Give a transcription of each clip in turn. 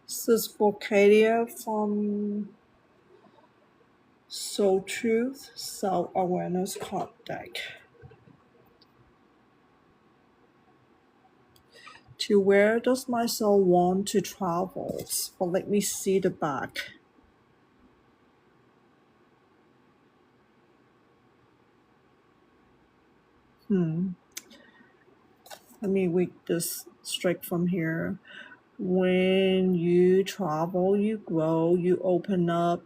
This is for Kaliyah from Soul Truth, Self-Awareness card deck. To where does my soul want to travel? But let me see the back. Let me read this straight from here. When you travel, you grow, you open up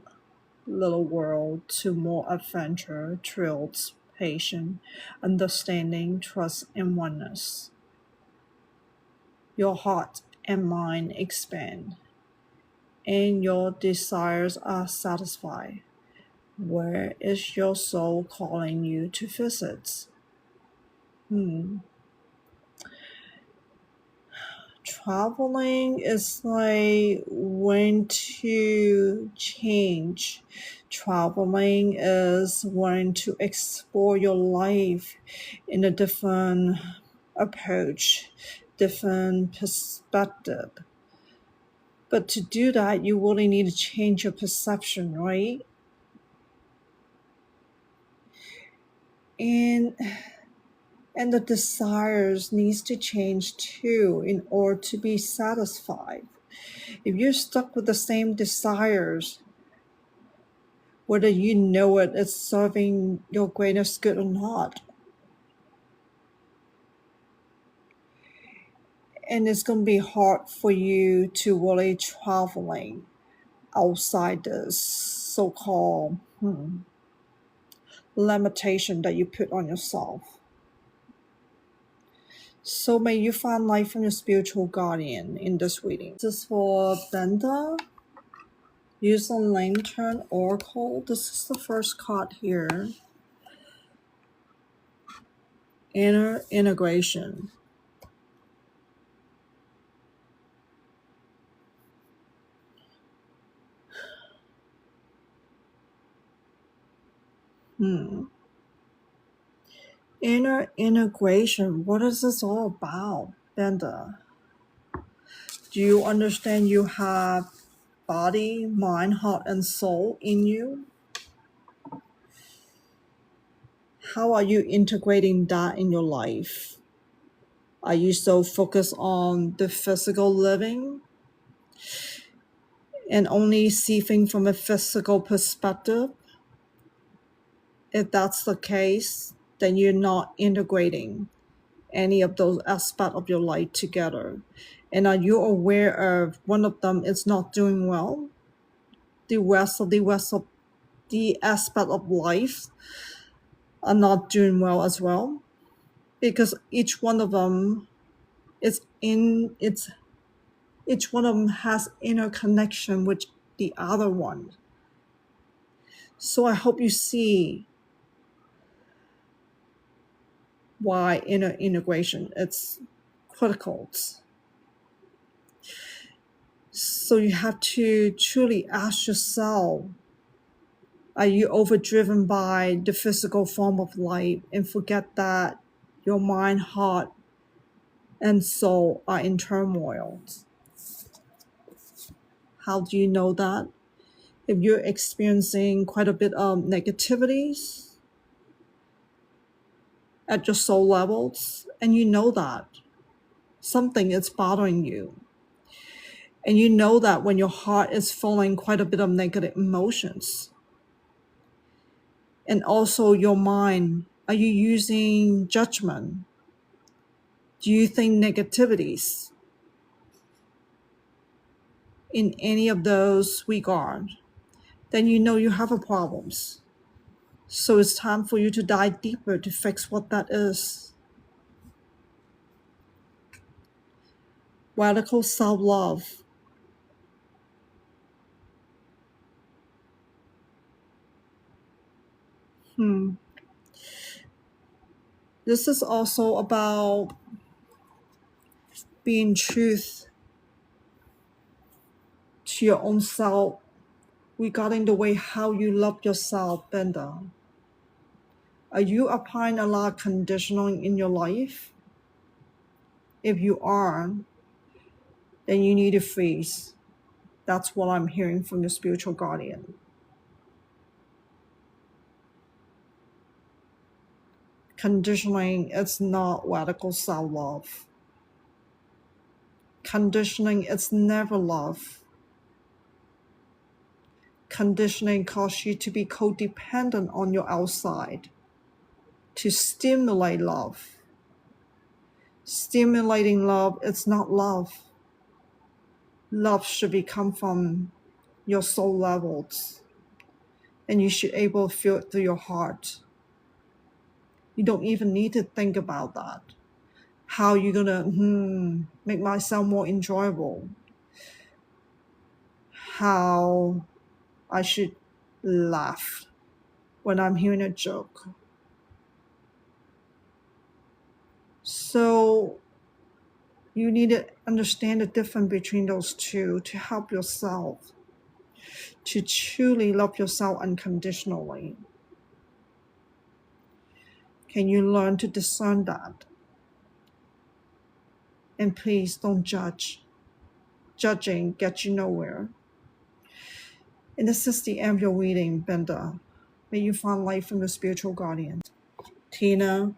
little world to more adventure, thrills, patience, understanding, trust, and oneness. Your heart and mind expand, and your desires are satisfied. Where is your soul calling you to visit? Traveling is like when to change. Traveling is when to explore your life in a different approach, different perspective. But to do that, you really need to change your perception, right? And the desires needs to change too in order to be satisfied. If you're stuck with the same desires, whether you know it is serving your greatest good or not, and it's going to be hard for you to really traveling outside this so-called limitation that you put on yourself. So may you find life from your spiritual guardian in this reading. This is for Binta. Use a lantern oracle. This is the first card here. Inner integration. Inner integration. What is this all about, Binta? Do you understand you have body, mind, heart, and soul in you? How are you integrating that in your life? Are you so focused on the physical living and only see things from a physical perspective? If that's the case, then you're not integrating any of those aspects of your life together. And are you aware of one of them is not doing well? The rest of the aspect of life are not doing well as well, because each one of them each one of them has interconnection with the other one. So I hope you see why inner integration it's critical. So you have to truly ask yourself, are you overdriven by the physical form of life and forget that your mind, heart, and soul are in turmoil? How do you know that? If you're experiencing quite a bit of negativities at your soul levels, and you know that something is bothering you, and you know that when your heart is feeling quite a bit of negative emotions, and also your mind, are you using judgment? Do you think negativities in any of those regard? Then you know you have a problems. So it's time for you to dive deeper to fix what that is. Radical self-love. This is also about being truth to your own self regarding the way how you love yourself, Binta. Are you applying a lot of conditioning in your life? If you are, then you need to freeze. That's what I'm hearing from your spiritual guardian. Conditioning is not radical self-love. Conditioning is never love. Conditioning causes you to be codependent on your outside, to stimulate love. Stimulating love is not love. Love should come from your soul levels, and you should be able to feel it through your heart. You don't even need to think about that. How you gonna make myself more enjoyable? How I should laugh when I'm hearing a joke. So you need to understand the difference between those two to help yourself, to truly love yourself unconditionally. Can you learn to discern that? And please don't judge. Judging gets you nowhere. And this is the end of your reading, Binta. May you find light from the spiritual guardian. Tina,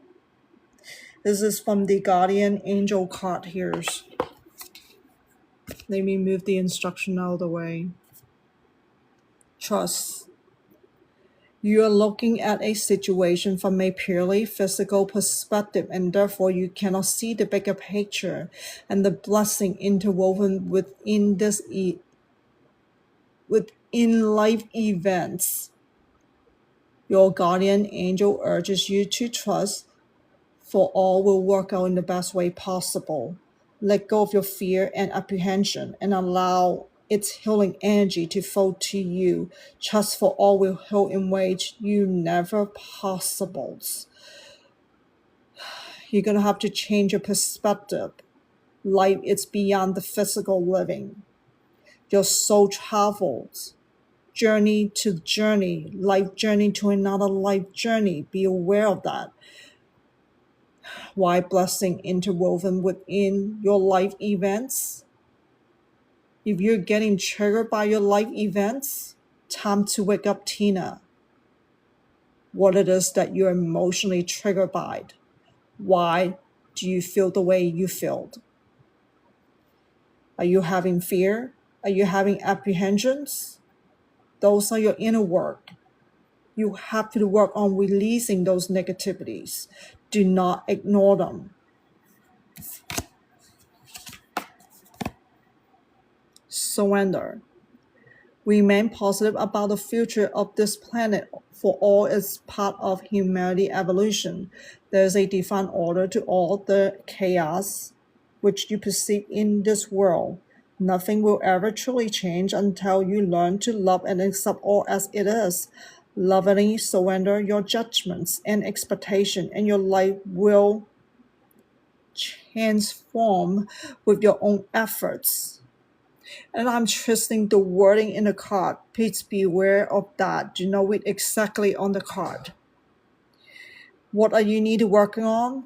this is from the guardian angel card here. Let me move the instruction out of the way. Trust. You are looking at a situation from a purely physical perspective, and therefore you cannot see the bigger picture and the blessing interwoven within within life events. Your guardian angel urges you to trust, for all will work out in the best way possible. Let go of your fear and apprehension and allow its healing energy to flow to you. Trust, for all will heal in ways you never possible. You're going to have to change your perspective. Life is beyond the physical living. Your soul travels. Journey to journey, life journey to another life journey. Be aware of that. Why blessing interwoven within your life events? If you're getting triggered by your life events, time to wake up, Tina. What it is that you're emotionally triggered by. Why do you feel the way you feel? Are you having fear? Are you having apprehensions? Those are your inner work. You have to work on releasing those negativities. Do not ignore them. Surrender. Remain positive about the future of this planet, for all is part of humanity evolution. There is a divine order to all the chaos which you perceive in this world. Nothing will ever truly change until you learn to love and accept all as it is. Lovingly surrender your judgments and expectation, and your life will transform with your own efforts. And I'm trusting the wording in the card. Please be aware of that. Do know it exactly on the card. What are you need to working on?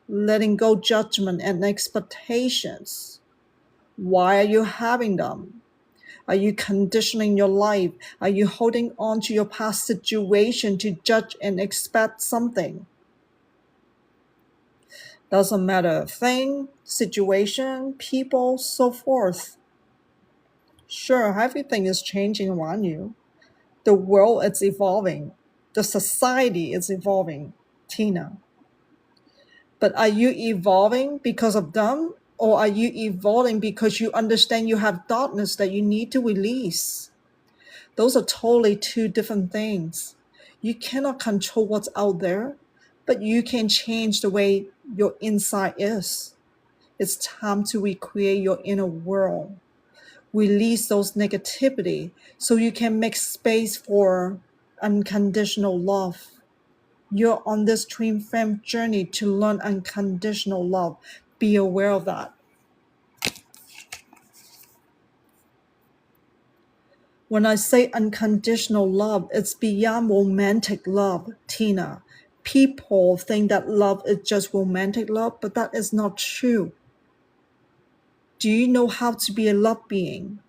Letting go judgment and expectations. Why are you having them? Are you conditioning your life? Are you holding on to your past situation to judge and expect something? Doesn't matter thing, situation, people, so forth. Sure, everything is changing around you. The world is evolving. The society is evolving, Tina. But are you evolving because of them? Or are you evolving because you understand you have darkness that you need to release? Those are totally two different things. You cannot control what's out there, but you can change the way your inside is. It's time to recreate your inner world. Release those negativity so you can make space for unconditional love. You're on this twin flame journey to learn unconditional love. Be aware of that. When I say unconditional love, it's beyond romantic love, Tina. People think that love is just romantic love, but that is not true. Do you know how to be a love being?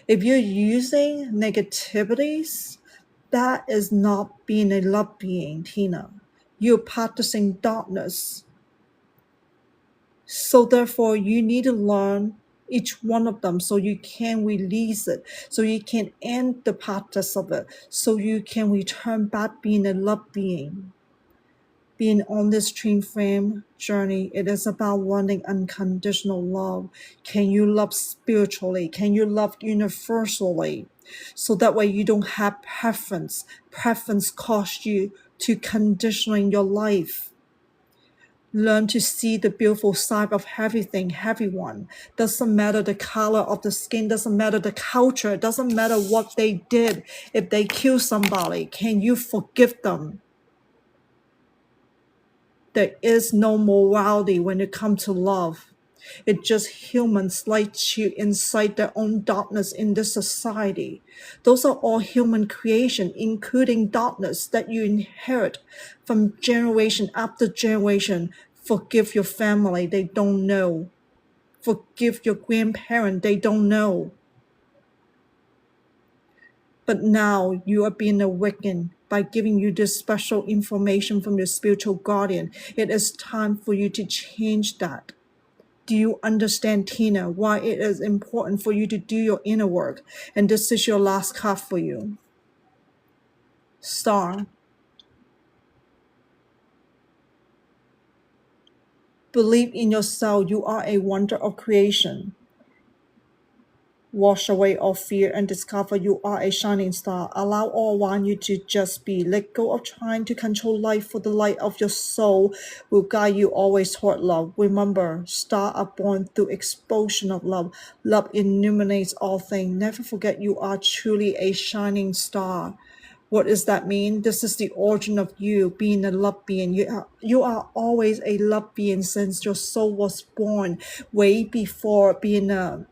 If you're using negativities, that is not being a love being, Tina. You're practicing darkness. So therefore, you need to learn each one of them so you can release it, so you can end the practice of it, so you can return back being a love being. Being on this twin flame journey, it is about learning unconditional love. Can you love spiritually? Can you love universally? So that way you don't have preference. Preference costs you to conditioning your life. Learn to see the beautiful side of everything, everyone. Doesn't matter the color of the skin, doesn't matter the culture, doesn't matter what they did. If they kill somebody, can you forgive them? There is no morality when it comes to love. It's just humans like to incite their own darkness in this society. Those are all human creation, including darkness that you inherit from generation after generation. Forgive your family, they don't know. Forgive your grandparent, they don't know. But now you are being awakened by giving you this special information from your spiritual guardian. It is time for you to change that. Do you understand, Tina, why it is important for you to do your inner work? And this is your last card for you. Star. Believe in yourself. You are a wonder of creation. Wash away all fear and discover you are a shining star. Allow all around you to just be. Let go of trying to control life, for the light of your soul will guide you always toward love. Remember, stars are born through explosion of love. Love illuminates all things. Never forget you are truly a shining star. What does that mean? This is the origin of you being a love being. You are always a love being since your soul was born, way before being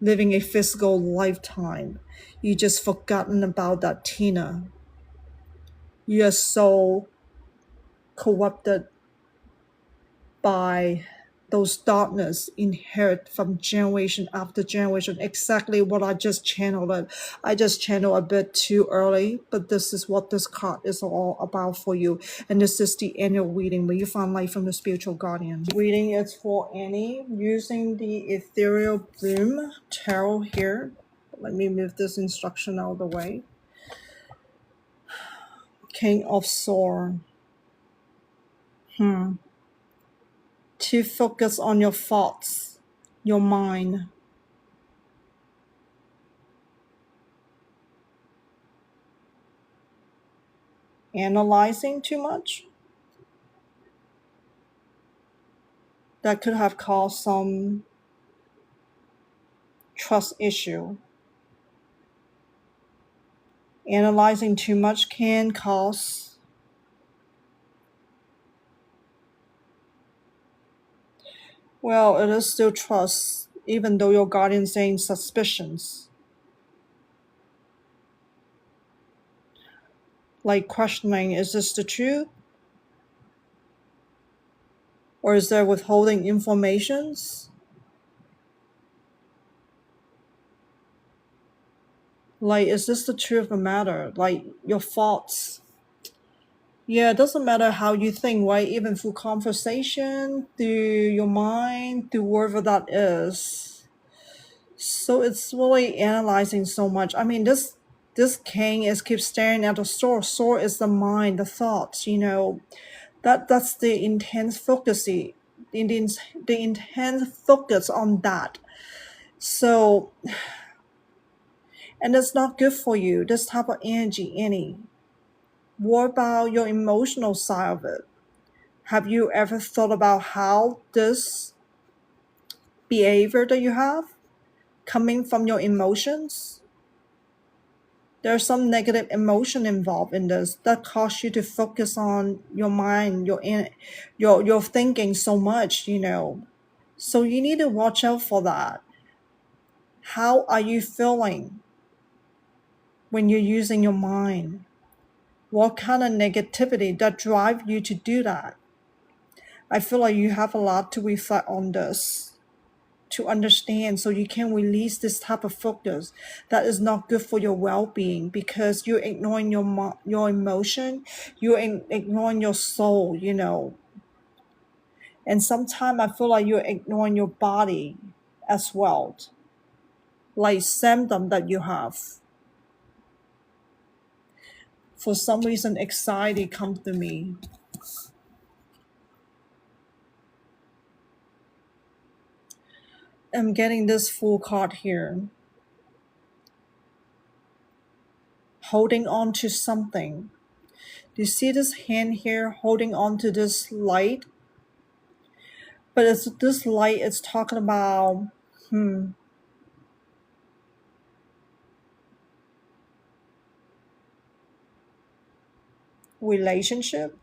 living a physical lifetime. You just forgotten about that, Tina. You are so corrupted by those darkness inherit from generation after generation. Exactly what I just channeled. I just channeled a bit too early, but this is what this card is all about for you. And this is the annual reading where you find light from the spiritual guardian. Reading is for Annie using the ethereal bloom tarot here. Let me move this instruction out of the way. King of Swords. To focus on your thoughts, your mind. Analyzing too much. That could have caused some trust issue. Analyzing too much can cause it is still trust, even though your guardian saying suspicions. Like questioning, is this the truth? Or is there withholding informations? Like, is this the truth of the matter? Like, your thoughts. Yeah, it doesn't matter how you think, right? Even through conversation, through your mind, through wherever that is. So it's really analyzing so much. I mean, this king is keeps staring at the sword. Sword is the mind, the thoughts, That's the intense focus, the intense focus on that. So, and it's not good for you, this type of energy, any. What about your emotional side of it? Have you ever thought about how this behavior that you have coming from your emotions? There's some negative emotion involved in this that cause you to focus on your mind, your thinking so much, So you need to watch out for that. How are you feeling when you're using your mind? What kind of negativity that drive you to do that? I feel like you have a lot to reflect on this. to understand, so you can release this type of focus that is not good for your well-being, because you're ignoring your emotion, you're ignoring your soul, and sometimes I feel like you're ignoring your body as well, like symptom that you have. For some reason, anxiety comes to me. I'm getting this full card here. Holding on to something. Do you see this hand here holding on to this light? But this light is talking about, relationship.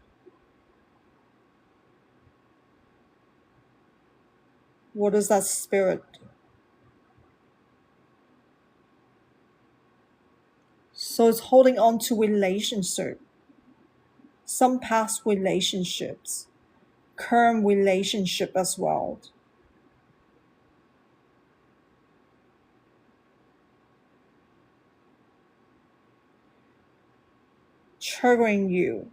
What is that spirit? So it's holding on to relationship. Some past relationships. Current relationship as well. Triggering you.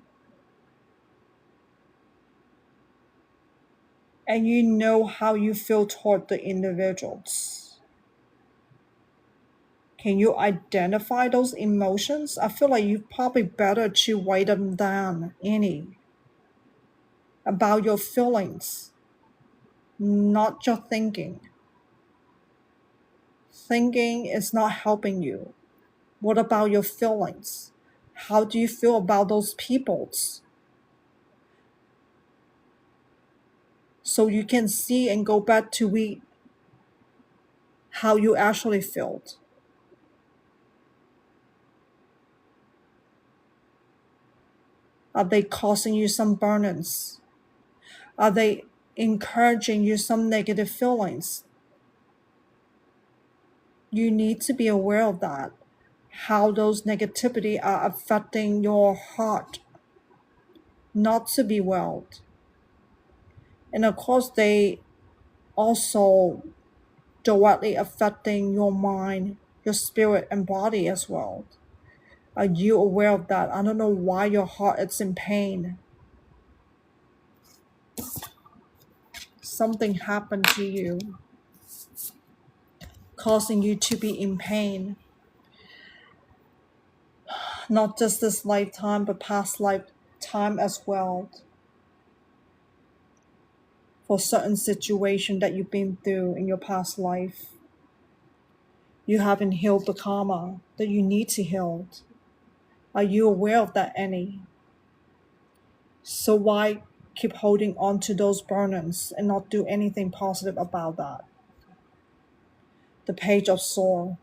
And you know how you feel toward the individuals. Can you identify those emotions? I feel like you probably better to write them down, about your feelings, not your thinking. Thinking is not helping you. What about your feelings? How do you feel about those peoples? So you can see and go back to read how you actually felt. Are they causing you some burdens? Are they encouraging you some negative feelings? You need to be aware of that, how those negativity are affecting your heart not to be well. And of course, they also directly affecting your mind, your spirit, and body as well. Are you aware of that? I don't know why your heart is in pain. Something happened to you, causing you to be in pain. Not just this lifetime, but past lifetime as well. For certain situation that you've been through in your past life. You haven't healed the karma that you need to heal. Are you aware of that, Annie? So why keep holding on to those burdens and not do anything positive about that? The Page of Swords.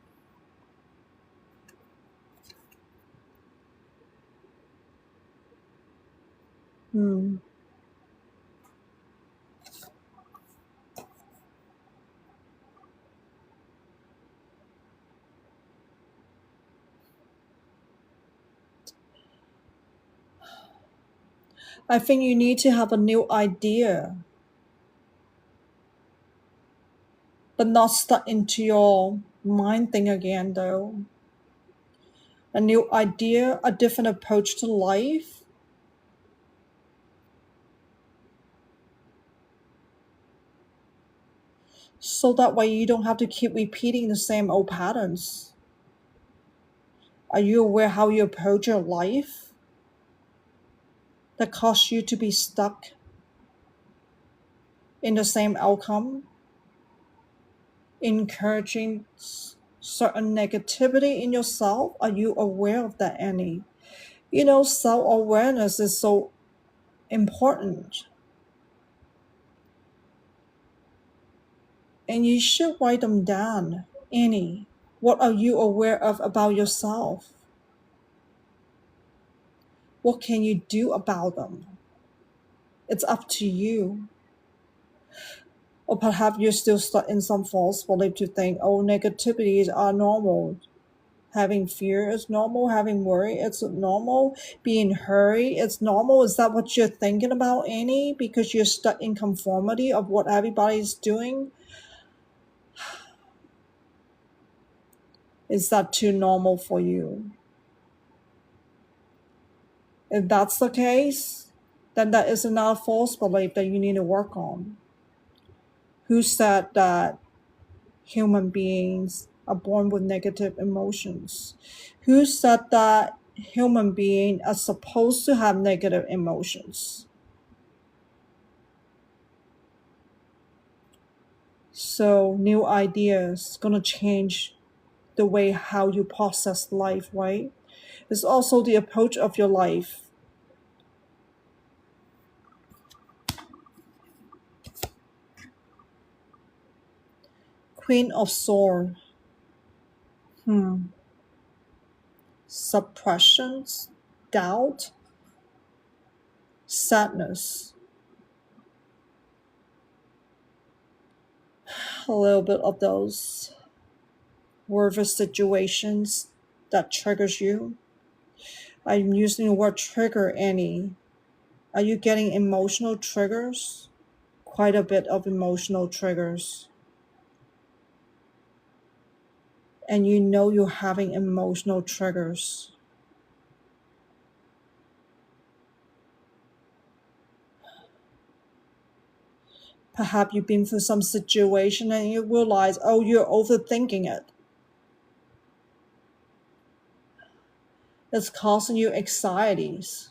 I think you need to have a new idea, but not stuck into your mind thing again, though. A new idea, a different approach to life. So that way you don't have to keep repeating the same old patterns. Are you aware how you approach your life that causes you to be stuck in the same outcome? Encouraging certain negativity in yourself? Are you aware of that, Annie? Self-awareness is so important. And you should write them down, Annie. What are you aware of about yourself? What can you do about them? It's up to you. Or perhaps you're still stuck in some false belief to think, negativities are normal. Having fear is normal. Having worry, it's normal. Being hurry, it's normal. Is that what you're thinking about, Annie? Because you're stuck in conformity of what everybody's doing? Is that too normal for you? If that's the case, then that is another false belief that you need to work on. Who said that human beings are born with negative emotions? Who said that human beings are supposed to have negative emotions? So new ideas gonna change the way how you process life, right? It's also the approach of your life. Queen of Swords. Suppressions, doubt, sadness. A little bit of those were situations that triggers you. I'm using the word trigger, Annie. Are you getting emotional triggers? Quite a bit of emotional triggers. And you know you're having emotional triggers. Perhaps you've been through some situation and you realize, oh, you're overthinking it. It's causing you anxieties.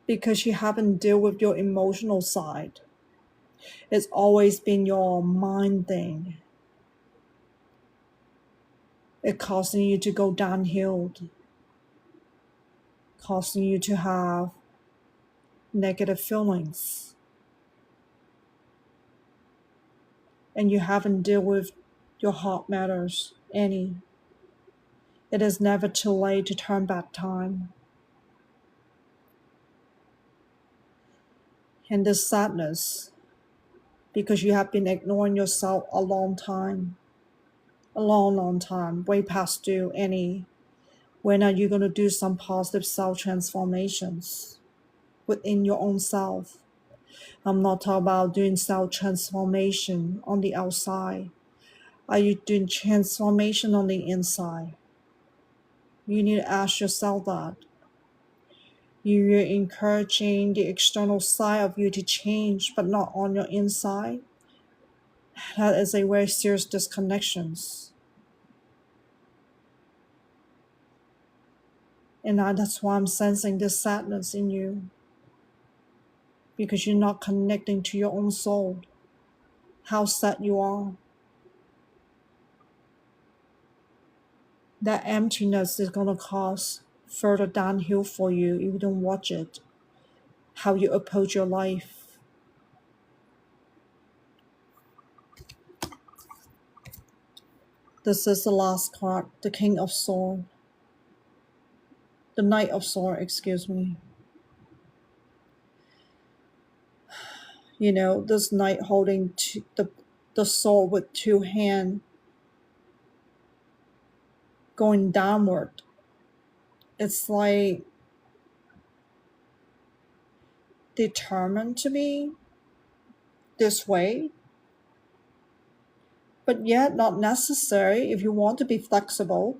Because you haven't dealt with your emotional side. It's always been your mind thing. It causing you to go downhill, causing you to have negative feelings. And you haven't dealt with your heart matters any. It is never too late to turn back time. And this sadness, because you have been ignoring yourself a long time. A long time, way past due, any. When are you going to do some positive self transformations within your own self? I'm not talking about doing self transformation on the outside. Are you doing transformation on the inside? You need to ask yourself that. You're encouraging the external side of you to change, but not on your inside. That is a very serious disconnection. And that's why I'm sensing this sadness in you. Because you're not connecting to your own soul. How sad you are. That emptiness is going to cause further downhill for you if you don't watch it. How you approach your life. This is the last card, the King of Swords. The Knight of Swords, excuse me. You know, this knight holding the sword with two hands going downward. It's like determined to be this way, but yet not necessary. If you want to be flexible,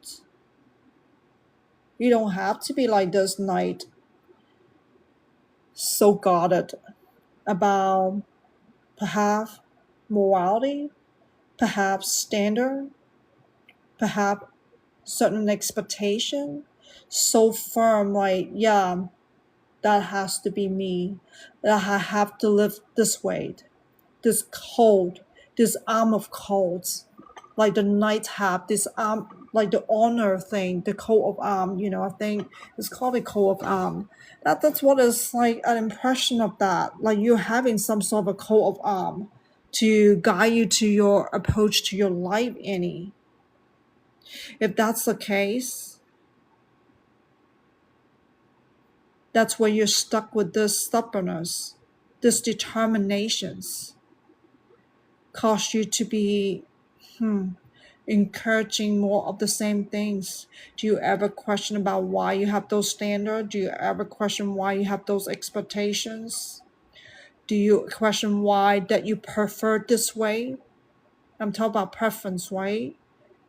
you don't have to be like this knight, so guarded about perhaps morality, perhaps standard, perhaps certain expectation, so firm, like, yeah, that has to be me, that I have to live this way, this code, this arm of codes, like the knights have this arm, like the honor thing, the coat of arm, I think it's called a coat of arm. That's what is like an impression of that, like you're having some sort of a coat of arm to guide you to your approach to your life, Annie. If that's the case, that's where you're stuck with this stubbornness, this determinations, cause you to be encouraging more of the same things. Do you ever question about why you have those standards? Do you ever question why you have those expectations? Do you question why that you prefer this way? I'm talking about preference, right?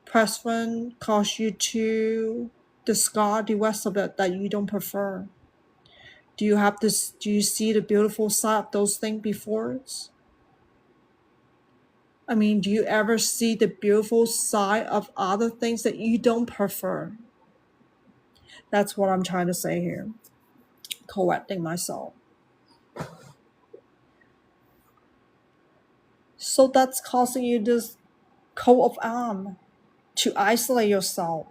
Preference cause you to discard the rest of it that you don't prefer. Do you have this? Do you see the beautiful side of those things before? I mean, do you ever see the beautiful side of other things that you don't prefer? That's what I'm trying to say here. Correcting myself. So that's causing you this coat of arm to isolate yourself.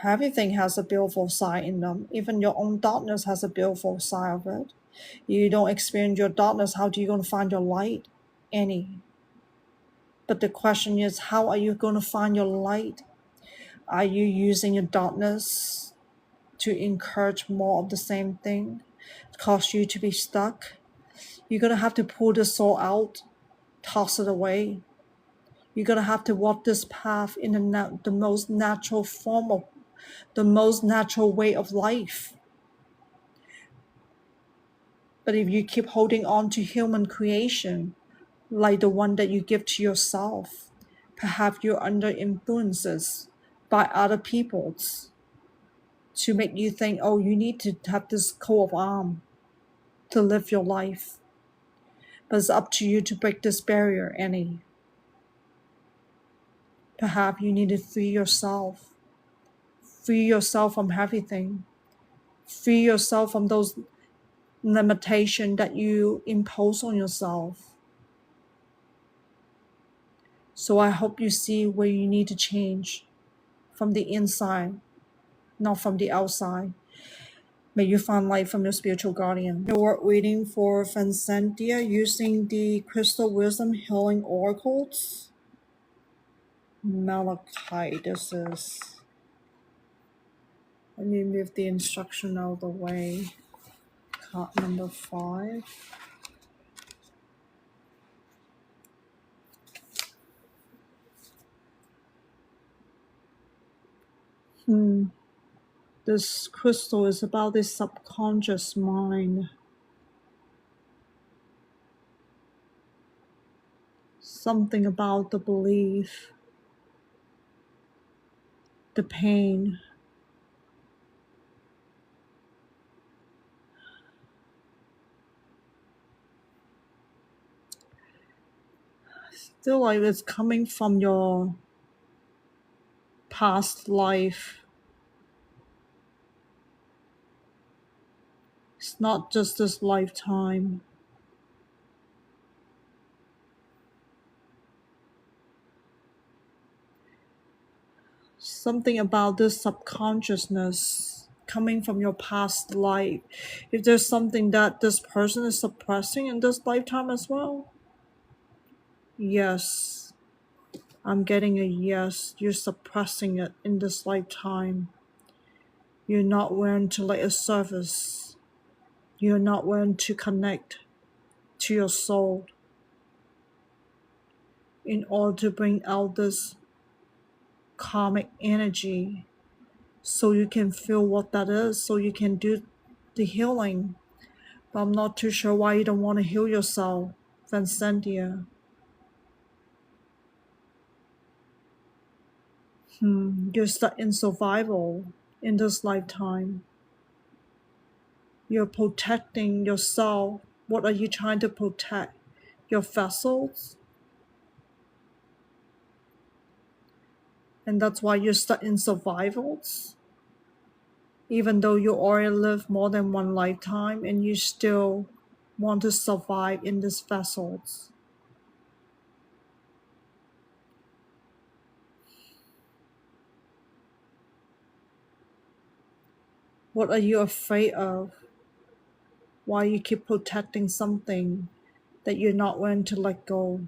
Everything has a beautiful side in them. Even your own darkness has a beautiful side of it. You don't experience your darkness, how do you going to find your light? Any. But the question is, how are you going to find your light? Are you using your darkness to encourage more of the same thing? Cause you to be stuck? You're going to have to pull the soul out, toss it away. You're going to have to walk this path in the most natural form of the most natural way of life. But if you keep holding on to human creation, like the one that you give to yourself, perhaps you're under influences by other people's to make you think, oh, you need to have this coat of arm to live your life. But it's up to you to break this barrier, Annie. Perhaps you need to free yourself. Free yourself from everything. Free yourself from those limitations that you impose on yourself. So I hope you see where you need to change from the inside, not from the outside. May you find light from your spiritual guardian. You're reading for Vincentia using the Crystal Wisdom Healing Oracles. Malachi, this is. Let me move the instruction out of the way. Card number 5. This crystal is about the subconscious mind. Something about the belief, the pain. Still like it's coming from your past life. It's not just this lifetime. Something about this subconsciousness coming from your past life. If there's something that this person is suppressing in this lifetime as well. Yes. I'm getting a yes. You're suppressing it in this lifetime. You're not willing to let it surface. You're not willing to connect to your soul in order to bring out this karmic energy so you can feel what that is, so you can do the healing. But I'm not too sure why you don't want to heal yourself, Vincentia. You're stuck in survival in this lifetime. You're protecting yourself. What are you trying to protect? Your vessels? And that's why you're stuck in survivals? Even though you already lived more than one lifetime and you still want to survive in these vessels. What are you afraid of? Why you keep protecting something that you're not willing to let go?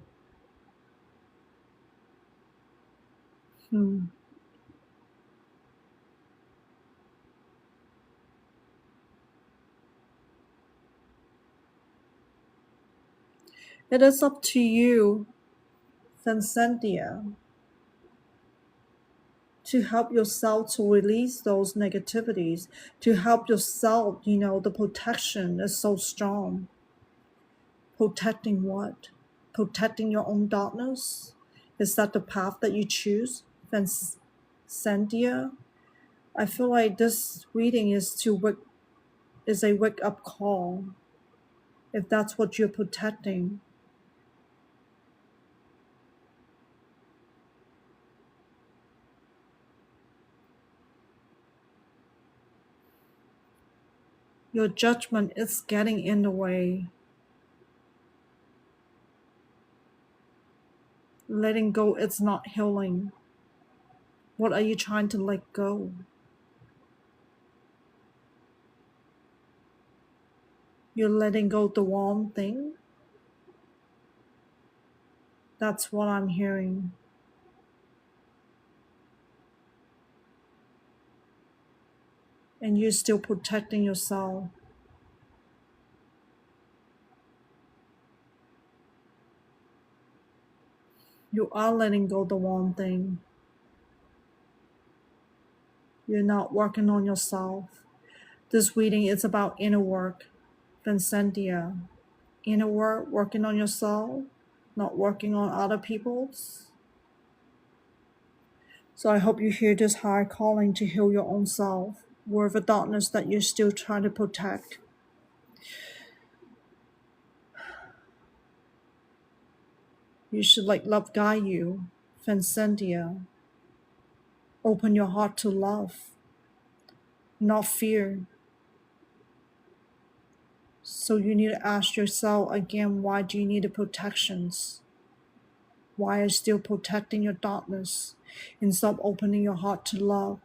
It is up to you, Vincentia, to help yourself to release those negativities, to help yourself, the protection is so strong. Protecting what? Protecting your own darkness? Is that the path that you choose? Vincentia? I feel like this reading is a wake-up call, if that's what you're protecting. Your judgment is getting in the way. Letting go is not healing. What are you trying to let go? You're letting go the wrong thing? That's what I'm hearing. And you're still protecting yourself. You are letting go the wrong thing. You're not working on yourself. This reading is about inner work. Vincentia. Inner work, working on yourself, not working on other people's. So I hope you hear this high calling to heal your own self, wherever darkness that you're still trying to protect. You should let love guide you, Vincentia. Open your heart to love, not fear. So you need to ask yourself again, why do you need the protections? Why are you still protecting your darkness instead of opening your heart to love?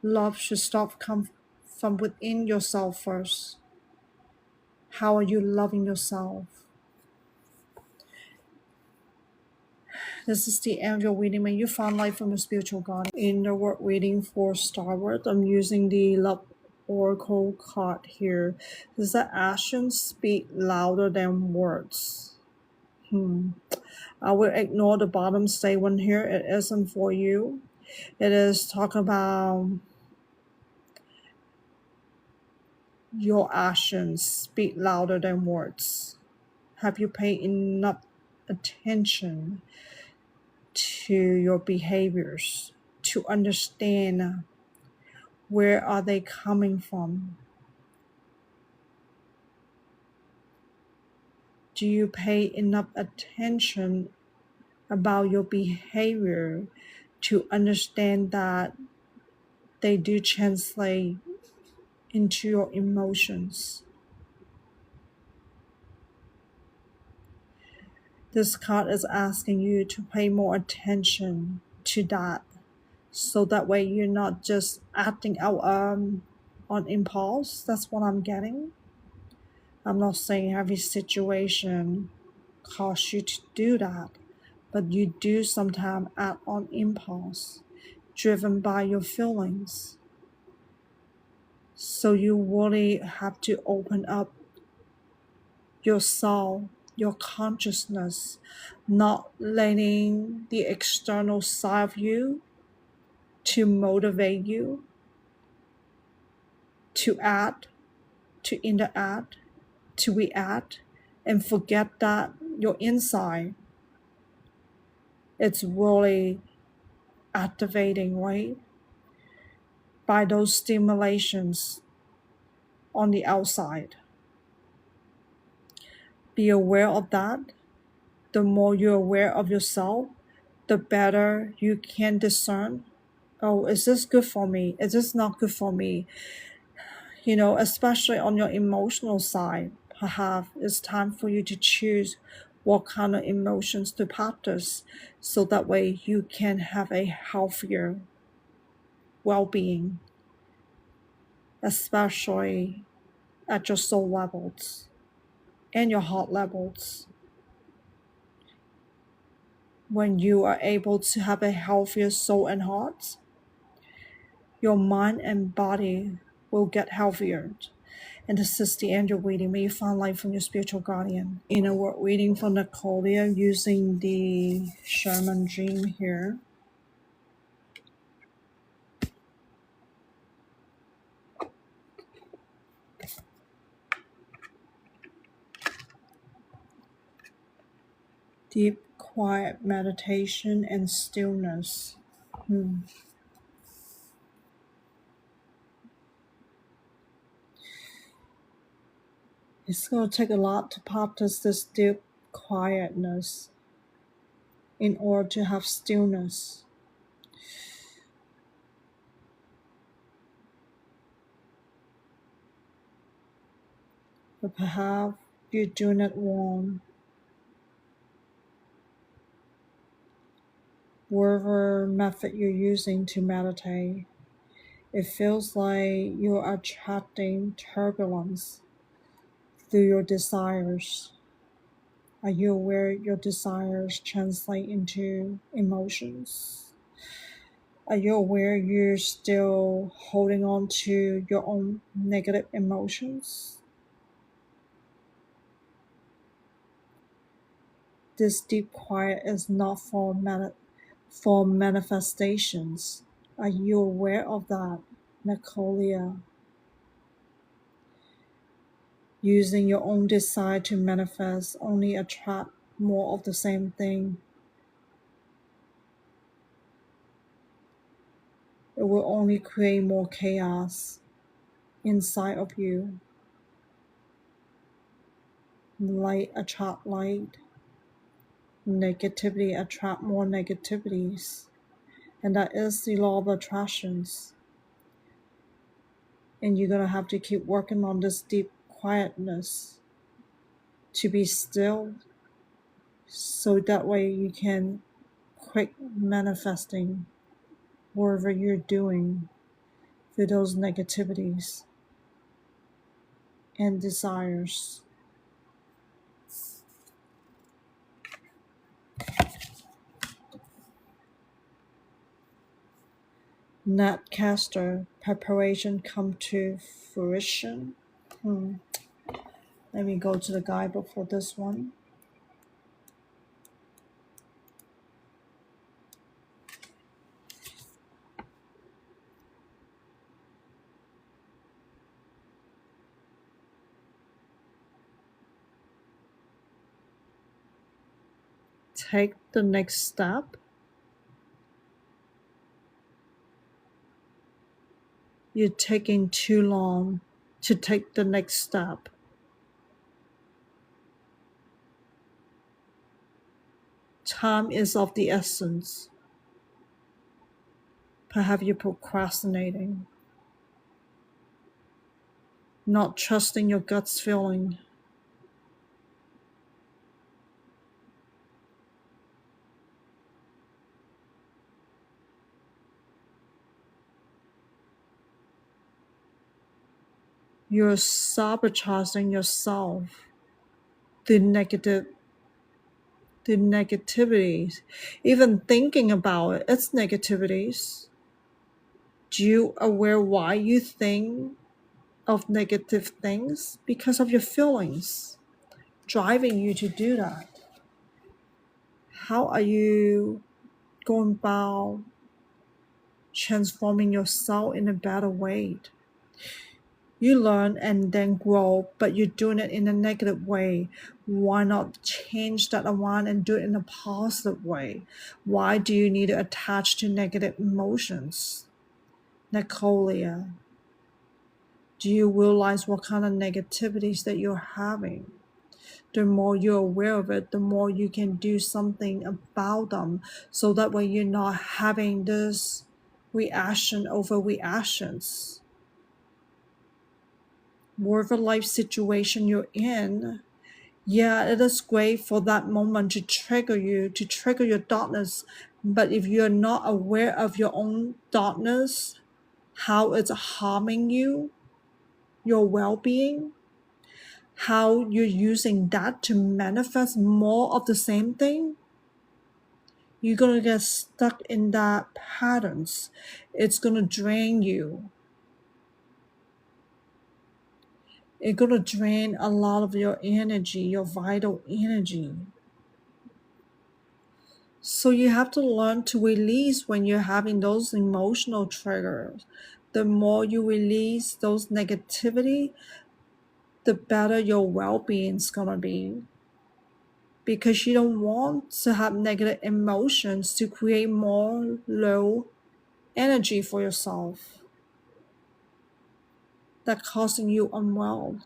Love should come from within yourself first. How are you loving yourself? This is the end of your reading. May you find light from your spiritual guide. In the word reading for Stewart, I'm using the Love Oracle card here. Does that actions speak louder than words? I will ignore the bottom statement here. It isn't for you. It is talking about your actions speak louder than words. Have you paid enough attention to your behaviors to understand where are they coming from? Do you pay enough attention about your behavior to understand that they do translate into your emotions? This card is asking you to pay more attention to that, so that way you're not just acting out on impulse. That's what I'm getting. I'm not saying every situation causes you to do that, but you do sometimes act on impulse, driven by your feelings. So you really have to open up your soul, your consciousness, not letting the external side of you to motivate you to act, to interact, to react, and forget that your inside, it's really activating, right? By those stimulations on the outside. Be aware of that. The more you're aware of yourself, the better you can discern, oh, is this good for me? Is this not good for me? Especially on your emotional side, perhaps it's time for you to choose what kind of emotions to practice, so that way you can have a healthier well-being, especially at your soul levels and your heart levels. When you are able to have a healthier soul and heart, your mind and body will get healthier. And this is the angel reading. May you find light from your spiritual guardian. Word reading from Nicolia using the Shaman dream here. Deep, quiet meditation and stillness. It's going to take a lot to practice this deep quietness in order to have stillness. But perhaps you're doing it wrong. Whatever method you're using to meditate, it feels like you're attracting turbulence through your desires. Are you aware your desires translate into emotions? Are you aware you're still holding on to your own negative emotions? This deep quiet is not for manifestations. Are you aware of that, Nicolia? Using your own desire to manifest only attract more of the same thing. It will only create more chaos inside of you. Light attract light. Negativity attract more negativities. And that is the law of attractions. And you're going to have to keep working on this deep quietness to be still, so that way you can quit manifesting whatever you're doing through those negativities and desires. Netcaster, preparation come to fruition. Let me go to the guidebook for this one. Take the next step. You're taking too long to take the next step. Time is of the essence. Perhaps you're procrastinating, not trusting your gut's feeling. You're sabotaging yourself. The negativities. Even thinking about it, it's negativities. Do you aware why you think of negative things? Because of your feelings driving you to do that. How are you going about transforming yourself in a better way? You learn and then grow, but you're doing it in a negative way. Why not change that around and do it in a positive way? Why do you need to attach to negative emotions? Nicolia, do you realize what kind of negativities that you're having? The more you're aware of it, the more you can do something about them. So that way you're not having this reaction over reactions. Whatever life situation you're in, yeah, it is great for that moment to trigger you, to trigger your darkness. But if you're not aware of your own darkness, how it's harming you, your well-being, how you're using that to manifest more of the same thing, you're going to get stuck in that patterns. It's going to drain you. It's going to drain a lot of your energy, your vital energy. So you have to learn to release when you're having those emotional triggers. The more you release those negativity, the better your well-being is going to be. because you don't want to have negative emotions to create more low energy for yourself that causing you unwell.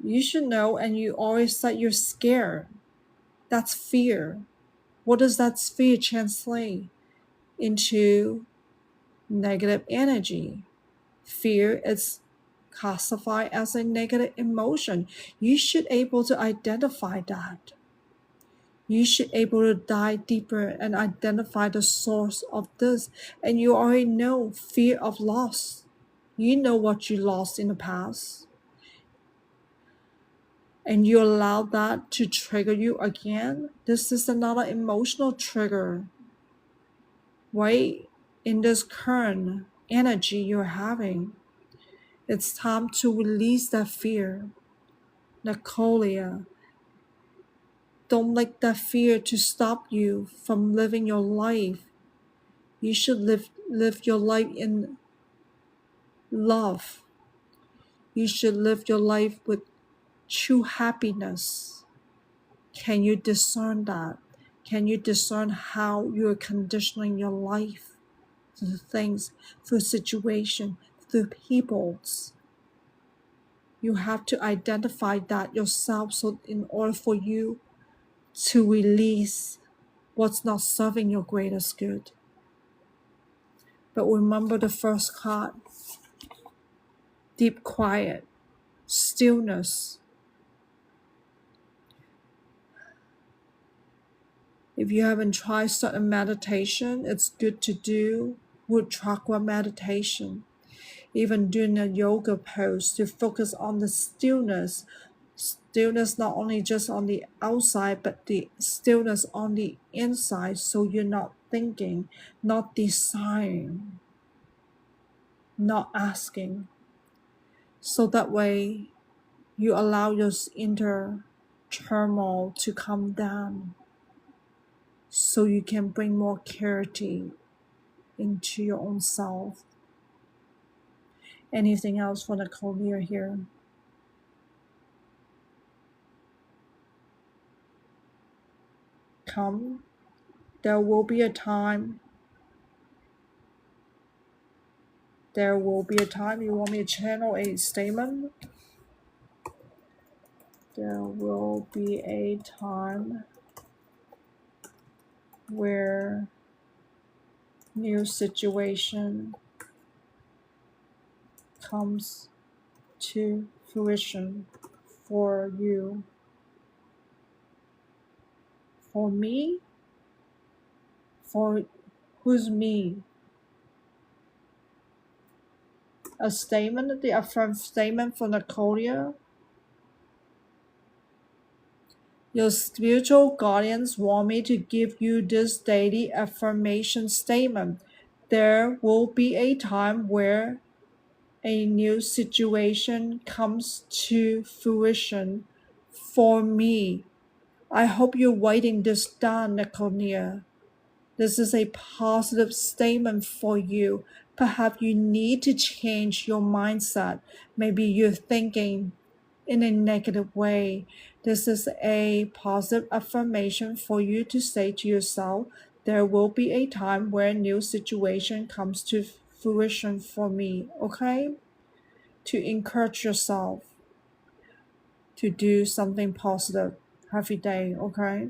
You should know, and you always said you're scared. That's fear. What does that fear translate into? Negative energy. Fear is classified as a negative emotion. You should able to identify that. You should able to dive deeper and identify the source of this. And you already know fear of loss. You know what you lost in the past. And you allow that to trigger you again. This is another emotional trigger, right? In this current energy you're having. It's time to release that fear. Nicolia, don't let that fear to stop you from living your life. You should live your life in love. You should live your life with true happiness. Can you discern that? Can you discern how you're conditioning your life through things, through situations, through peoples? You have to identify that yourself, so in order for you to release what's not serving your greatest good. But remember the first card: deep quiet, stillness. If you haven't tried certain meditation, it's good to do root chakra meditation. Even doing a yoga pose to focus on the stillness. Stillness not only just on the outside, but the stillness on the inside, so you're not thinking, not desiring, not asking. So that way you allow your inner turmoil to come down, so you can bring more clarity into your own self. Anything else for Nicolia here? Come. There will be a time. There will be a time. You want me to channel a statement? There will be a time where new situation comes to fruition for you. For me? For who's me? A statement, the affirm statement for Nicolia. Your spiritual guardians want me to give you this daily affirmation statement. There will be a time where a new situation comes to fruition for me. I hope you're writing this down, Nicolia. This is a positive statement for you. Perhaps you need to change your mindset. Maybe you're thinking in a negative way. This is a positive affirmation for you to say to yourself, there will be a time where a new situation comes to fruition for me, okay? To encourage yourself to do something positive every day, okay?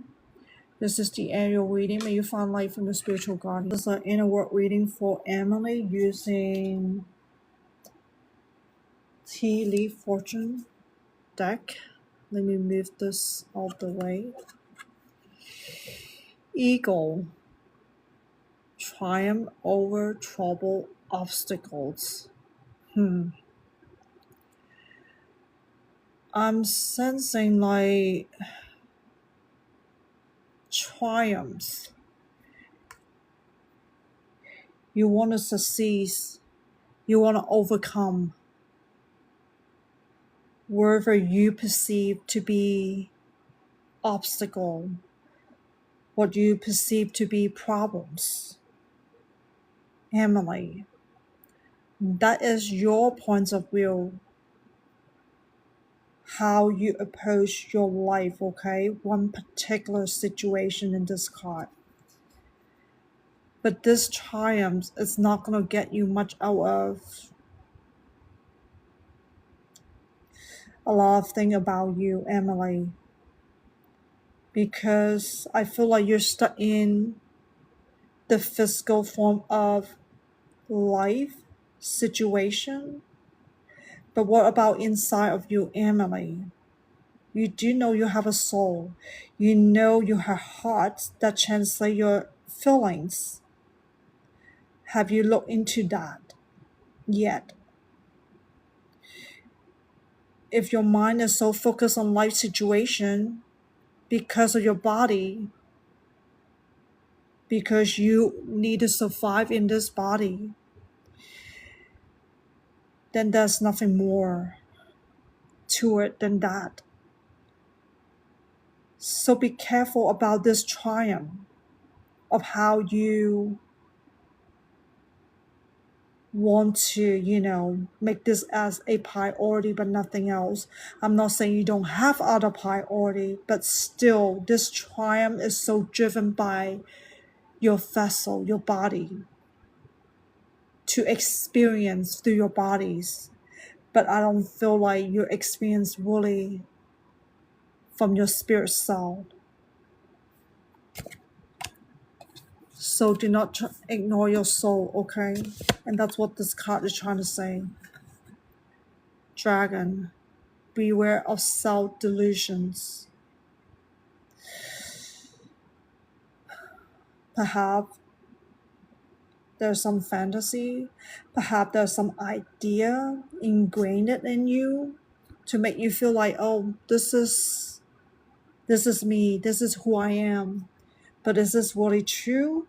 This is the annual reading. May you find light from the spiritual guardian. This is an inner work reading for Emily using Tea Leaf Fortune deck. Let me move this out the way. Eagle. Triumph over trouble obstacles. I'm sensing like triumphs. You want to succeed. You want to overcome wherever you perceive to be obstacle, what you perceive to be problems. Emily, that is your point of view. how you approach your life, okay? One particular situation in this card. But this triumph is not going to get you much out of a lot of things about you, Emily. Because I feel like you're stuck in the physical form of life situation. But what about inside of you, Emily? You do know you have a soul. You know you have hearts that translate your feelings. Have you looked into that yet? If your mind is so focused on life situation because of your body, because you need to survive in this body, then there's nothing more to it than that. So be careful about this triumph of how you want to, make this as a priority but nothing else. I'm not saying you don't have other priority, but still this triumph is so driven by your vessel, your body, to experience through your bodies. But I don't feel like you experience really from your spirit self. So do not ignore your soul, okay? And that's what this card is trying to say. Dragon, beware of self-delusions. Perhaps there's some fantasy, perhaps there's some idea ingrained in you to make you feel like, oh, this is me, this is who I am. But is this really true?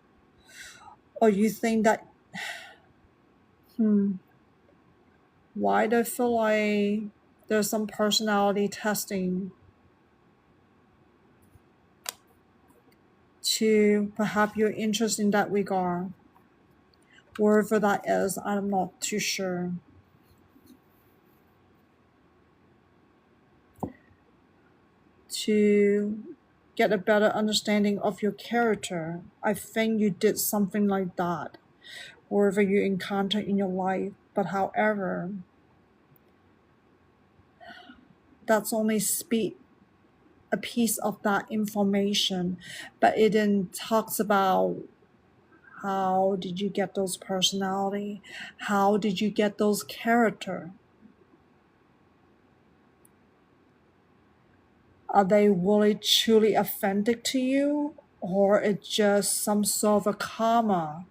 Or you think that, why do I feel like there's some personality testing to perhaps your interest in that regard? Wherever that is, I'm not too sure. To get a better understanding of your character, I think you did something like that wherever you encounter in your life. But however, that's only speak a piece of that information, but it then talks about how did you get those personality, how did you get those character. Are they really truly authentic to you, or it's just some sort of a karma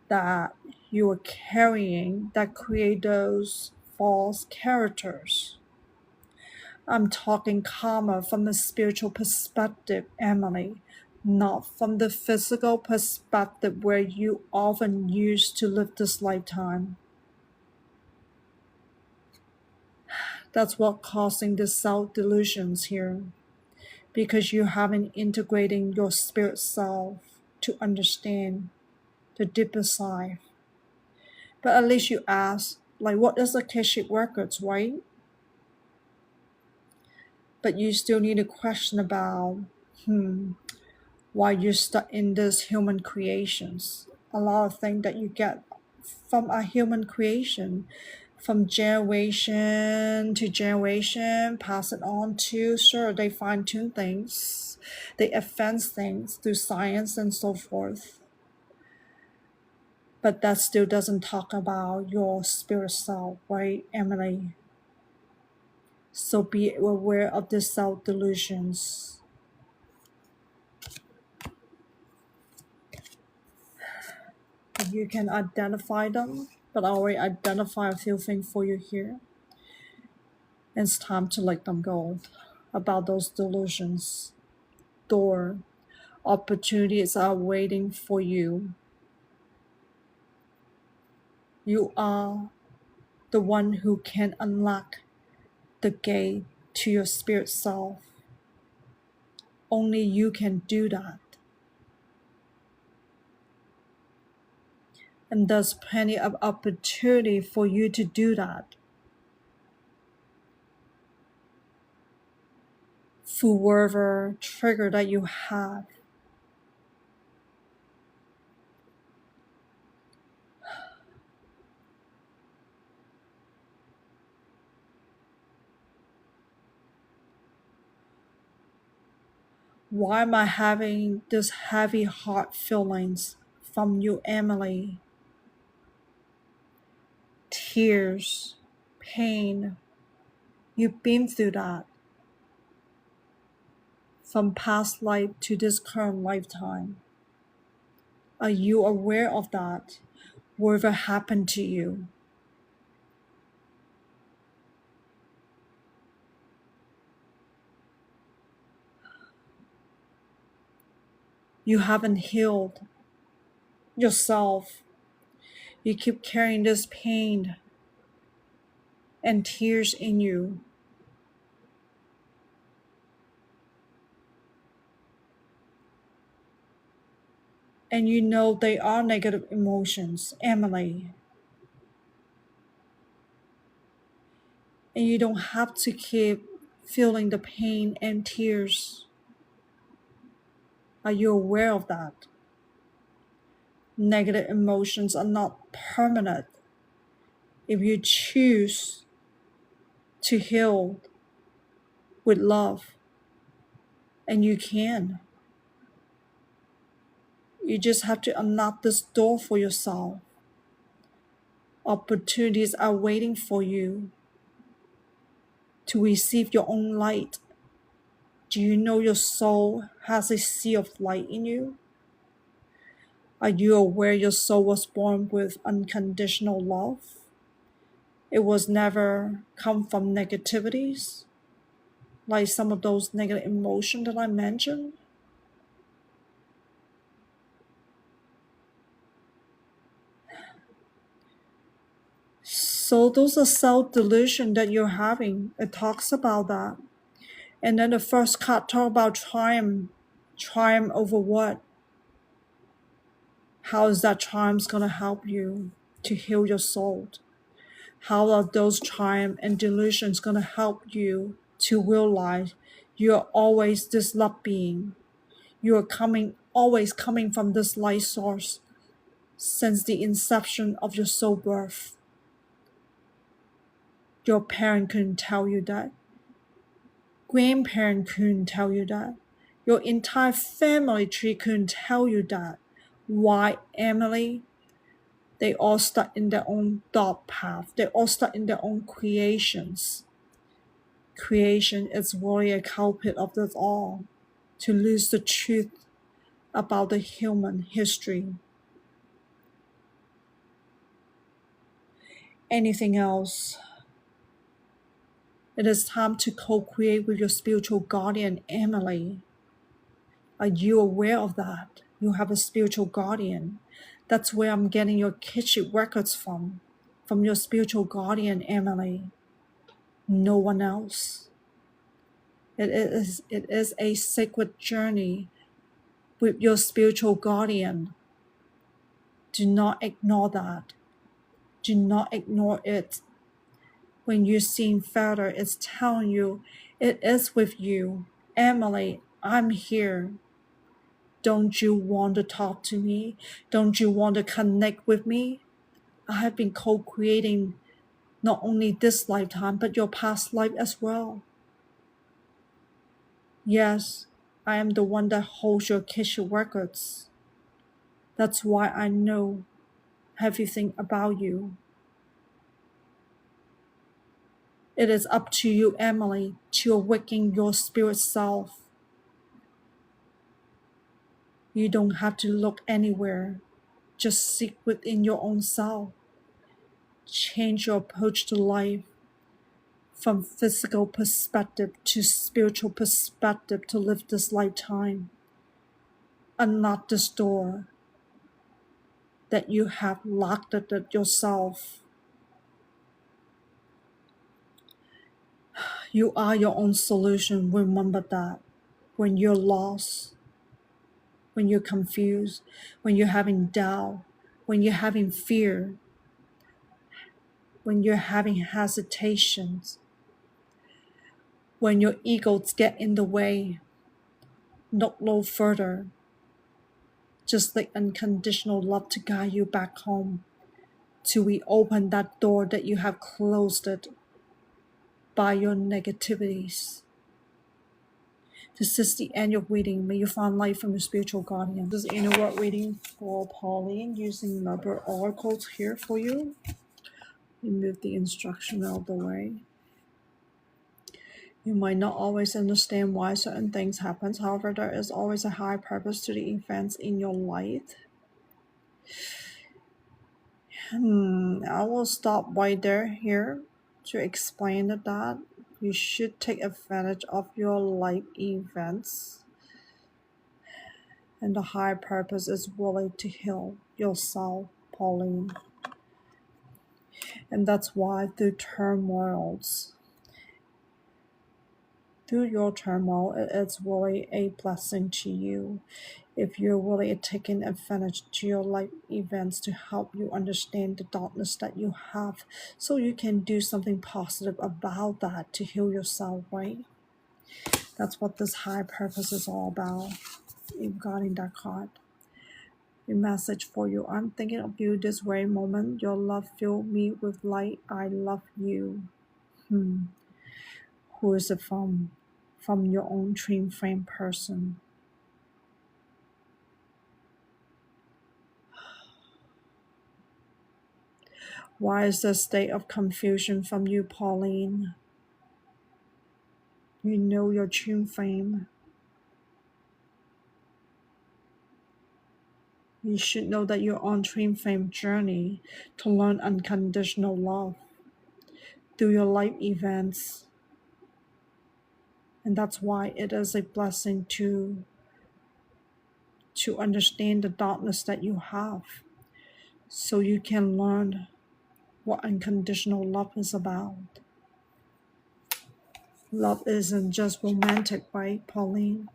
that you are carrying that create those false characters? I'm talking karma from a spiritual perspective, Emily, not from the physical perspective where you often used to live this lifetime. That's what causing the self-delusions here, because you haven't integrating your spirit self to understand the deeper side. But at least you ask, like, what is Akashic records, right? But you still need a question about, why you're stuck in these human creations. A lot of things that you get from a human creation, from generation to generation, pass it on to, sure, they fine-tune things, they advance things through science and so forth. But that still doesn't talk about your spirit self, right, Emily? So be aware of the self-delusions. You can identify them, but I already identify a few things for you here. And it's time to let them go about those delusions. Door. Opportunities are waiting for you. You are the one who can unlock the gate to your spirit self. Only you can do that. And there's plenty of opportunity for you to do that. for whatever trigger that you have. Why am I having this heavy heart feelings from you, Emily? Tears, pain. You've been through that. From past life to this current lifetime. Are you aware of that? Whatever happened to you? You haven't healed yourself. You keep carrying this pain and tears in you. And you know they are negative emotions, Emily. And you don't have to keep feeling the pain and tears. Are you aware of that? Negative emotions are not permanent. If you choose to heal with love, and you can, you just have to unlock this door for yourself. Opportunities are waiting for you to receive your own light. Do you know your soul has a sea of light in you? Are you aware your soul was born with unconditional love? It was never come from negativities, like some of those negative emotions that I mentioned. So those are self-delusion that you're having. It talks about that. And then the first card talk about triumph. Triumph over what? How is that triumph going to help you to heal your soul? How are those triumph and delusions going to help you to realize you are always this love being? You are always coming from this light source since the inception of your soul birth. Your parent couldn't tell you that. Grandparent couldn't tell you that. Your entire family tree couldn't tell you that. Why, Emily? They all stuck in their own thought path. They all stuck in their own creations. Creation is really a culprit of this all. To lose the truth about the human history. Anything else? It is time to co-create with your spiritual guardian, Emily. Are you aware of that? You have a spiritual guardian. That's where I'm getting your kitchen records from your spiritual guardian, Emily. No one else. It is a sacred journey with your spiritual guardian. Do not ignore that. Do not ignore it. When you're seeing further, it's telling you it is with you. Emily, I'm here. Don't you want to talk to me? Don't you want to connect with me? I have been co-creating not only this lifetime, but your past life as well. Yes, I am the one that holds your kitchen records. That's why I know everything about you. It is up to you, Emily, to awaken your spirit self. You don't have to look anywhere. Just seek within your own self. Change your approach to life from physical perspective to spiritual perspective to live this lifetime. Unlock this door that you have locked it yourself. You are your own solution. Remember that. When you're lost, when you're confused, when you're having doubt, when you're having fear, when you're having hesitations, When your egos get in the way, look no further. Just let unconditional love to guide you back home, to reopen that door that you have closed it by your negativities. This is the annual reading. May you find light from your spiritual guardian. This is annual word reading for Pauline using number oracles here for you. Remove the instruction out of the way. You might not always understand why certain things happen. However, there is always a high purpose to the events in your life. I will stop right there here to explain that you should take advantage of your life events, and the high purpose is willing to heal yourself, Pauline. And that's why through your turmoil, it's really a blessing to you if you're really taking advantage to your life events to help you understand the darkness that you have, so you can do something positive about that to heal yourself, right? That's what this high purpose is all about. Regarding that card, a message for you: I'm thinking of you this very moment. Your love filled me with light. I love you. Who is it from? From your own twin flame person. Why is there a state of confusion from you, Pauline? You know your twin flame. You should know that you're on twin flame journey to learn unconditional love through your life events. And that's why it is a blessing to understand the darkness that you have, so you can learn what unconditional love is about. Love isn't just romantic, right, Pauline?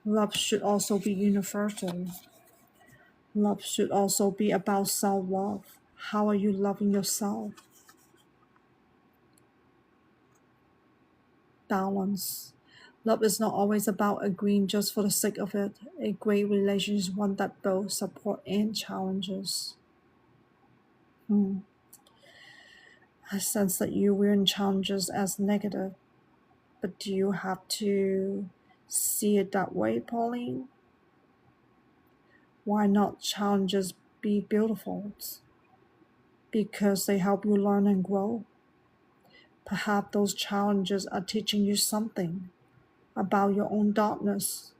Love should also be universal. Love should also be about self-love. How are you loving yourself? Balance. Love is not always about agreeing just for the sake of it. A great relationship is one that both support and challenges. I sense that you view challenges as negative, but do you have to see it that way, Pauline? Why not challenges be beautiful? Because they help you learn and grow. Perhaps those challenges are teaching you something about your own darkness.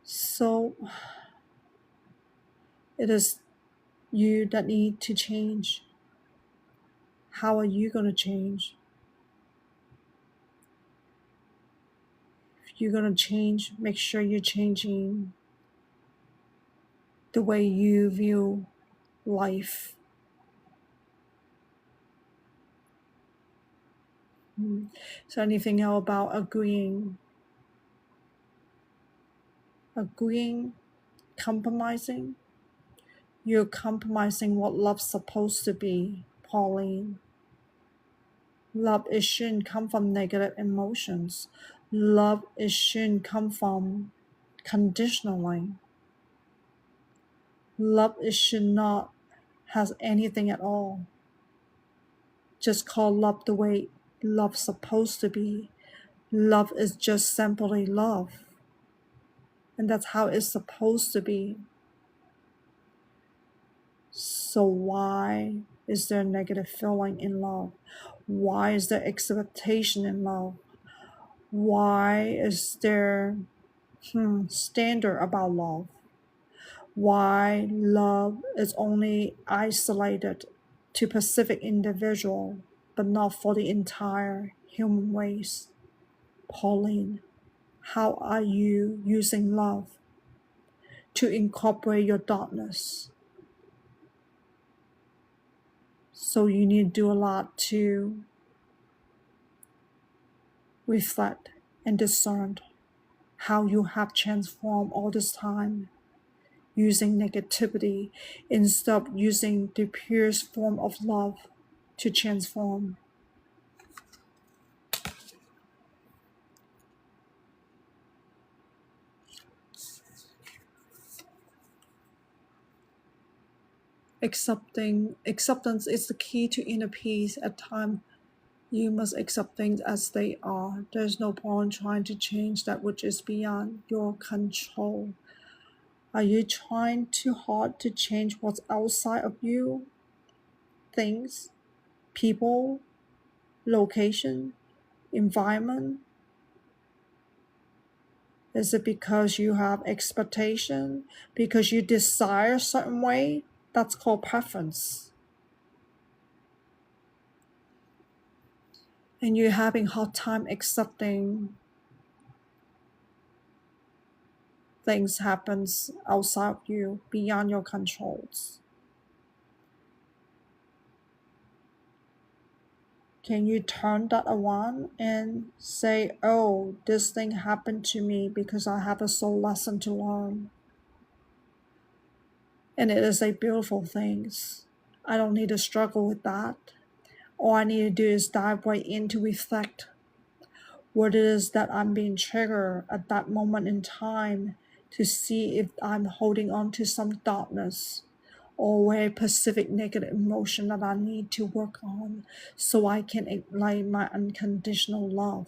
So it is you that need to change. How are you going to change? If you're going to change, make sure you're changing the way you view life. So anything else about agreeing, compromising? You're compromising what love's supposed to be, Pauline. Love, it shouldn't come from negative emotions. Love, it shouldn't come from conditionally. Love, it should not has anything at all. Just call love the way love's supposed to be. Love is just simply love. And that's how it's supposed to be. So why is there negative feeling in love? Why is there expectation in love? Why is there standard about love? Why love is only isolated to specific individual, but not for the entire human race? Pauline, how are you using love to incorporate your darkness? So you need to do a lot to reflect and discern how you have transformed all this time using negativity instead of using the purest form of love to transform. Acceptance is the key to inner peace. At times, you must accept things as they are. There's no point trying to change that which is beyond your control. Are you trying too hard to change what's outside of you? Things, people, location, environment? Is it because you have expectation? Because you desire a certain way? That's called preference. And you're having a hard time accepting things happens outside of you, beyond your controls. Can you turn that around and say, oh, this thing happened to me because I have a soul lesson to learn? And it is a beautiful thing. I don't need to struggle with that. All I need to do is dive right in to reflect what it is that I'm being triggered at that moment in time, to see if I'm holding on to some darkness or a specific negative emotion that I need to work on so I can ignite my unconditional love.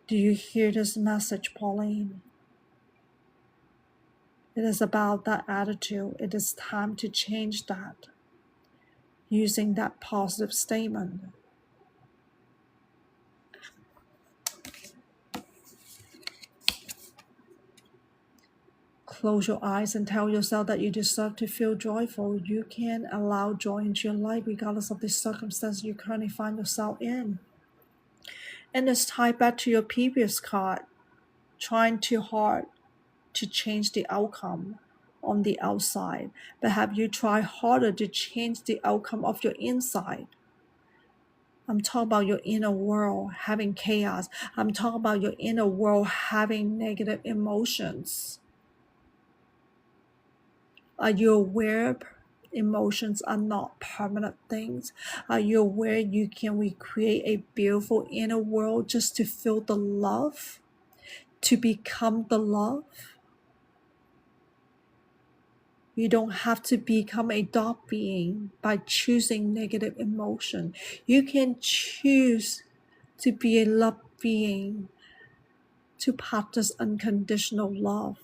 Do you hear this message, Pauline? It is about that attitude. It is time to change that using that positive statement. Close your eyes and tell yourself that you deserve to feel joyful. You can allow joy into your life regardless of the circumstance you currently find yourself in. And it's tied back to your previous card, trying too hard to change the outcome on the outside. But have you tried harder to change the outcome of your inside? I'm talking about your inner world having chaos. I'm talking about your inner world having negative emotions. Are you aware emotions are not permanent things? Are you aware you can recreate a beautiful inner world just to feel the love, to become the love? You don't have to become a dark being by choosing negative emotion. You can choose to be a love being, to practice unconditional love.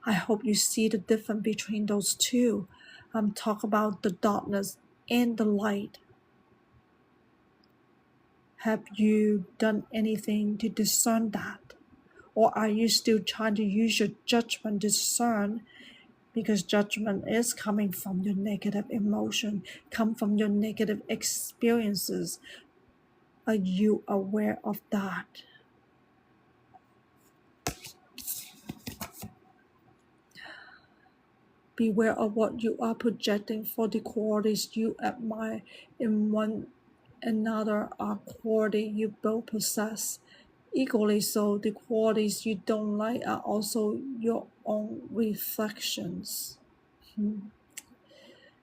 I hope you see the difference between those two. I'm talking about the darkness and the light. Have you done anything to discern that? Or are you still trying to use your judgment to discern? Because judgment is coming from your negative emotion, come from your negative experiences. Are you aware of that? Beware of what you are projecting, for the qualities you admire in one another are qualities you both possess. Equally so, the qualities you don't like are also your own reflections.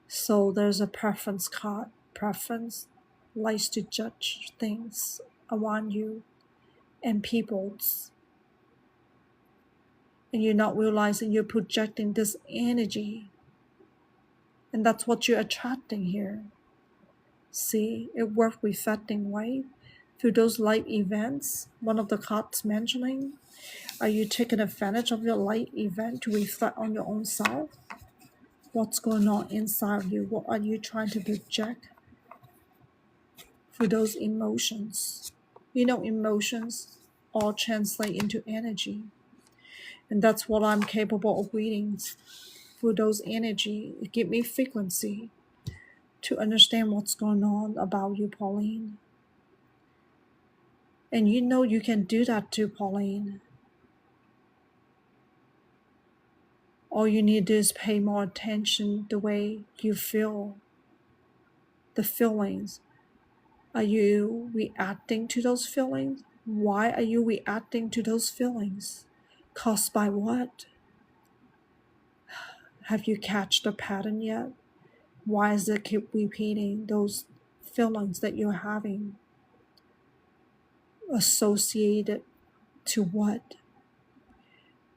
So there's a preference card. Preference likes to judge things around you and people's. And you're not realizing you're projecting this energy. And that's what you're attracting here. See, it works reflecting, right? Through those life events, one of the cards mentioning, are you taking advantage of your life event to reflect on your own self? What's going on inside of you? What are you trying to project through those emotions? You know, emotions all translate into energy. And that's what I'm capable of reading through those energy. It gives me frequency to understand what's going on about you, Pauline. And you know you can do that too, Pauline. All you need to do is pay more attention the way you feel, the feelings. Are you reacting to those feelings? Why are you reacting to those feelings? Caused by what? Have you catch the pattern yet? Why does it keep repeating those feelings that you're having? Associated to what?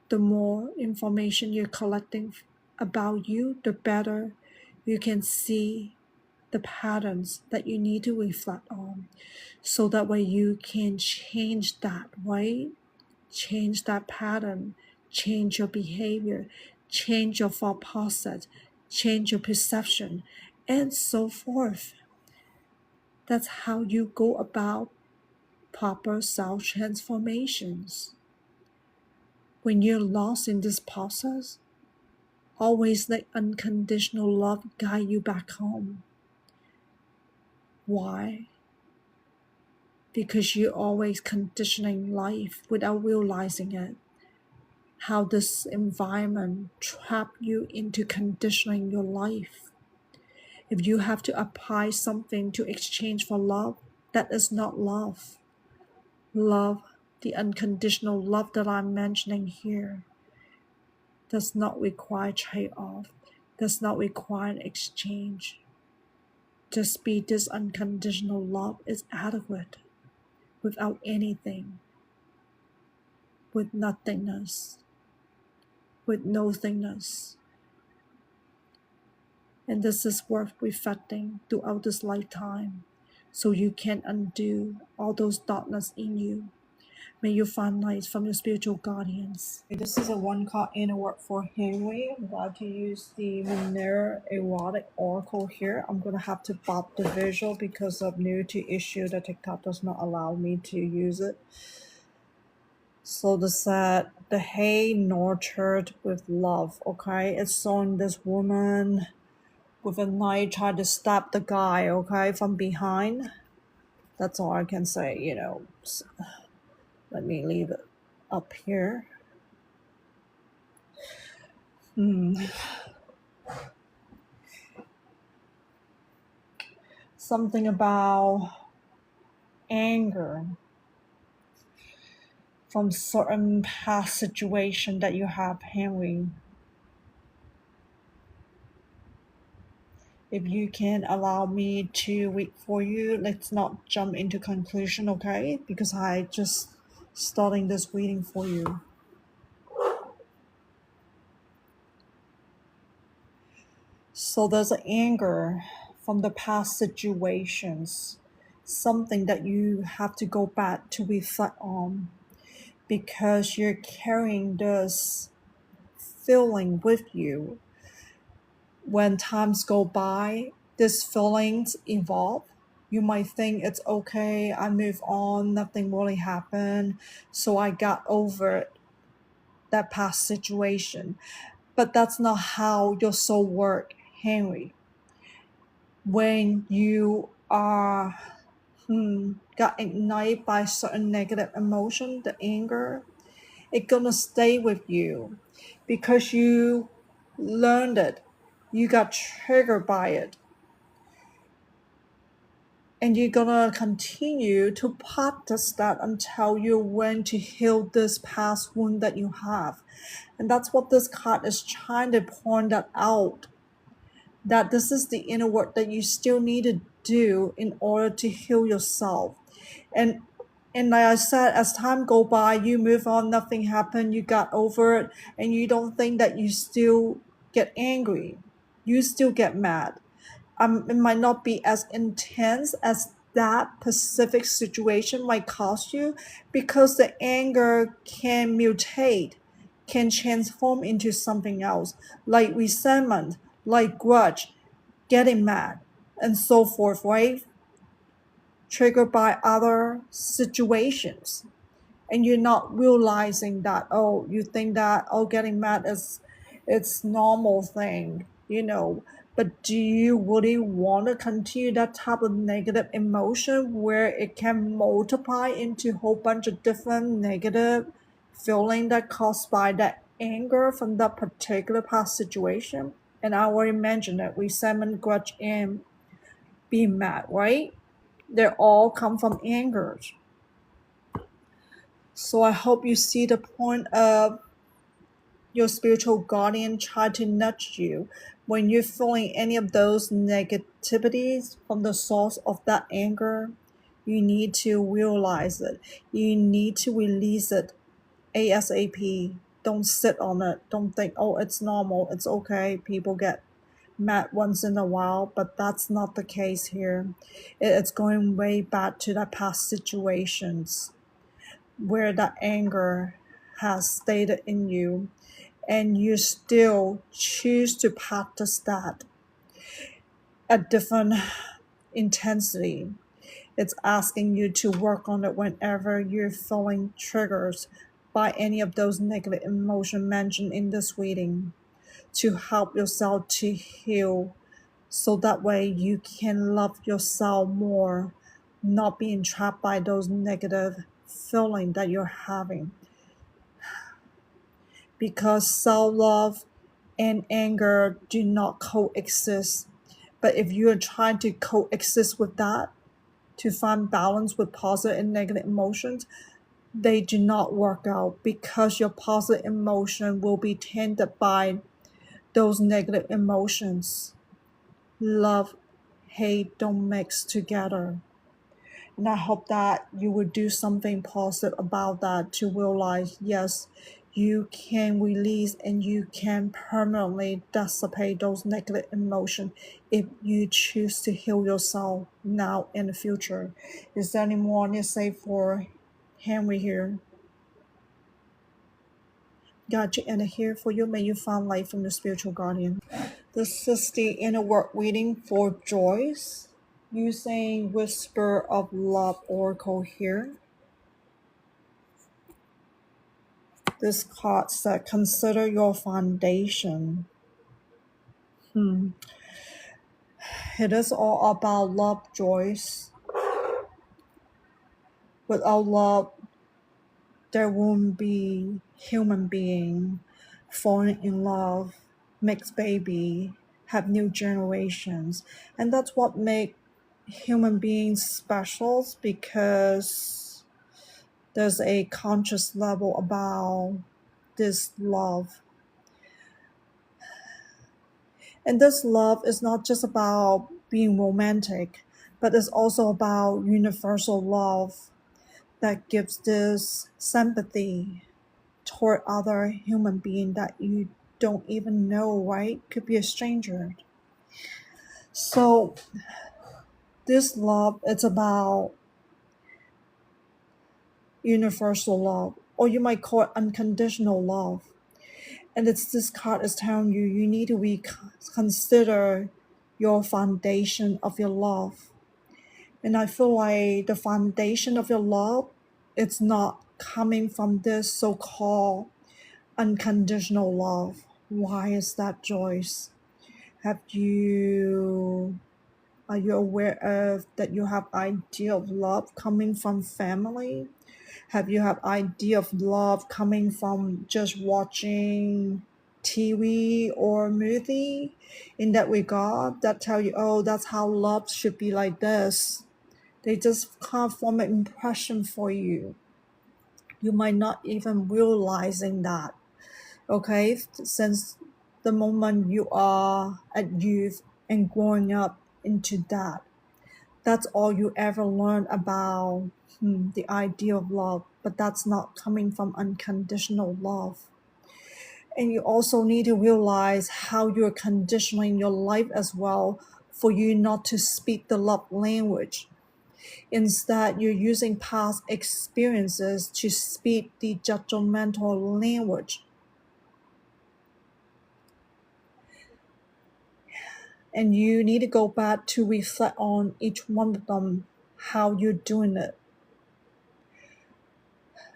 The more information you're collecting about you, the better you can see the patterns that you need to reflect on. So that way you can change that, right? Change that pattern, change your behavior, change your thought process, change your perception, and so forth. That's how you go about proper self transformations. When you're lost in this process, always let unconditional love guide you back home. Why? Because you're always conditioning life without realizing it. How this environment trap you into conditioning your life. If you have to apply something to exchange for love, that is not love. Love, the unconditional love that I'm mentioning here, does not require trade-off, does not require an exchange. Just be this unconditional love is adequate, without anything, with nothingness, with nothingness. And this is worth reflecting throughout this lifetime, so you can undo all those darkness in you. May you find light from your spiritual guardians. This is a one-card inner work for Henry. I'm going to use the Lunar Erotic Oracle here. I'm going to have to pop the visual because of new to issue that TikTok does not allow me to use it. So the set, the hay nurtured with love, okay? It's showing this woman with a knife trying to stab the guy, okay, from behind. That's all I can say, you know. Let me leave it up here. Something about anger from certain past situation that you have, Henry. If you can allow me to read for you, let's not jump into conclusion, okay? Because I just starting this reading for you. So there's an anger from the past situations, something that you have to go back to reflect on, because you're carrying this feeling with you. When times go by, these feelings evolve. You might think it's okay, I move on, nothing really happened, so I got over that past situation. But that's not how your soul works, Henry. When you are got ignited by certain negative emotion, the anger, it's gonna stay with you because you learned it. You got triggered by it. And you're gonna continue to practice that until you learn to heal this past wound that you have. And that's what this card is trying to point that out. That this is the inner work that you still need to do in order to heal yourself. And like I said, as time go by, you move on, nothing happened, you got over it, and you don't think that you still get angry. You still get mad. It might not be as intense as that specific situation might cost you, because the anger can mutate, can transform into something else, like resentment, like grudge, getting mad, and so forth, right? Triggered by other situations. And you're not realizing that, oh, you think that, oh, getting mad is it's normal thing, you know. But do you really want to continue that type of negative emotion where it can multiply into a whole bunch of different negative feeling that caused by that anger from that particular past situation? And I already mentioned that resentment, grudge, and being mad, right? They all come from anger. So I hope you see the point of your spiritual guardian try to nudge you when you're feeling any of those negativities from the source of that anger. You need to realize it. You need to release it ASAP. Don't sit on it. Don't think, oh, it's normal, it's okay. People get mad once in a while, but that's not the case here. It's going way back to the past situations where the anger has stayed in you, and you still choose to practice that at different intensity. It's asking you to work on it whenever you're feeling triggers by any of those negative emotions mentioned in this reading, to help yourself to heal, so that way you can love yourself more, not being trapped by those negative feelings that you're having. Because self-love and anger do not coexist. But if you are trying to coexist with that, to find balance with positive and negative emotions, they do not work out, because your positive emotion will be tainted by those negative emotions. Love, hate don't mix together. And I hope that you will do something positive about that, to realize, yes, you can release and you can permanently dissipate those negative emotions if you choose to heal yourself now and in the future. Is there any more to say for Henry here? Got you, and here for you. May you find light from your spiritual guardian. This is the inner work reading for Joyce, using Whisper of Love Oracle here. This card said, consider your foundation. It is all about love, Joyce. Without love, there won't be human being falling in love, makes baby, have new generations. And that's what makes human beings special, because there's a conscious level about this love. And this love is not just about being romantic, but it's also about universal love that gives this sympathy toward other human being that you don't even know, right? Could be a stranger. So this love, it's about universal love, or you might call it unconditional love. And it's this card is telling you, you need to reconsider your foundation of your love. And I feel like the foundation of your love, it's not coming from this so-called unconditional love. Why is that, Joyce? Are you aware of that you have idea of love coming from family? Have you have idea of love coming from just watching TV or movie in that regard that tell you, oh, that's how love should be, like this? They just can't form an impression for you. You might not even realizing that. Okay, since the moment you are at youth and growing up into that, that's all you ever learn about the idea of love. But that's not coming from unconditional love. And you also need to realize how you're conditioning your life as well, for you not to speak the love language. Instead, you're using past experiences to speak the judgmental language. And you need to go back to reflect on each one of them, how you're doing it.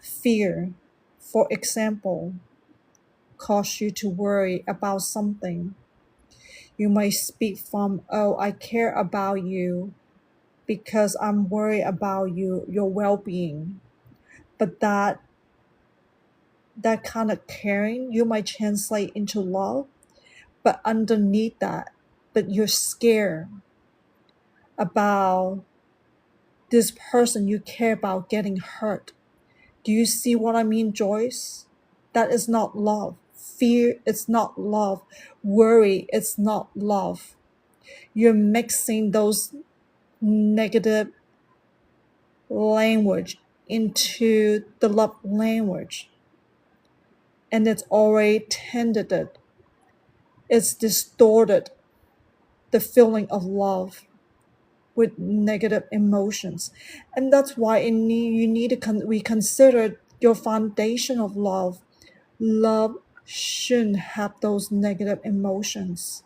Fear, for example, cause you to worry about something. You might speak from, oh, I care about you because I'm worried about your well-being. But that kind of caring, you might translate into love, but underneath that, but you're scared about this person you care about getting hurt. Do you see what I mean, Joyce? That is not love. Fear is not love. Worry is not love. You're mixing those negative language into the love language, and it's already tainted. It's distorted the feeling of love with negative emotions, and that's why you need to reconsider your foundation of love. Love shouldn't have those negative emotions.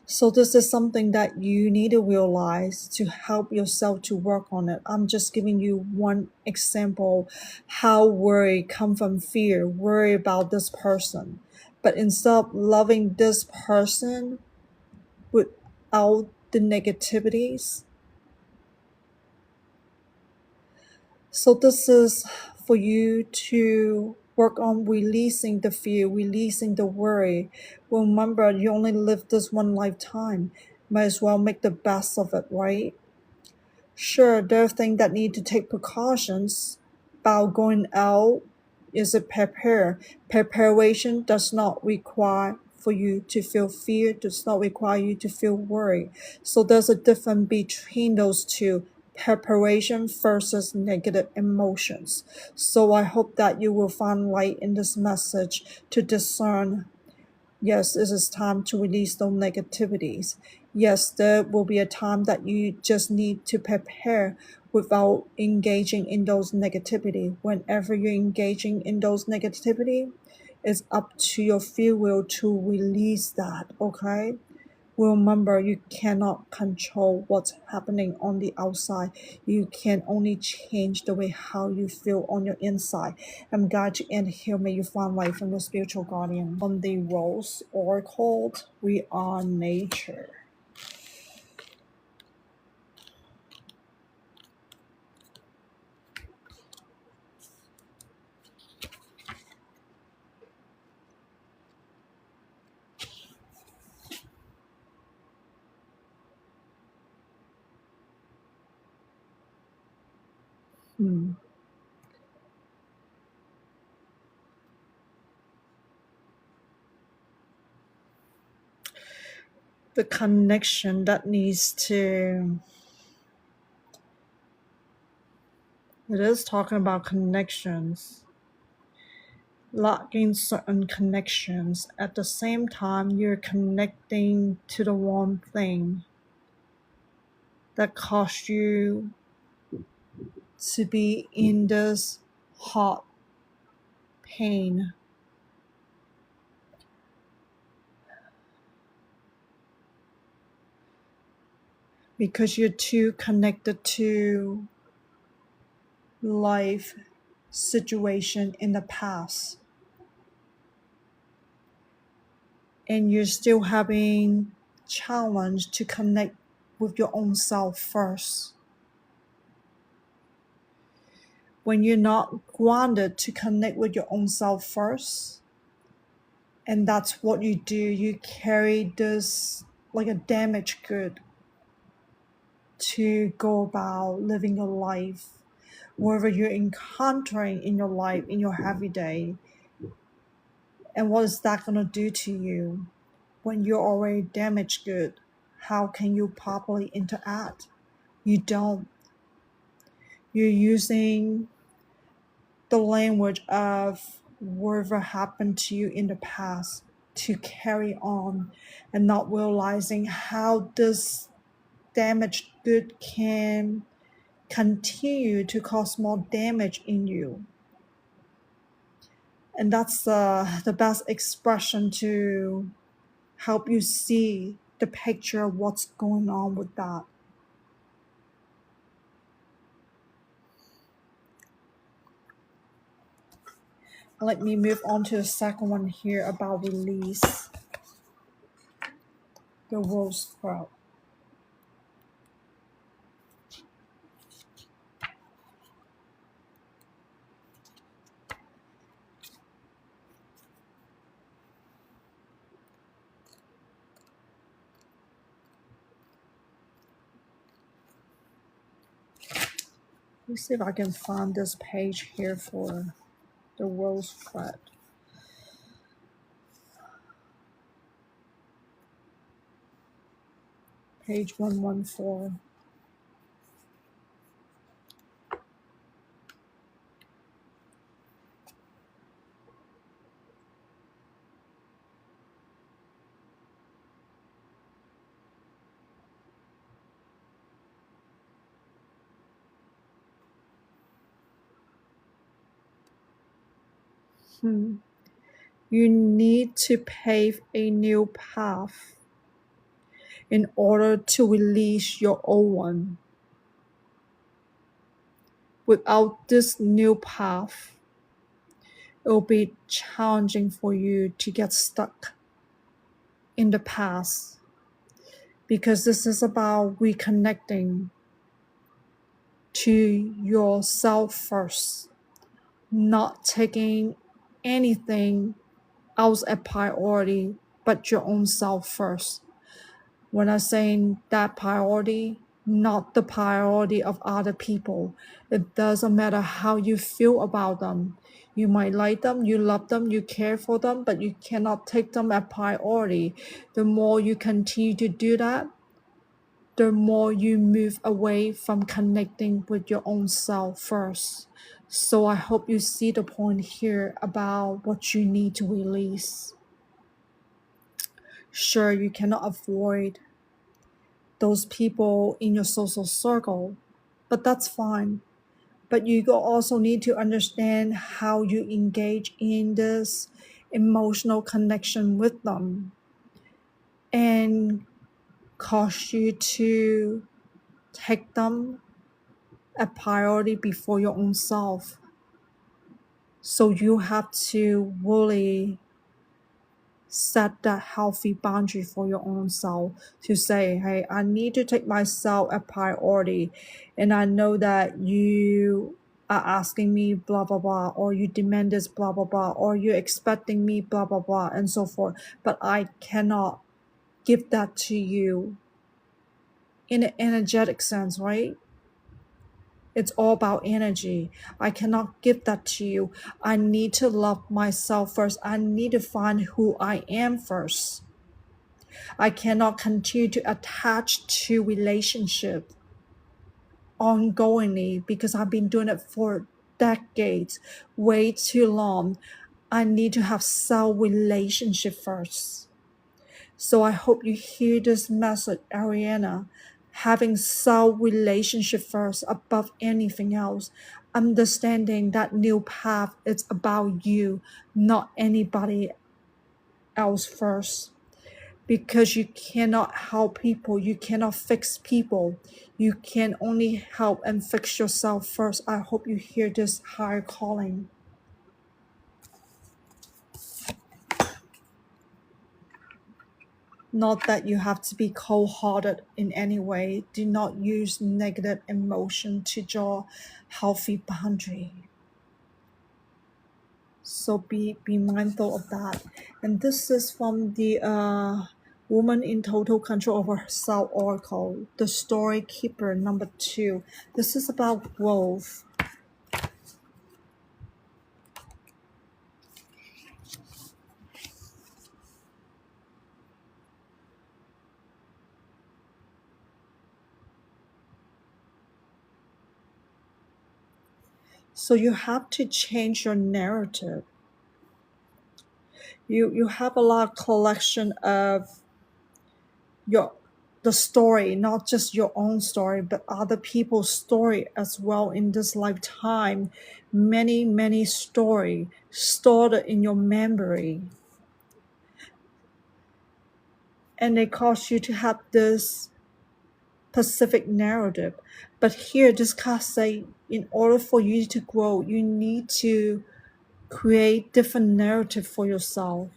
So this is something that you need to realize to help yourself to work on it. I'm just giving you one example how worry come from fear, worry about this person. But instead of loving this person without the negativities, so this is for you to work on releasing the fear, releasing the worry. Remember, you only live this one lifetime. Might as well make the best of it, right? Sure, there are things that need to take precautions about going out. Is it prepare? Preparation does not require for you to feel fear, does not require you to feel worry. So there's a difference between those two, preparation versus negative emotions. So I hope that you will find light in this message to discern. Yes, it is time to release those negativities. Yes, there will be a time that you just need to prepare without engaging in those negativity. Whenever you're engaging in those negativity, it's up to your free will to release that, okay? Remember, you cannot control what's happening on the outside. You can only change the way how you feel on your inside. I'm God to end here. May you find life from the spiritual guardian. On the Rose Oracle, we are nature. The connection that needs to, it is talking about connections, locking certain connections. At the same time, you're connecting to the one thing that caused you to be in this hot pain. Because you're too connected to life situation in the past, and you're still having challenge to connect with your own self first. When you're not grounded to connect with your own self first, and that's what you do, you carry this like a damaged good to go about living your life, whatever you're encountering in your life, in your everyday. And what is that going to do to you when you're already damaged good? How can you properly interact? You don't. You're using the language of whatever happened to you in the past to carry on, and not realizing how this damaged good can continue to cause more damage in you. And that's the best expression to help you see the picture of what's going on with that. Let me move on to the second one here about release. The rose sprout. Let's see if I can find this page here for the rose thread. Page 114. You need to pave a new path in order to release your old one. Without this new path, it will be challenging for you to get stuck in the past, because this is about reconnecting to yourself first, not taking anything else a priority but your own self first. When I'm saying that priority, not the priority of other people. It doesn't matter how you feel about them. You might like them, you love them, you care for them, but you cannot take them as priority. The more you continue to do that, the more you move away from connecting with your own self first. So I hope you see the point here about what you need to release. Sure, you cannot avoid those people in your social circle, but that's fine. But you also need to understand how you engage in this emotional connection with them, and cause you to take them a priority before your own self. So you have to really set that healthy boundary for your own self to say, hey, I need to take myself a priority, and I know that you are asking me blah blah blah, or you demand this blah blah blah, or you're expecting me blah blah blah, and so forth, but I cannot give that to you in an energetic sense, right? It's all about energy. I cannot give that to you. I need to love myself first. I need to find who I am first. I cannot continue to attach to relationship ongoingly because I've been doing it for decades, way too long. I need to have self relationship first. So I hope you hear this message, Ariana. Having self relationship first above anything else. Understanding that new path is about you, not anybody else first. Because you cannot help people, you cannot fix people. You can only help and fix yourself first. I hope you hear this higher calling. Not that you have to be cold-hearted in any way. Do not use negative emotion to draw healthy boundary. So be mindful of that. And this is from the Woman in Total Control of Herself Oracle, the Story Keeper number 2. This is about growth. So you have to change your narrative. You have a lot of collection of the story, not just your own story, but other people's story as well in this lifetime. Many stories stored in your memory. And they cause you to have this specific narrative. But here, this card say, in order for you to grow, you need to create different narrative for yourself.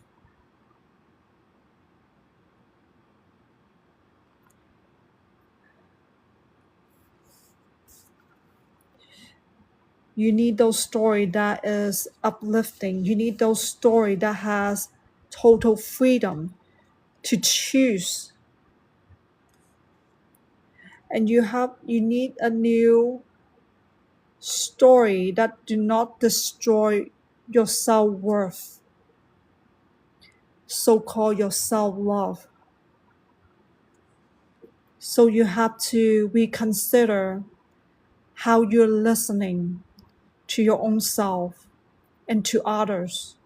You need those story that is uplifting. You need those story that has total freedom to choose. And you need a new story that do not destroy your self-worth, so-called your self-love. So you have to reconsider how you're listening to your own self and to others.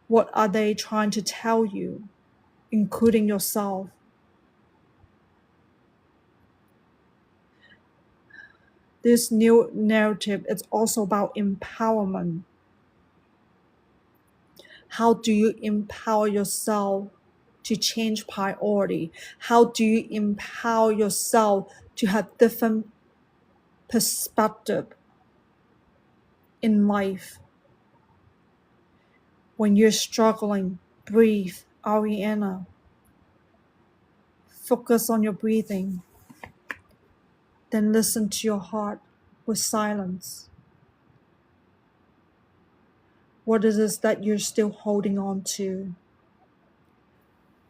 What are they trying to tell you, including yourself? This new narrative is also about empowerment. How do you empower yourself to change priority? How do you empower yourself to have different perspective in life? When you're struggling, breathe, Ariana. Focus on your breathing. Then listen to your heart with silence. What is it that you're still holding on to?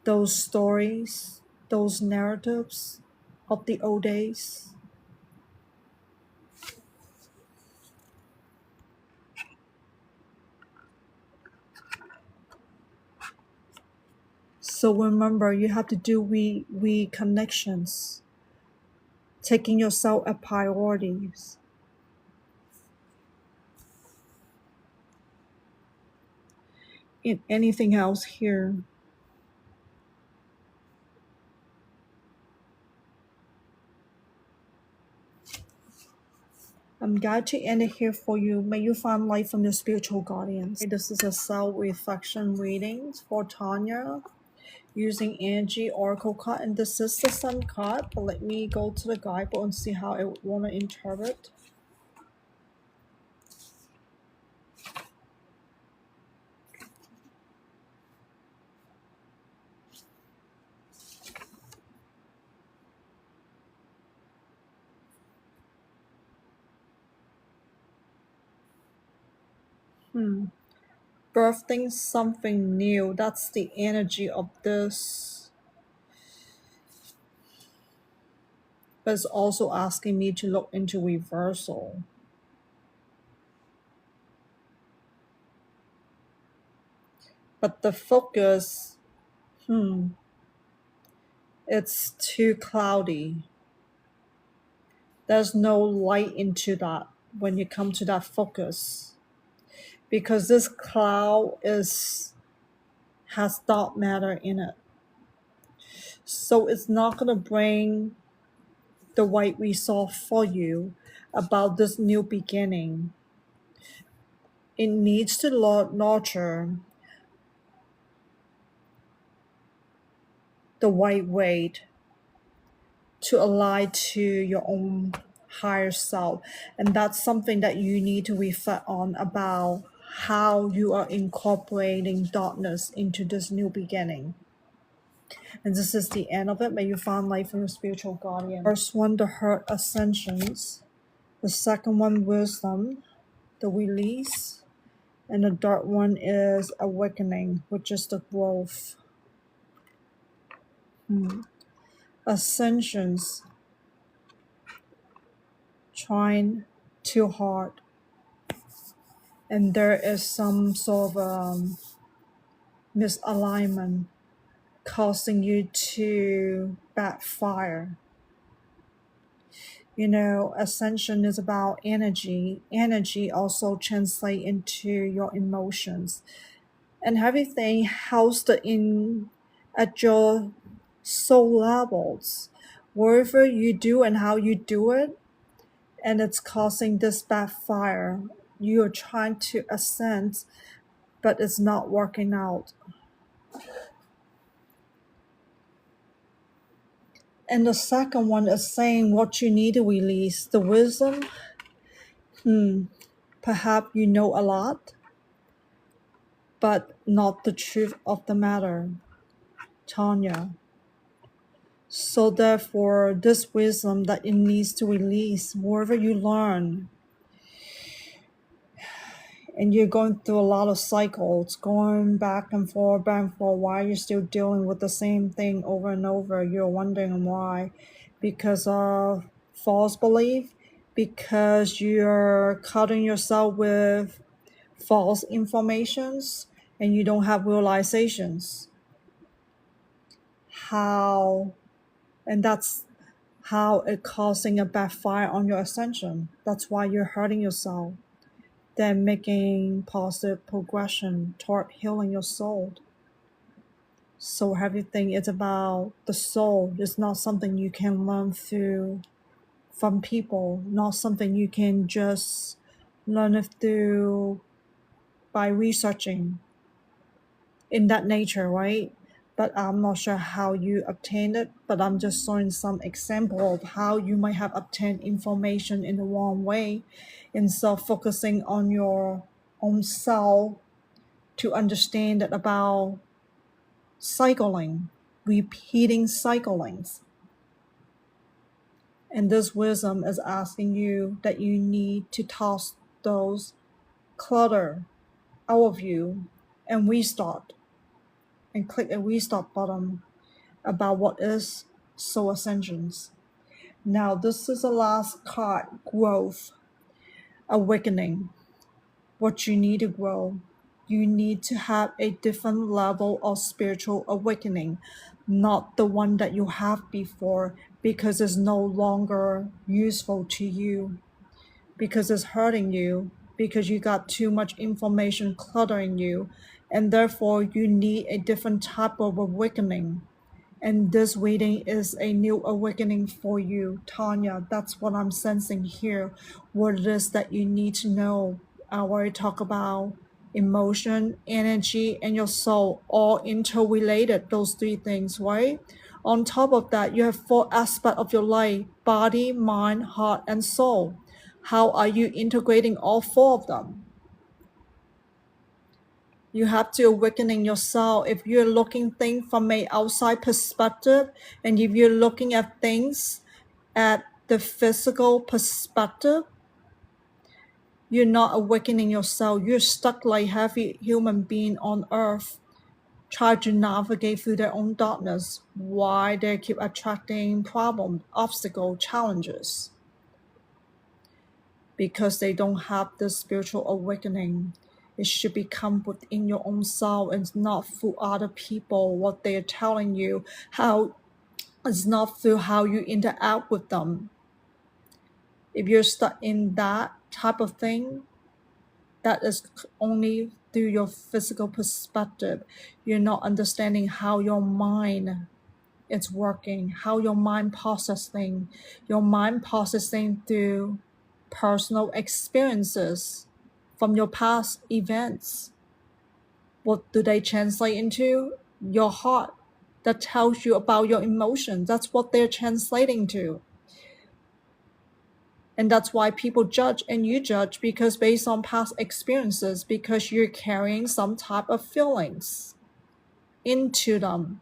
Those stories, those narratives of the old days? So remember, you have to do reconnections, taking yourself as priorities. In anything else here? I'm going to end it here for you. May you find light from your spiritual guardians. This is a self-reflection reading for Tonya using Energy Oracle card, and this is the Sun card. But let me go to the guidebook and see how it want to interpret. Birthing something new. That's the energy of this. But it's also asking me to look into reversal. But the focus, it's too cloudy. There's no light into that when you come to that focus. Because this cloud has dark matter in it. So it's not going to bring the right resolve for you about this new beginning. It needs to nurture the right way to align to your own higher self. And that's something that you need to reflect on about how you are incorporating darkness into this new beginning. And this is the end of it. May you find light from your spiritual guardian. First one, the hurt ascensions. The second one, wisdom, the release. And the third one is awakening, which is the growth. Ascensions, trying too hard. And there is some sort of misalignment causing you to backfire. You know, ascension is about energy. Energy also translates into your emotions. And everything housed in at your soul levels. Whatever you do and how you do it, and it's causing this backfire. You are trying to ascend, but it's not working out. And the second one is saying what you need to release. The wisdom, perhaps you know a lot, but not the truth of the matter, Tonya. So therefore, this wisdom that it needs to release, wherever you learn, and you're going through a lot of cycles, going back and forth, why you're still dealing with the same thing over and over. You're wondering why. Because of false belief, because you're cutting yourself with false informations, and you don't have realizations. and that's how it causing a backfire on your ascension. That's why you're hurting yourself. Then making positive progression toward healing your soul. So everything is about the soul. It's not something you can learn from people, not something you can just learn it through by researching in that nature, right? But I'm not sure how you obtained it, but I'm just showing some example of how you might have obtained information in the wrong way instead of focusing on your own self to understand it about cycling, repeating cyclings. And this wisdom is asking you that you need to toss those clutter out of you and restart and click a restart button about what is soul ascensions. Now, this is the last card, growth, awakening. What you need to grow. You need to have a different level of spiritual awakening, not the one that you have before, because it's no longer useful to you, because it's hurting you, because you got too much information cluttering you, and therefore you need a different type of awakening. And this reading is a new awakening for you, Tonya. That's what I'm sensing here. What it is that you need to know. I already talked about emotion, energy, and your soul, all interrelated, those three things, right? On top of that, you have 4 aspects of your life: body, mind, heart, and soul. How are you integrating all 4 of them? You have to awakening yourself. If you're looking things from a outside perspective, and if you're looking at things at the physical perspective, you're not awakening yourself. You're stuck like every human being on earth, try to navigate through their own darkness. Why they keep attracting problems, obstacles, challenges? Because they don't have the spiritual awakening. It should become within your own self and not through other people, what they are telling you, how it's not through how you interact with them. If you're stuck in that type of thing, that is only through your physical perspective. You're not understanding how your mind is working, how your mind processing, your mind processing through personal experiences from your past events. What do they translate into? Your heart, that tells you about your emotions. That's what they're translating to. And that's why people judge, and you judge because based on past experiences, because you're carrying some type of feelings into them.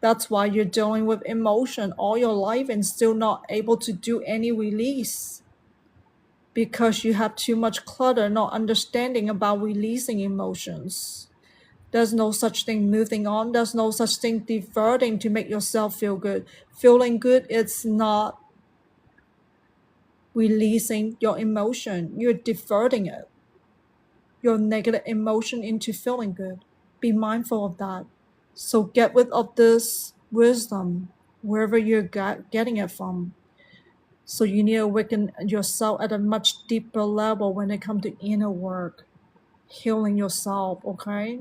That's why you're dealing with emotion all your life and still not able to do any release, because you have too much clutter, not understanding about releasing emotions. There's no such thing moving on. There's no such thing diverting to make yourself feel good. Feeling good, it's not releasing your emotion. You're diverting it, your negative emotion, into feeling good. Be mindful of that. So get rid of this wisdom wherever you're getting it from. So you need to awaken yourself at a much deeper level when it comes to inner work, healing yourself, okay?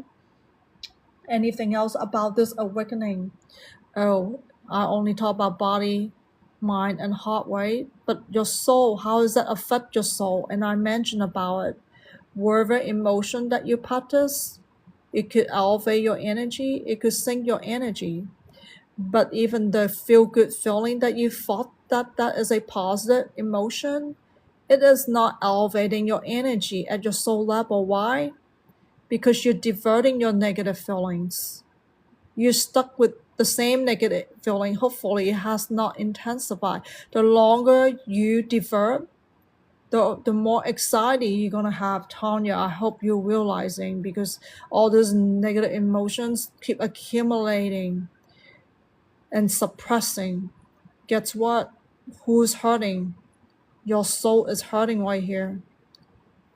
Anything else about this awakening? Oh, I only talk about body, mind, and heart, right? But your soul, how does that affect your soul? And I mentioned about it. Whatever emotion that you practice, it could elevate your energy, it could sink your energy. But even the feel-good feeling that you thought that is a positive emotion, it is not elevating your energy at your soul level. Why? Because you're diverting your negative feelings. You're stuck with the same negative feeling. Hopefully it has not intensified. The longer you divert, the more anxiety you're going to have, Tonya. I hope you're realizing, because all these negative emotions keep accumulating and suppressing. Guess what? Who's hurting? Your soul is hurting right here.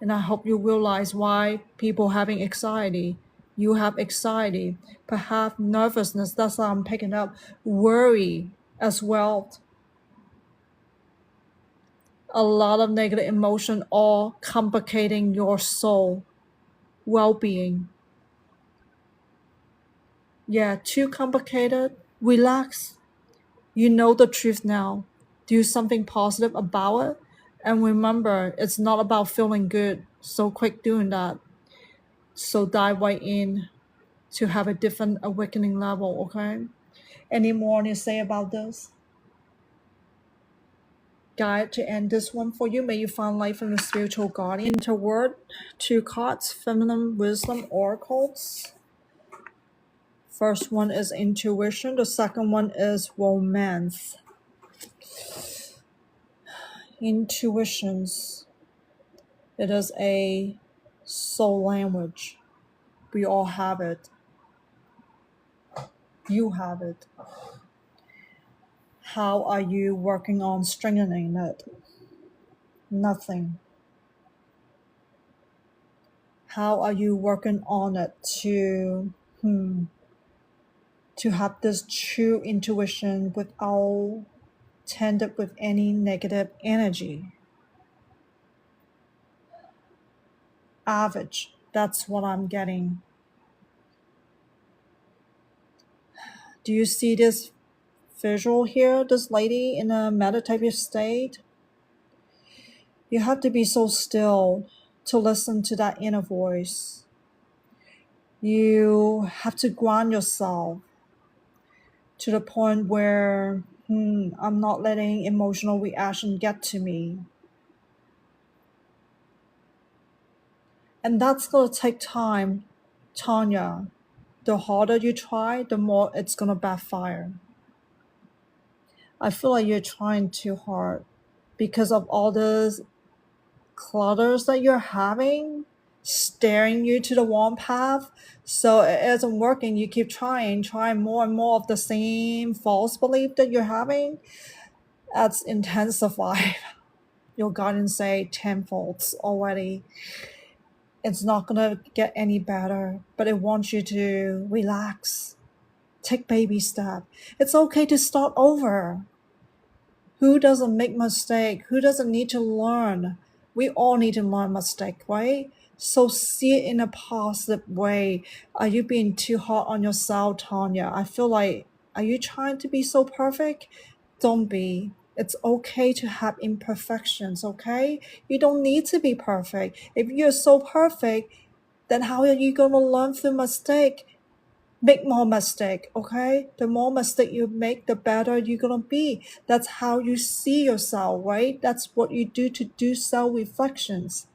And I hope you realize why people having anxiety. You have anxiety, perhaps nervousness, that's what I'm picking up, worry as well. A lot of negative emotion, all complicating your soul well-being. Yeah, too complicated. Relax. You know the truth now. Do something positive about it. And remember, it's not about feeling good so quick doing that. So dive right in to have a different awakening level, okay? Any more to say about this? Guide to end this one for you. May you find life from the spiritual guardian. Interword, 2 cards, feminine wisdom oracles. First one is intuition. The second one is romance. Intuitions. It is a soul language. We all have it. You have it. How are you working on strengthening it? Nothing. How are you working on it to have this true intuition without tended with any negative energy? Average. That's what I'm getting. Do you see this visual here? This lady in a meditative state? You have to be so still to listen to that inner voice. You have to ground yourself to the point where I'm not letting emotional reaction get to me. And that's going to take time, Tonya. The harder you try, the more it's going to backfire. I feel like you're trying too hard because of all the clutters that you're having staring you to the wrong path. So it isn't working. You keep trying more and more of the same false belief that you're having. That's intensified. Your guardian say tenfold already. It's not gonna get any better, but it wants you to relax. Take baby step. It's okay to start over. Who doesn't make mistake? Who doesn't need to learn? We all need to learn mistake, right? So see it in a positive way. Are you being too hard on yourself, Tonya? I feel like, are you trying to be so perfect? Don't be. It's okay to have imperfections, okay? You don't need to be perfect. If you're so perfect, then how are you going to learn through mistake? Make more mistake, okay? The more mistake you make, the better you're gonna be. That's how you see yourself, right? That's what you do to do self-reflections.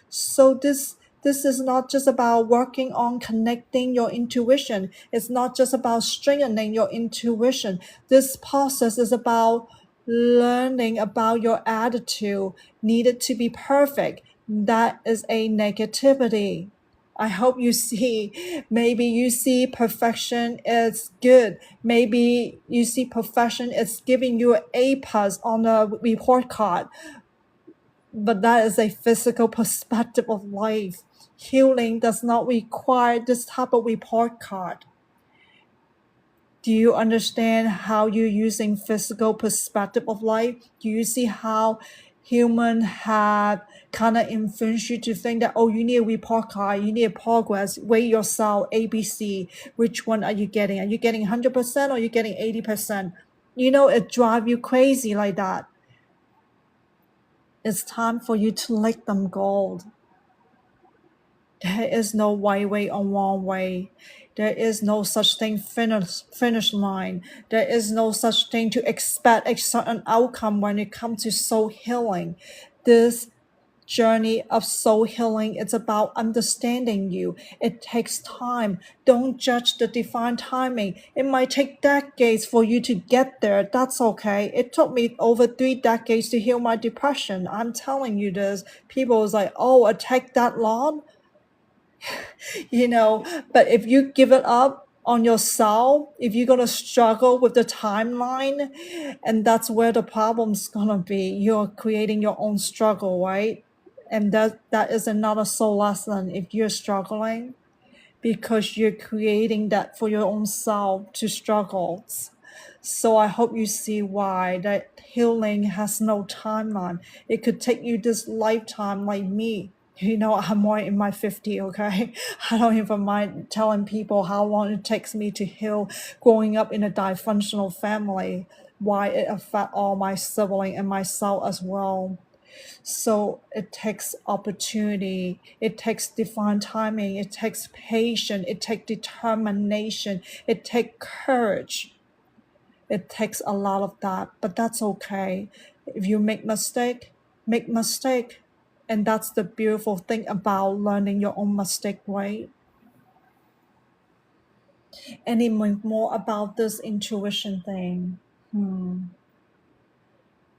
So this is not just about working on connecting your intuition. It's not just about strengthening your intuition. This process is about learning about your attitude needed to be perfect. That is a negativity. I hope you see, maybe you see perfection is good. Maybe you see perfection is giving you an A plus on a report card. But that is a physical perspective of life. Healing does not require this type of report card. Do you understand how you're using physical perspective of life? Do you see how human have kind of influenced you to think that, oh, you need a report card, you need a progress, weigh yourself, ABC, which one are you getting? Are you getting 100% or are you getting 80%? You know, it drives you crazy like that. It's time for you to let them go. There is no right way or wrong way. There is no such thing finish line. There is no such thing to expect a certain outcome when it comes to soul healing. This journey of soul healing is about understanding you. It takes time. Don't judge the divine timing. It might take decades for you to get there. That's okay. It took me over 3 decades to heal my depression. I'm telling you this. People is like, oh, it take that long? But if you give it up on yourself, if you're going to struggle with the timeline, and that's where the problem's going to be. You're creating your own struggle, right? And that is another soul lesson. If you're struggling, because you're creating that for your own self to struggle. So I hope you see why that healing has no timeline. It could take you this lifetime like me. You know, I'm more in my 50, okay? I don't even mind telling people how long it takes me to heal growing up in a dysfunctional family, why it affect all my sibling and myself as well. So it takes opportunity, it takes divine timing, it takes patience, it takes determination, it takes courage. It takes a lot of that, but that's okay. If you make mistake, make mistake. And that's the beautiful thing about learning your own mistake, right? Any more about this intuition thing?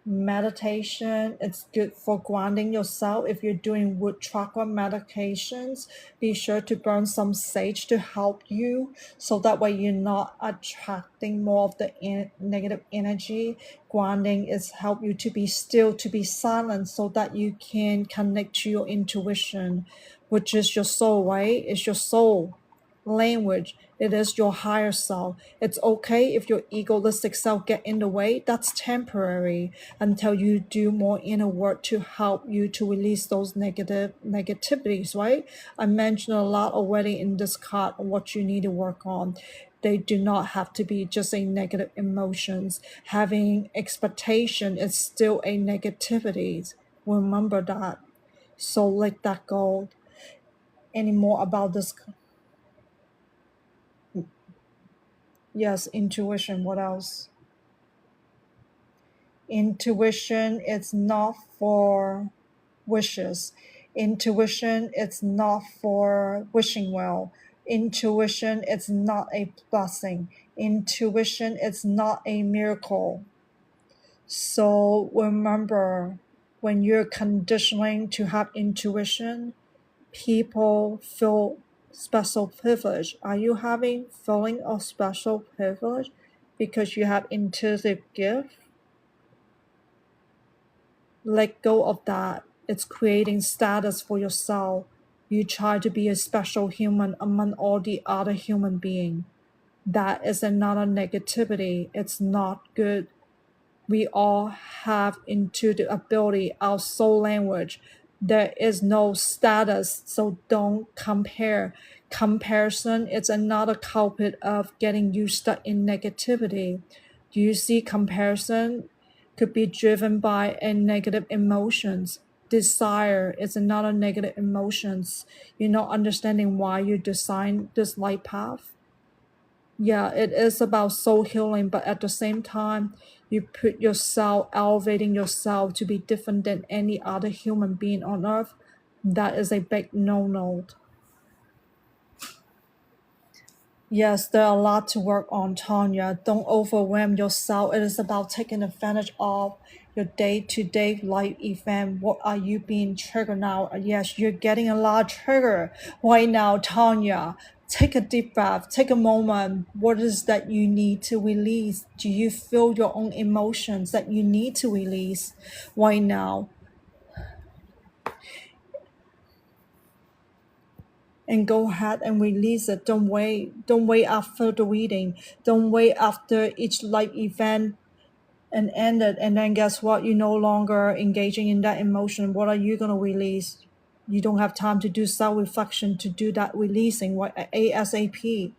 Meditation, it's good for grounding yourself. If you're doing wood chakra meditations, be sure to burn some sage to help you, so that way you're not attracting more of the negative energy. Grounding is help you to be still, to be silent, so that you can connect to your intuition, which is your soul, right? It's your soul language. It is your higher self. It's okay if your egoistic self get in the way. That's temporary until you do more inner work to help you to release those negativities, right? I mentioned a lot already in this card on what you need to work on. They do not have to be just a negative emotions. Having expectation is still a negativity. Remember that. So let that go. Any more about this? Yes, intuition. What else? Intuition is not for wishes. Intuition is not for wishing well. Intuition is not a blessing. Intuition is not a miracle. So remember, when you're conditioning to have intuition, people feel special privilege. Are you having feeling of special privilege because you have intuitive gift? Let go of that. It's creating status for yourself. You try to be a special human among all the other human beings. That is another negativity. It's not good. We all have intuitive ability, our soul language. There is no status, so don't compare. Comparison is another culprit of getting you stuck in negativity. Do you see comparison could be driven by a negative emotions? Desire is another negative emotions. You're not understanding why you design this life path. Yeah, it is about soul healing, but at the same time, you put yourself, elevating yourself to be different than any other human being on earth. That is a big no-no. Yes, there are a lot to work on, Tonya. Don't overwhelm yourself. It is about taking advantage of your day-to-day life event. What are you being triggered now? Yes, you're getting a lot of trigger right now, Tonya. Take a deep breath. Take a moment. What is that you need to release? Do you feel your own emotions that you need to release right now? And go ahead and release it. Don't wait. Don't wait after the reading. Don't wait after each life event and ended. And then guess what? You're no longer engaging in that emotion. What are you going to release? You don't have time to do self-reflection to do that releasing. What ASAP?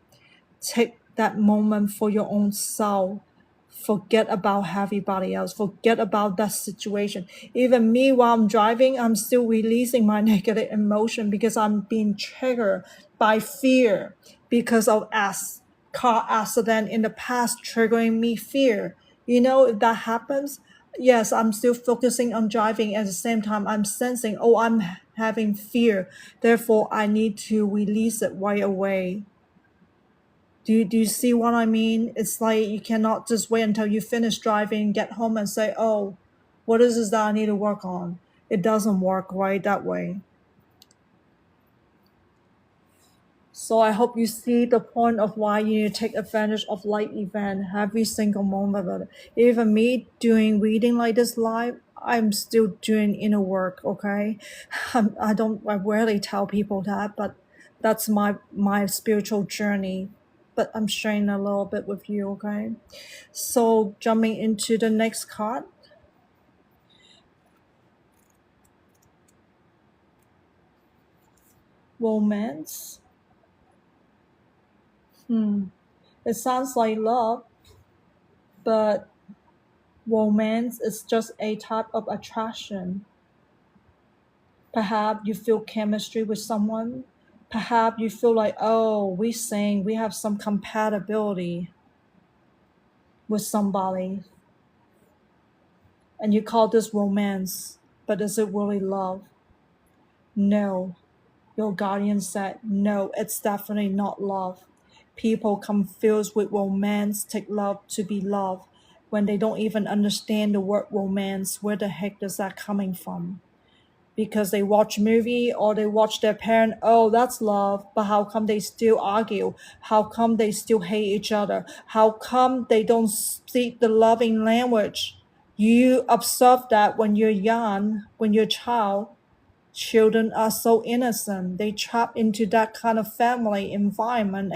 Take that moment for your own self. Forget about everybody else. Forget about that situation. Even me, while I'm driving, I'm still releasing my negative emotion because I'm being triggered by fear because of car accident in the past triggering me fear. You know, if that happens, yes, I'm still focusing on driving. At the same time, I'm sensing, oh, I'm having fear. Therefore, I need to release it right away. Do you see what I mean? It's like you cannot just wait until you finish driving, get home and say, oh, what is this that I need to work on? It doesn't work right that way. So I hope you see the point of why you need to take advantage of live event every single moment of it. Even me doing reading like this live, I'm still doing inner work, okay? I rarely tell people that, but That's my spiritual journey, but I'm sharing a little bit with you, okay? So jumping into the next card. Romance. It sounds like love, but romance is just a type of attraction. Perhaps you feel chemistry with someone. Perhaps you feel like, oh, we sing, we have some compatibility with somebody, and you call this romance, but is it really love? No. Your guardian said, no, it's definitely not love. People confused with romance take love to be love when they don't even understand the word romance. Where the heck is that coming from? Because they watch movie or they watch their parent, oh, that's love, but how come they still argue? How come they still hate each other? How come they don't speak the loving language? You observe that when you're young, when you're a child. Children are so innocent. They trap into that kind of family environment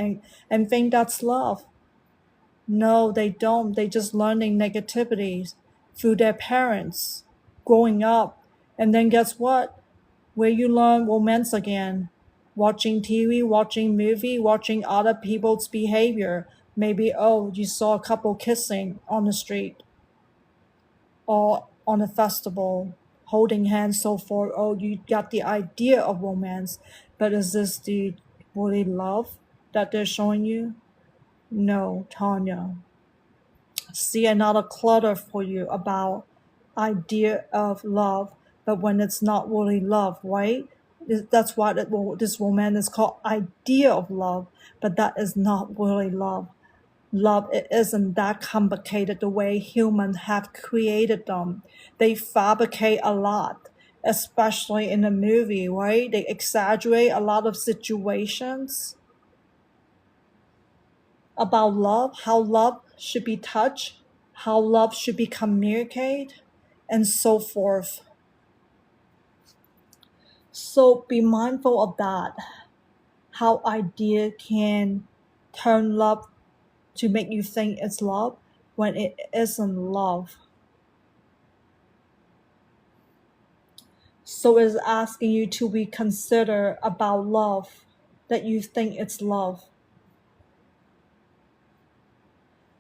and think that's love. No, they don't. They just learning negativity through their parents growing up. And then guess what? Where you learn romance again? Watching TV, watching movie, watching other people's behavior. Maybe, oh, you saw a couple kissing on the street or on a festival, holding hands, so forth. Oh, you got the idea of romance, but is this the really love that they're showing you? No, Tonya. See another clutter for you about idea of love, but when it's not really love, right? That's why this romance is called idea of love, but that is not really love. Love, it isn't that complicated the way humans have created them. They fabricate a lot, especially in the movie, right? They exaggerate a lot of situations about love, how love should be touched, how love should be communicated, and so forth. So be mindful of that, how idea can turn love to make you think it's love when it isn't love. So it's asking you to reconsider about love, that you think it's love.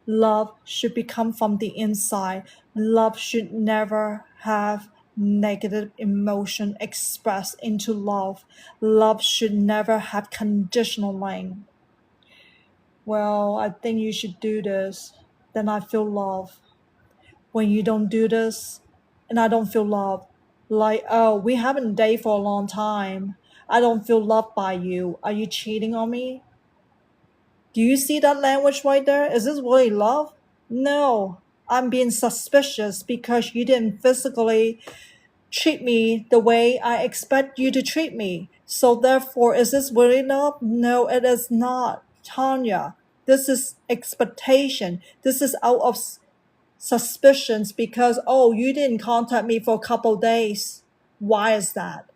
Love should become from the inside. Love should never have negative emotion expressed into love. Love should never have conditioning. Well, I think you should do this. Then I feel love. When you don't do this, and I don't feel love. Like, oh, we haven't dated for a long time. I don't feel loved by you. Are you cheating on me? Do you see that language right there? Is this really love? No. I'm being suspicious because you didn't physically treat me the way I expect you to treat me. So therefore, is this really love? No, it is not. Tonya, this is expectation. This is out of suspicions because, oh, you didn't contact me for a couple days. Why is that?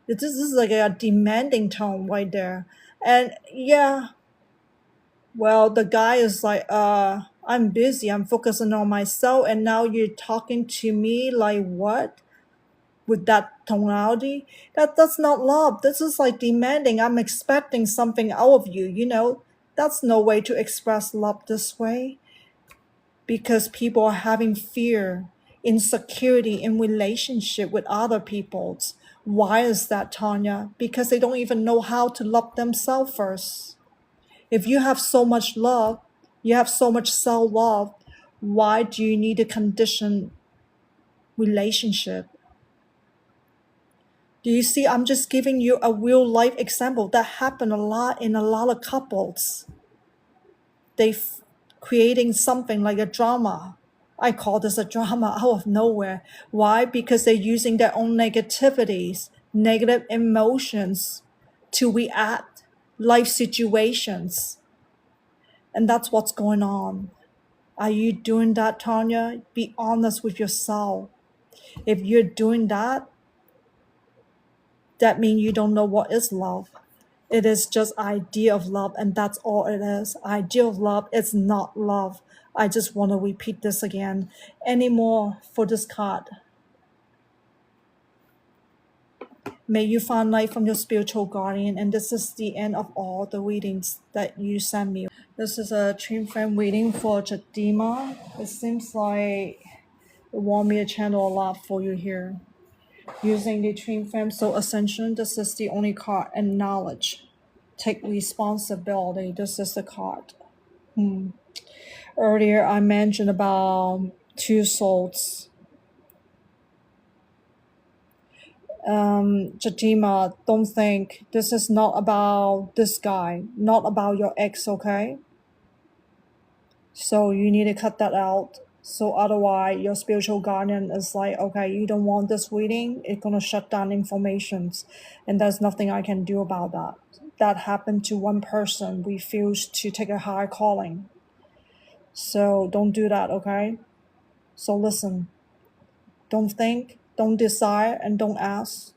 This is like a demanding tone right there. And yeah, well, the guy is like, I'm busy, I'm focusing on myself, and now you're talking to me like what? With that tonality? That's not love. This is like demanding. I'm expecting something out of you, you know? That's no way to express love this way. Because people are having fear, insecurity in relationship with other people's. Why is that, Tonya? Because they don't even know how to love themselves first. If you have so much love, you have so much self-love, why do you need a conditioned relationship? Do you see? I'm just giving you a real life example that happened a lot in a lot of couples. They creating something like a drama. I call this a drama out of nowhere. Why? Because they're using their own negativities, negative emotions to react life situations. And that's what's going on. Are you doing that, Tonya? Be honest with yourself. If you're doing that, that means you don't know what is love. It is just idea of love, and that's all it is. Idea of love is not love. I just want to repeat this again. Any more for this card? May you find light from your spiritual guardian, and this is the end of all the readings that you sent me. This is a twin flame reading for Chidimma. It seems like it want me to channel a lot for you here. Using the twin flame soul ascension, this is the only card. Acknowledge. Take responsibility. This is the card. Earlier I mentioned about two souls. Chidimma, don't think this is not about this guy, not about your ex, okay? So you need to cut that out. So otherwise your spiritual guardian is like, okay, you don't want this reading, it's gonna shut down informations, and there's nothing I can do about that. That happened to one person, refused to take a higher calling. So don't do that, okay? So listen, don't think, don't desire, and don't ask.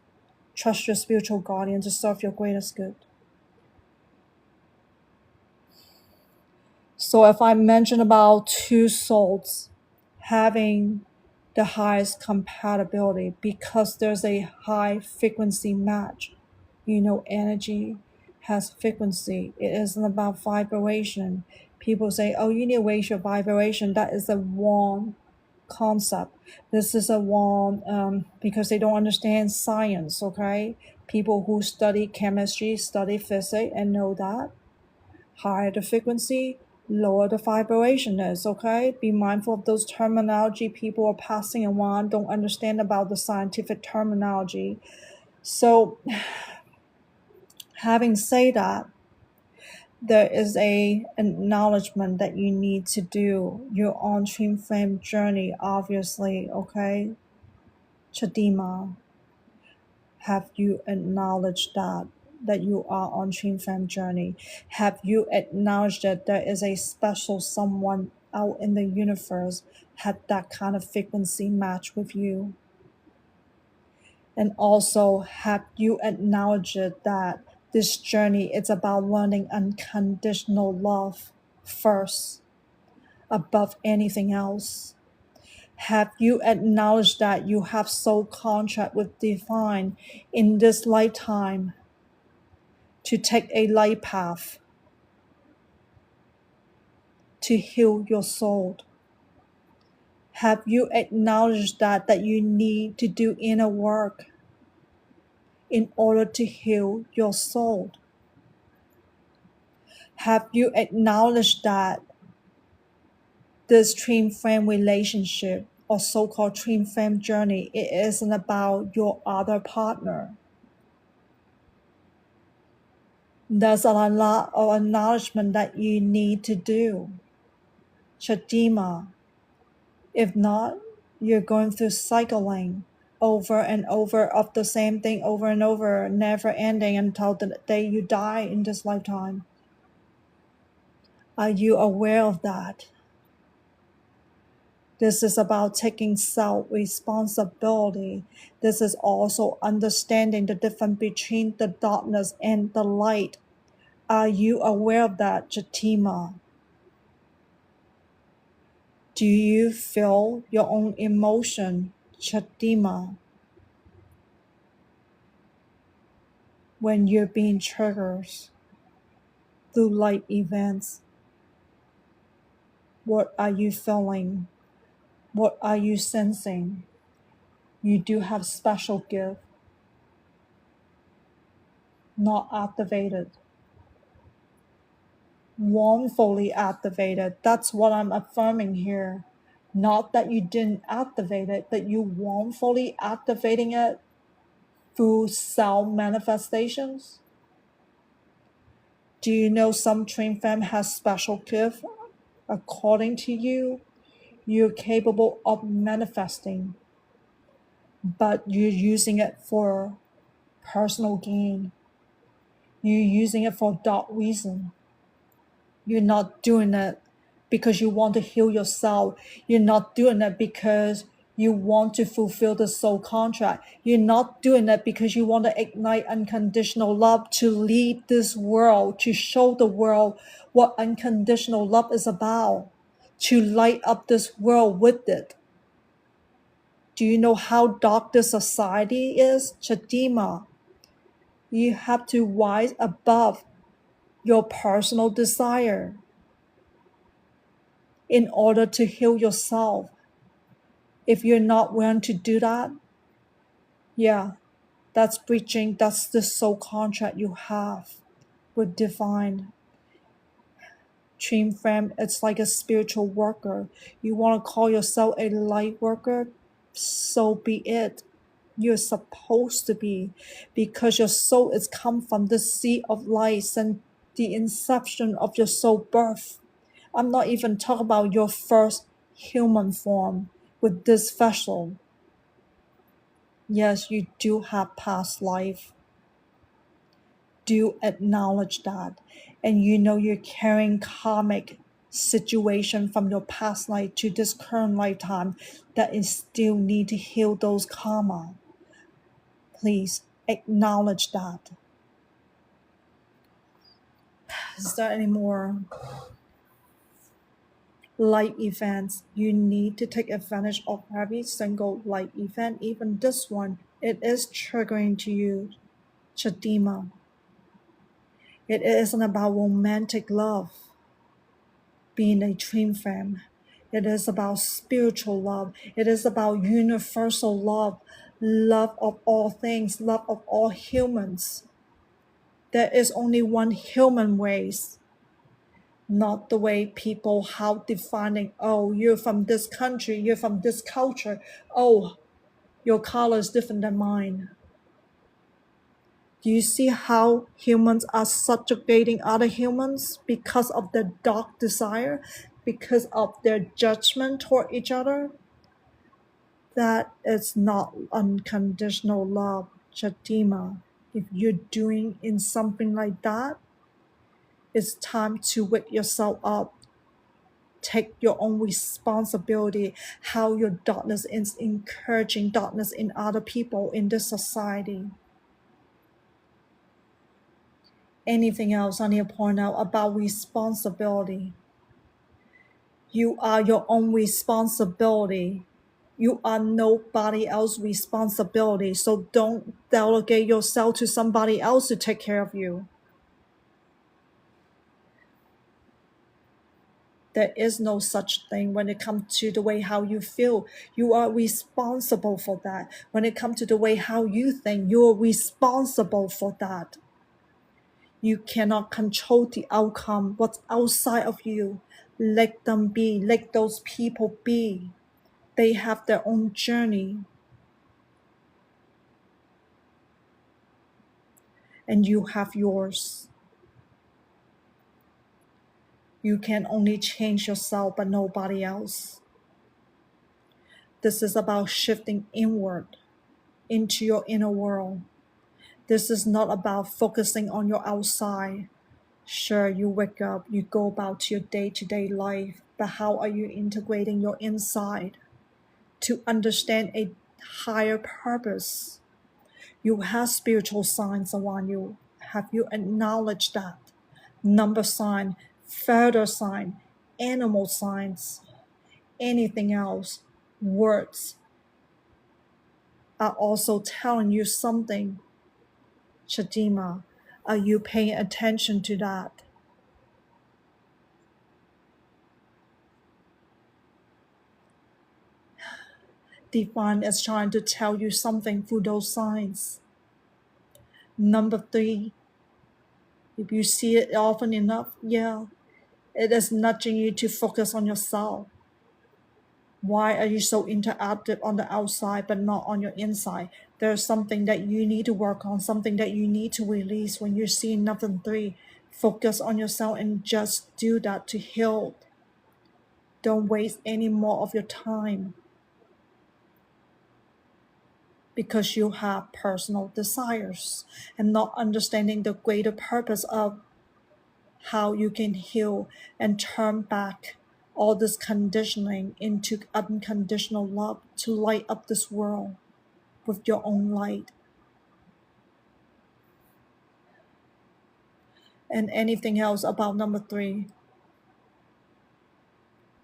Trust your spiritual guardian to serve your greatest good. So if I mention about two souls having the highest compatibility because there's a high frequency match, energy has frequency. It isn't about vibration. People say, oh, you need to raise your vibration. That is a wrong concept. This is a wrong because they don't understand science, okay? People who study chemistry, study physics, and know that higher the frequency, lower the vibration is, okay? Be mindful of those terminology people are passing around, don't understand about the scientific terminology. So having said that, there is a acknowledgement that you need to do your own twin flame journey, obviously, okay? Chidimma, have you acknowledged that you are on twin flame journey? Have you acknowledged that there is a special someone out in the universe had that kind of frequency match with you? And also, have you acknowledged that this journey is about learning unconditional love first, above anything else? Have you acknowledged that you have soul contract with divine in this lifetime to take a light path to heal your soul? Have you acknowledged that you need to do inner work in order to heal your soul? Have you acknowledged that this twin flame relationship or so-called twin flame journey, it isn't about your other partner? There's a lot of acknowledgement that you need to do. Chidimma. If not, you're going through cycling over and over of the same thing over and over, never ending until the day you die in this lifetime. Are you aware of that? This is about taking self-responsibility. This is also understanding the difference between the darkness and the light. Are you aware of that, Chidimma? Do you feel your own emotion, Chidimma, when you're being triggered through light events? What are you feeling? What are you sensing? You do have special gift, not activated. Wrongfully activated. That's what I'm affirming here. Not that you didn't activate it, that you wrongfully activating it through self manifestations. Do you know some twin flame has special gift? According to you, you're capable of manifesting, but you're using it for personal gain. You're using it for dark reason. You're not doing it because you want to heal yourself. You're not doing it because You want to fulfill the soul contract. You're not doing it because you want to ignite unconditional love, to lead this world, to show the world what unconditional love is about, to light up this world with it. Do you know how dark this society is? Chidimma, you have to rise above your personal desire in order to heal yourself. If you're not willing to do that, yeah, that's breaching, that's the soul contract you have with divine. Dream frame, it's like a spiritual worker. You want to call yourself a light worker? So be it. You're supposed to be, because your soul is come from the sea of light and the inception of your soul birth. I'm not even talking about your first human form with this vessel. Yes, you do have past life. Do acknowledge that. And you know you're carrying karmic situation from your past life to this current lifetime that is still need to heal those karma. Please acknowledge that. Is there any more light events? You need to take advantage of every single light event, even this one. It is triggering to you, Chidimma. It isn't about romantic love being a dream frame. It is about spiritual love. It is about universal love, love of all things, love of all humans. There is only one human race, not the way people how defining, oh, you're from this country, you're from this culture, oh, your color is different than mine. Do you see how humans are subjugating other humans because of their dark desire, because of their judgment toward each other? That is not unconditional love, Chidimma. If you're doing in something like that, it's time to wake yourself up. Take your own responsibility, how your darkness is encouraging darkness in other people in this society. Anything else I need to point out about responsibility? You are your own responsibility. You are nobody else's responsibility. So don't delegate yourself to somebody else to take care of you. There is no such thing when it comes to the way how you feel. You are responsible for that. When it comes to the way how you think, you're responsible for that. You cannot control the outcome, what's outside of you. Let them be. Let those people be. They have their own journey. And you have yours. You can only change yourself, but nobody else. This is about shifting inward into your inner world. This is not about focusing on your outside. Sure, you wake up, you go about your day-to-day life, but how are you integrating your inside to understand a higher purpose? You have spiritual signs around you. Have you acknowledged that? Number sign, further sign, animal signs, anything else, words are also telling you something. Chidimma, are you paying attention to that? Divine is trying to tell you something through those signs. Number 3, if you see it often enough, yeah, it is nudging you to focus on yourself. Why are you so interactive on the outside but not on your inside? There's something that you need to work on, something that you need to release. When you're seeing nothing 3, focus on yourself and just do that to heal. Don't waste any more of your time, because you have personal desires and not understanding the greater purpose of how you can heal and turn back all this conditioning into unconditional love to light up this world with your own light. And anything else about number 3,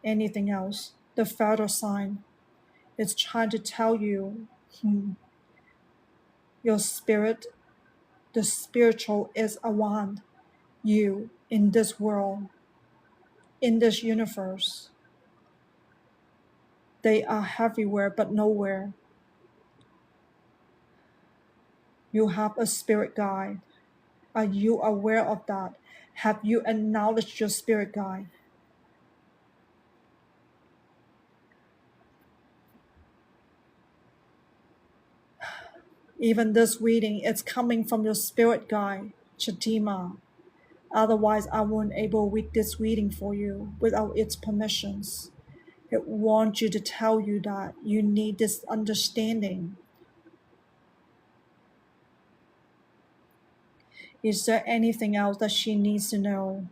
anything else, the feather sign is trying to tell you your spirit, the spiritual is around you in this world, in this universe. They are everywhere but nowhere. You have a spirit guide. Are you aware of that? Have you acknowledged your spirit guide? Even this reading is coming from your spirit guide, Chidimma. Otherwise, I won't able to read this reading for you without its permissions. It wants you to tell you that you need this understanding. Is there anything else that she needs to know?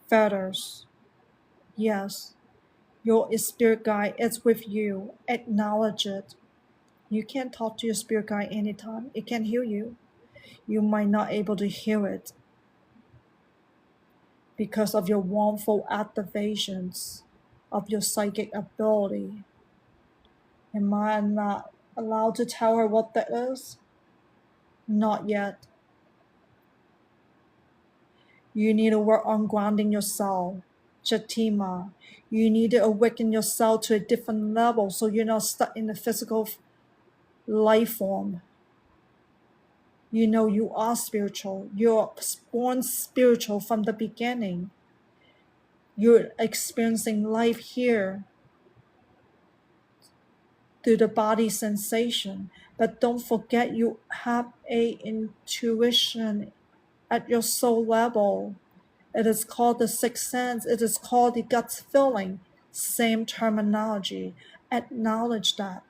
Feathers. Yes, your spirit guide is with you. Acknowledge it. You can talk to your spirit guide anytime. It can hear you. You might not able to hear it because of your wrongful activations of your psychic ability. Am I not allowed to tell her what that is? Not yet. You need to work on grounding yourself, Chidimma. You need to awaken yourself to a different level so you're not stuck in the physical life form. You know you are spiritual. You're born spiritual from the beginning. You're experiencing life here through the body sensation. But don't forget you have a intuition at your soul level. It is called the sixth sense. It is called the gut feeling. Same terminology. Acknowledge that.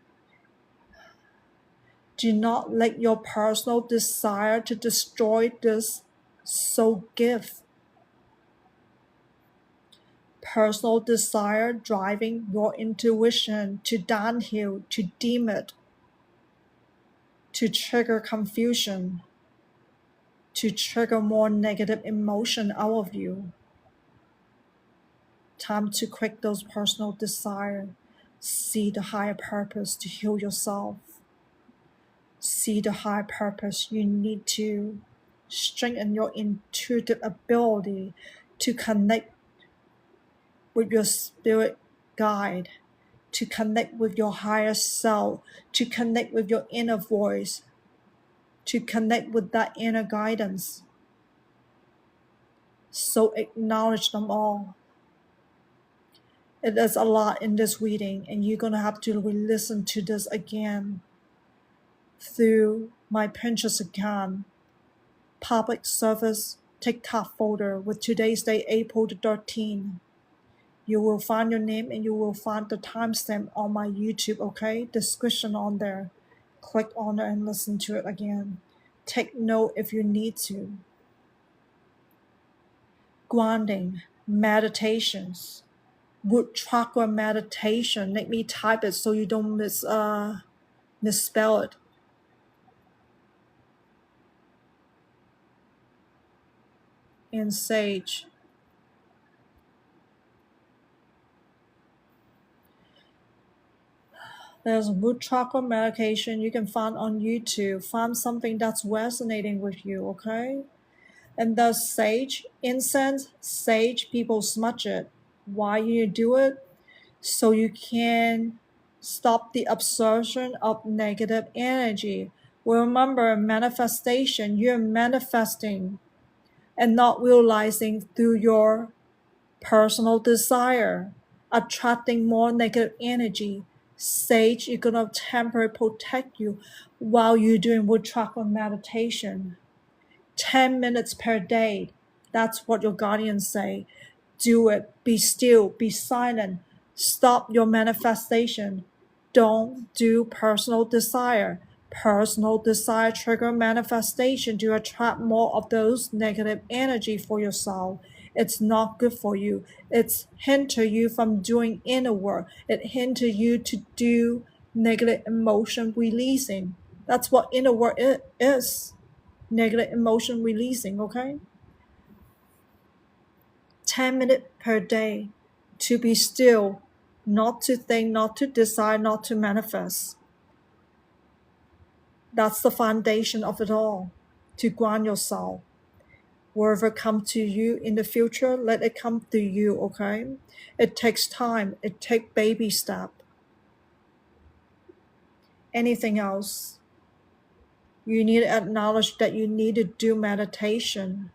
Do not let your personal desire to destroy this soul gift. Personal desire driving your intuition to downhill, to dim it, to trigger confusion, to trigger more negative emotion out of you. Time to quit those personal desires. See the higher purpose to heal yourself. See the higher purpose. You need to strengthen your intuitive ability to connect with your spirit guide, to connect with your higher self, to connect with your inner voice, to connect with that inner guidance. So acknowledge them all. It is a lot in this reading, and you're going to have to re-listen to this again through my Pinterest account, public service TikTok folder with today's date, April the 13th. You will find your name and you will find the timestamp on my YouTube, okay? Description on there. Click on it and listen to it again. Take note if you need to. Grounding, meditations, root chakra meditation. Let me type it so you don't misspell it. And sage. There's root chakra medication you can find on YouTube. Find something that's resonating with you, okay? And the sage, incense, sage, people smudge it. Why you do it? So you can stop the absorption of negative energy. Remember, manifestation, you're manifesting and not realizing through your personal desire, attracting more negative energy. Sage is going to temporarily protect you while you're doing root chakra meditation. 10 minutes per day. That's what your guardians say. Do it. Be still. Be silent. Stop your manifestation. Don't do personal desire. Personal desire trigger manifestation to attract more of those negative energy for yourself. It's not good for you. It's hinder you from doing inner work. It hinder you to do negative emotion releasing. That's what inner work is. Negative emotion releasing, okay? 10 minutes per day to be still, not to think, not to decide, not to manifest. That's the foundation of it all, to ground yourself. Whatever comes to you in the future, let it come to you, okay? It takes time. It takes baby step. Anything else? You need to acknowledge that you need to do meditation.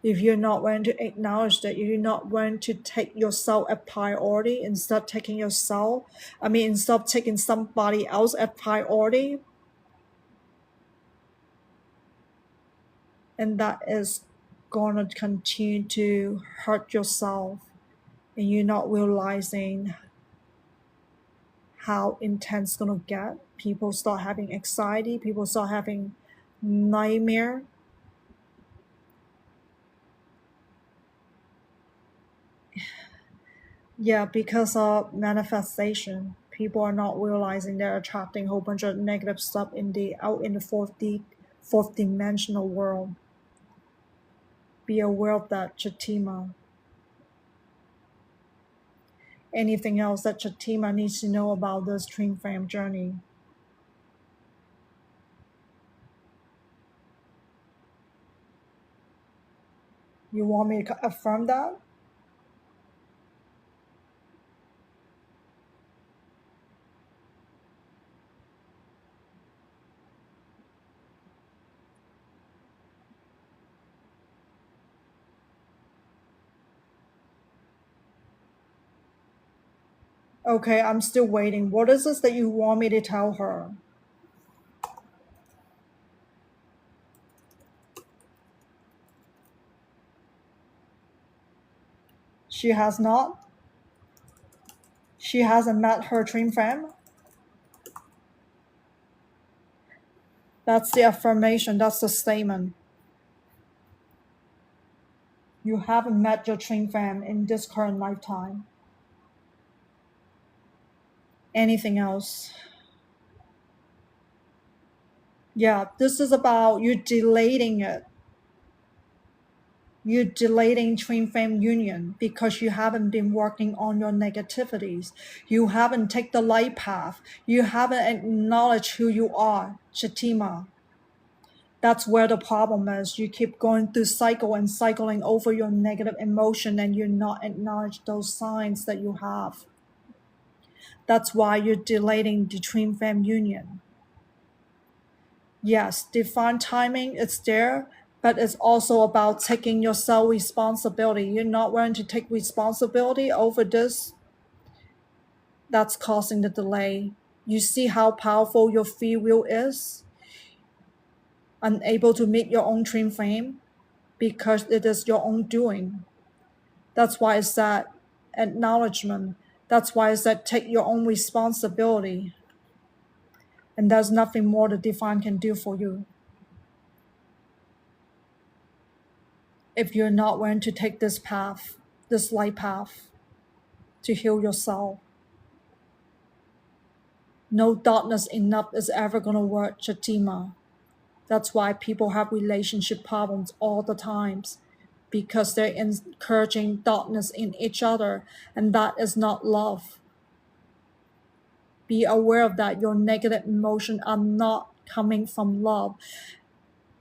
If you're not willing to acknowledge that, you're not willing to take yourself a priority instead of taking instead of taking somebody else a priority, and that is going to continue to hurt yourself, and you're not realizing how intense it's going to get. People start having anxiety, people start having nightmare. Yeah, because of manifestation, people are not realizing they're attracting a whole bunch of negative stuff out in the fourth dimensional world. Be aware of that, Chidimma. Anything else that Chidimma needs to know about this twin flame journey? You want me to affirm that? Okay, I'm still waiting. What is this that you want me to tell her? She has not? She hasn't met her twin flame? That's the affirmation, that's the statement. You haven't met your twin flame in this current lifetime. Anything else? Yeah, this is about you delaying it. You're delaying twin flame union because you haven't been working on your negativities. You haven't taken the light path. You haven't acknowledged who you are, Chidimma. That's where the problem is. You keep going through cycle and cycling over your negative emotion, and you're not acknowledge those signs that you have. That's why you're delaying the twin flame union. Yes, divine timing is there, but it's also about taking yourself responsibility. You're not willing to take responsibility over this. That's causing the delay. You see how powerful your free will is? Unable to meet your own twin flame because it is your own doing. That's why it's that acknowledgement. That's why it's that take your own responsibility. And there's nothing more the divine can do for you. If you're not willing to take this path, this light path, to heal yourself. No darkness enough is ever going to work, Chidimma. That's why people have relationship problems all the times, because they're encouraging darkness in each other, and that is not love. Be aware of that. Your negative emotions are not coming from love.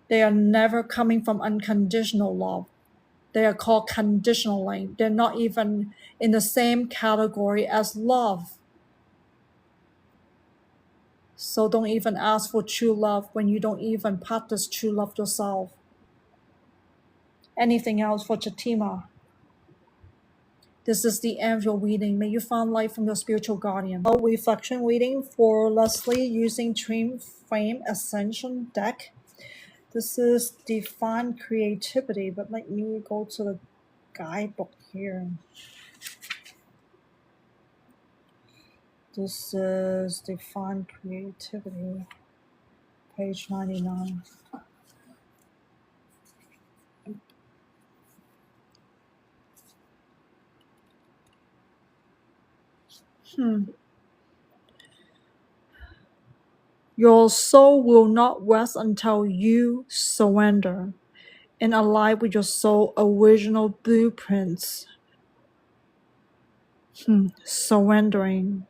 They are never coming from unconditional love. They are called conditionally. They're not even in the same category as love. So don't even ask for true love when you don't even practice true love yourself. Anything else for Chidimma? This is the end of your reading. May you find light from your spiritual guardian. Reflection reading for Leslie using Twin Flame Ascension deck. This is Divine Creativity, but let me go to the guidebook here. This is Divine Creativity, page 99. Your soul will not rest until you surrender and align with your soul original blueprints. Surrendering.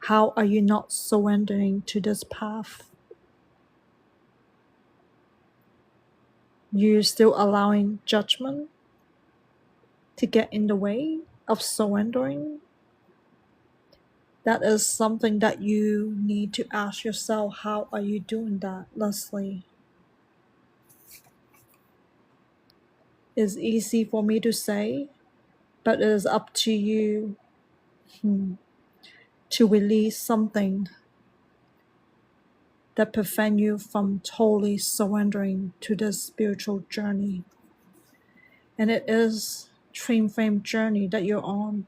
How are you not surrendering to this path? You still allowing judgment to get in the way of surrendering? That is something that you need to ask yourself. How are you doing that, Leslie? It's easy for me to say, but it is up to you to release something that prevent you from totally surrendering to this spiritual journey. And it is twin flame journey that you're on.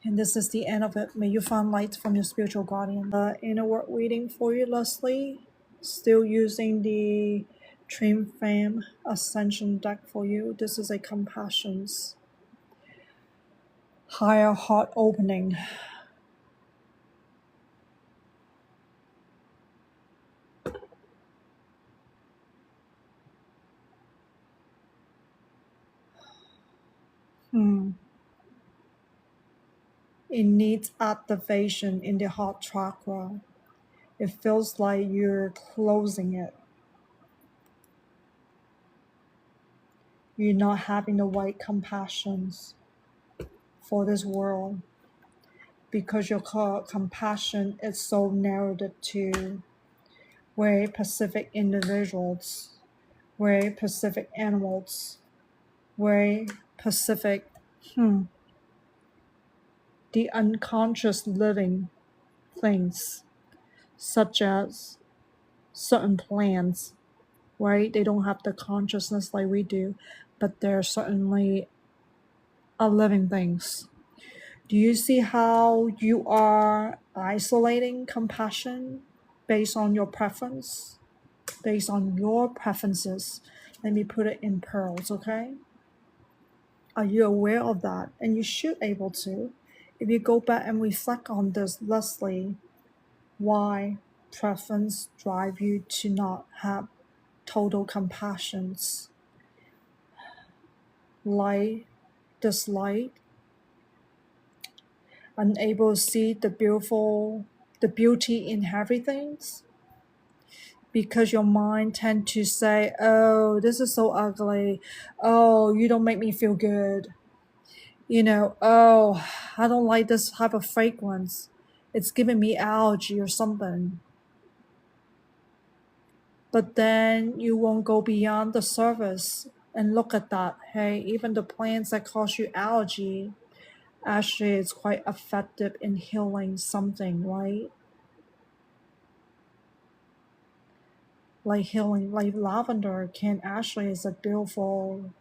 And this is the end of it. May you find light from your spiritual guardian. The inner work reading for you, Leslie. Still using the twin flame ascension deck for you. This is a compassion's higher heart opening. It needs activation in the heart chakra. It feels like you're closing it. You're not having the right compassions for this world because your compassion is so narrowed to very specific individuals, very specific animals, very specific, the unconscious living things, such as certain plants, right? They don't have the consciousness like we do, but they're certainly living things. Do you see how you are isolating compassion based on your preference? Based on your preferences. Let me put it in pearls, okay? Are you aware of that? And you should able to. If you go back and reflect on this, Leslie, why preference drive you to not have total compassions? Like dislike, unable to see the beauty in everything, because your mind tend to say, oh, this is so ugly, oh, you don't make me feel good, oh, I don't like this type of fragrance, it's giving me allergy or something. But then you won't go beyond the surface and look at that. Hey, even the plants that cause you allergy, actually it's quite effective in healing something, right? Like healing, like lavender can actually is a beautiful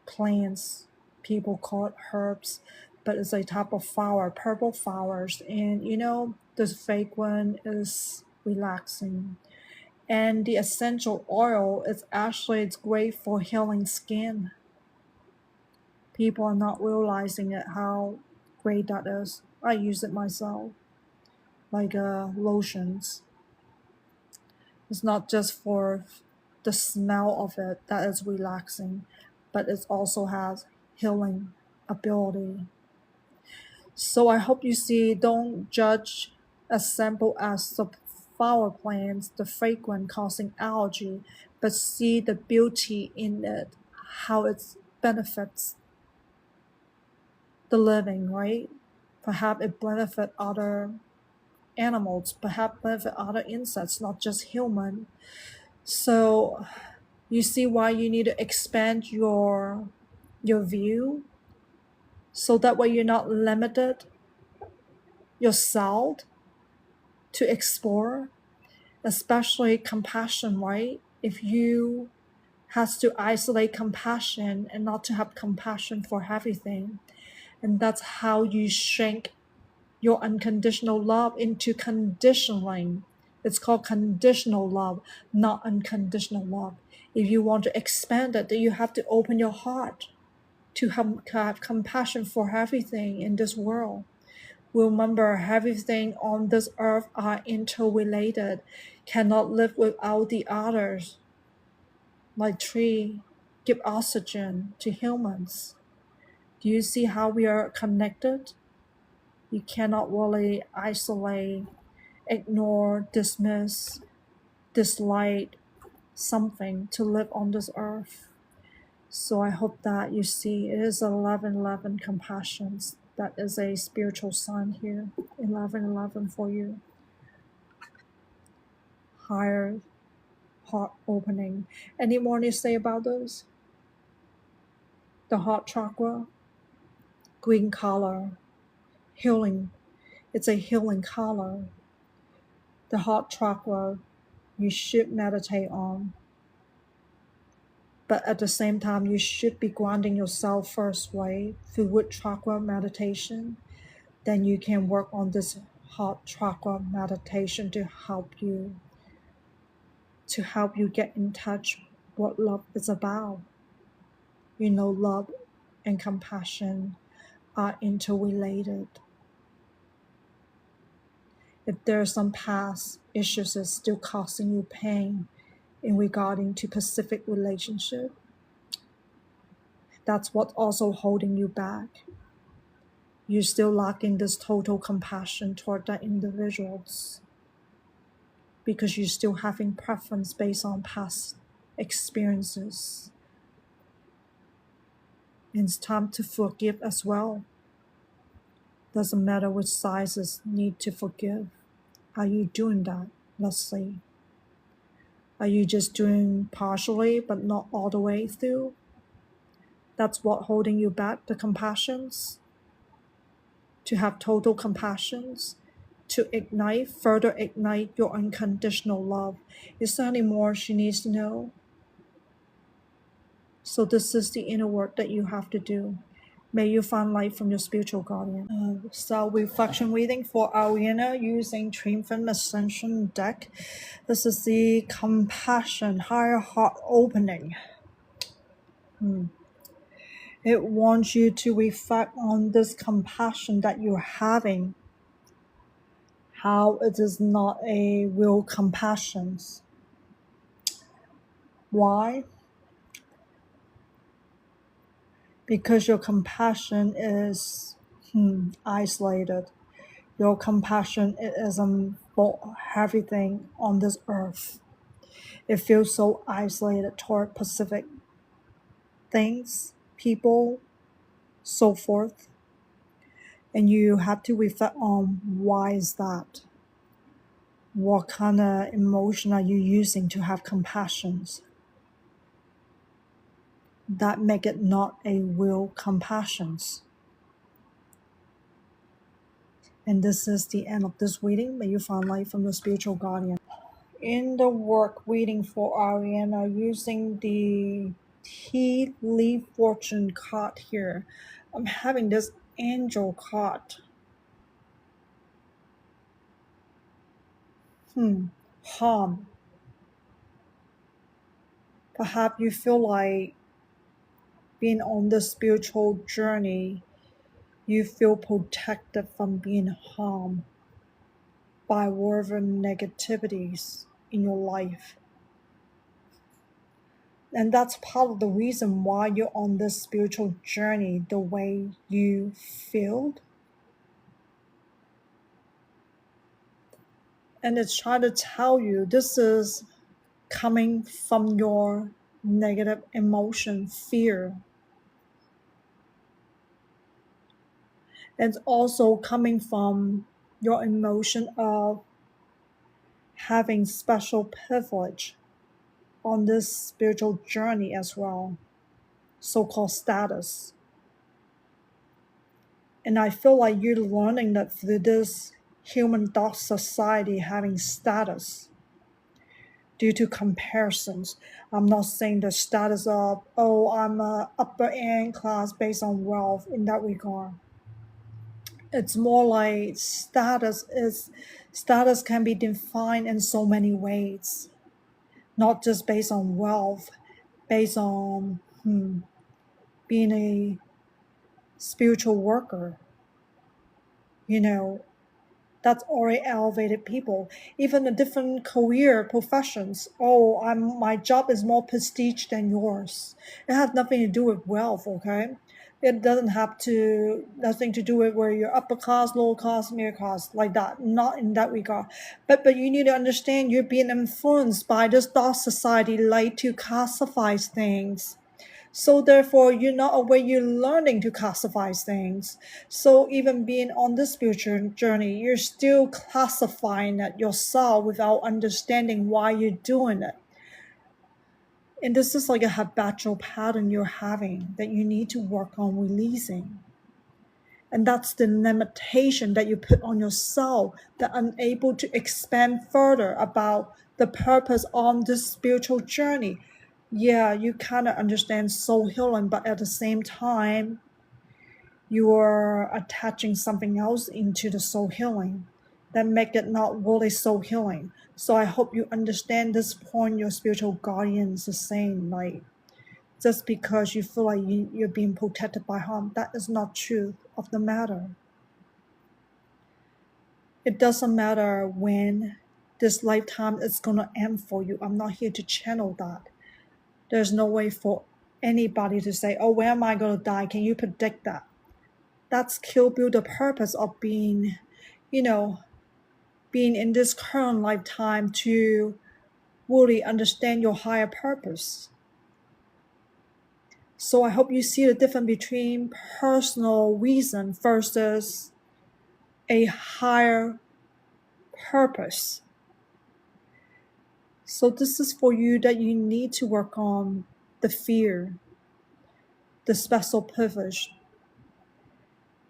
plants. People call it herbs, but it's a type of flower, purple flowers. And this fragrance is relaxing. And the essential oil is actually it's great for healing skin. People are not realizing it how great that is. I use it myself, like lotions. It's not just for the smell of it that is relaxing, but it also has healing ability. So I hope you see, don't judge as simple as the flower plants, the fragrance causing allergy, but see the beauty in it, how it benefits the living, right? Perhaps it benefits other animals, perhaps benefit other insects, not just human. So you see why you need to expand your view, so that way you're not limited yourself to explore, especially compassion, right? If you has to isolate compassion and not to have compassion for everything, and that's how you shrink your unconditional love into conditioning. It's called conditional love, not unconditional love. If you want to expand it, then you have to open your heart. to have compassion for everything in this world. Remember, everything on this earth are interrelated, cannot live without the others. Like tree give oxygen to humans. Do you see how we are connected? You cannot really isolate, ignore, dismiss, dislike something to live on this earth. So I hope that you see it is 1111 compassions. That is a spiritual sign here. 1111 for you. Higher heart opening. Any more to say about those? The heart chakra, green color, healing. It's a healing color. The heart chakra you should meditate on. But at the same time, you should be grounding yourself first, right? Through root chakra meditation. Then you can work on this heart chakra meditation to help you get in touch what love is about. You know, love and compassion are interrelated. If there are some past issues that's still causing you pain in regarding to specific relationship, that's what's also holding you back. You're still lacking this total compassion toward the individuals because you're still having preference based on past experiences. It's time to forgive as well. Doesn't matter which sizes need to forgive. Are you doing that? Let's see. Are you just doing partially but not all the way through? That's what holding you back, the compassions. To have total compassions, to further ignite your unconditional love. Is there any more she needs to know? So this is the inner work that you have to do. May you find light from your spiritual guardian. Self-reflection reading for Ariana using Triumphant Ascension deck. This is the compassion, higher heart opening. It wants you to reflect on this compassion that you're having, how it is not a real compassion. Why? Because your compassion is isolated. Your compassion isn't for everything on this earth. It feels so isolated toward specific things, people, so forth. And you have to reflect on why is that? What kind of emotion are you using to have compassion? That make it not a real compassion. And this is the end of this reading. May you find light from your spiritual guardian. In the work reading for Ariana, using the tea leaf fortune card here, I'm having this angel card. Harm. Perhaps you feel like being on the spiritual journey, you feel protected from being harmed by whatever negativities in your life. And that's part of the reason why you're on this spiritual journey the way you feel. And it's trying to tell you this is coming from your negative emotion, fear. It's also coming from your emotion of having special privilege on this spiritual journey as well, so-called status. And I feel like you're learning that through this human dog society having status due to comparisons. I'm not saying the status of, oh, I'm a upper end class based on wealth in that regard. It's more like status can be defined in so many ways, not just based on wealth, based on being a spiritual worker, you know, that's already elevated people, even the different career professions. Oh, my job is more prestige than yours. It has nothing to do with wealth, okay? It doesn't have to nothing to do with where you're upper class, lower class, middle class, like that. Not in that regard. But you need to understand you're being influenced by this dark society like to classify things. So therefore, you're not aware, you're learning to classify things. So even being on this spiritual journey, you're still classifying it yourself without understanding why you're doing it. And this is like a habitual pattern you're having that you need to work on releasing. And that's the limitation that you put on yourself, that unable to expand further about the purpose on this spiritual journey. Yeah, you kind of understand soul healing, but at the same time, you're attaching something else into the soul healing that make it not really soul healing. So I hope you understand this point. Your spiritual guardians is saying, like, just because you feel like you're being protected by harm, that is not truth of the matter. It doesn't matter when this lifetime is going to end for you. I'm not here to channel that. There's no way for anybody to say, oh, when am I going to die? Can you predict that? That's Kill Bill, the purpose of being, being in this current lifetime to really understand your higher purpose. So I hope you see the difference between personal reason versus a higher purpose. So this is for you that you need to work on the fear, the special privilege.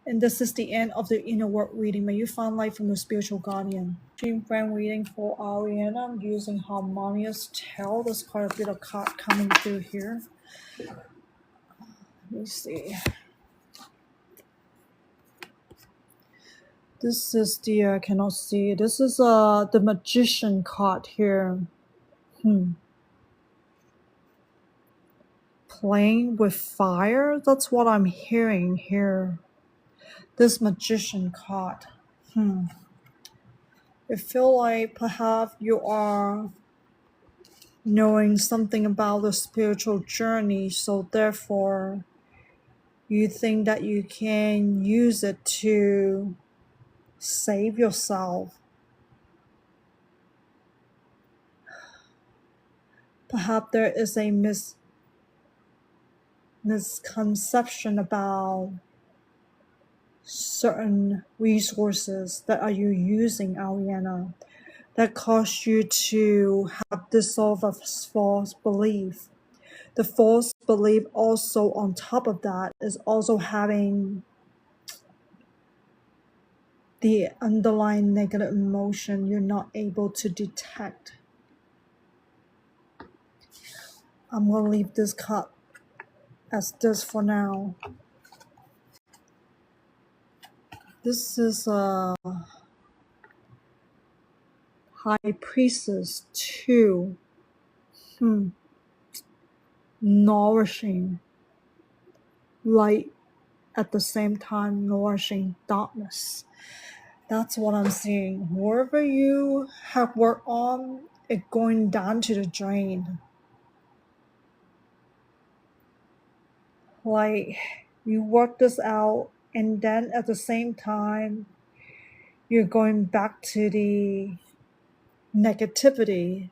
And this is the end of the inner work reading. May you find light from the spiritual guardian. Dream friend reading for Ariana. I'm using Harmonious Tale. There's quite a bit of card coming through here. Let me see. This is the, I cannot see. This is the Magician card here. Playing with fire? That's what I'm hearing here. This Magician card. I feel like perhaps you are knowing something about the spiritual journey, so therefore you think that you can use it to save yourself. Perhaps there is a misconception about certain resources that are you using, Ariana, that cause you to have this sort of false belief. The false belief also on top of that is also having the underlying negative emotion you're not able to detect. I'm going to leave this card as this for now. This is a High Priestess 2. Nourishing light at the same time nourishing darkness. That's what I'm seeing. Wherever you have worked on, it going down to the drain. Like you work this out, and then at the same time, you're going back to the negativity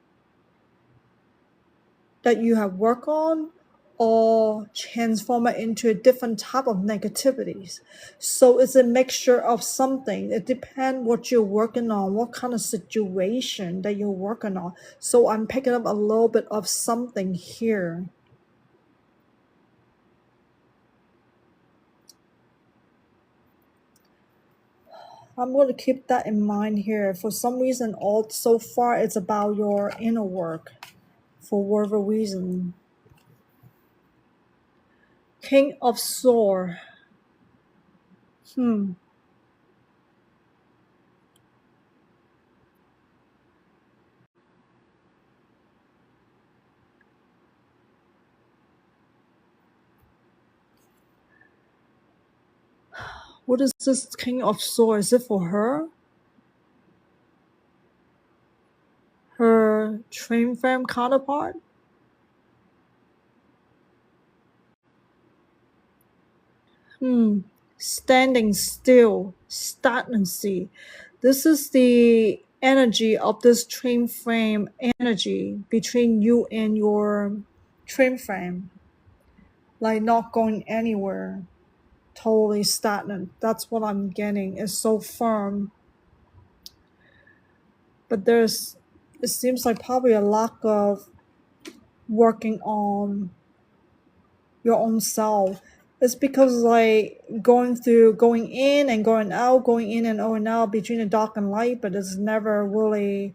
that you have worked on, or transform it into a different type of negativities. So it's a mixture of something. It depends what you're working on, what kind of situation that you're working on. So I'm picking up a little bit of something here. I'm going to keep that in mind here. For some reason, all so far it's about your inner work, for whatever reason. King of Swords. What is this King of Swords? Is it for her? Her twin flame counterpart? Standing still, stagnancy. This is the energy of this twin flame energy between you and your twin flame. Like not going anywhere. Totally stagnant. That's what I'm getting. It's so firm. But it seems like probably a lack of working on your own self. It's because like going in and going out, going in and out between the dark and light, but it's never really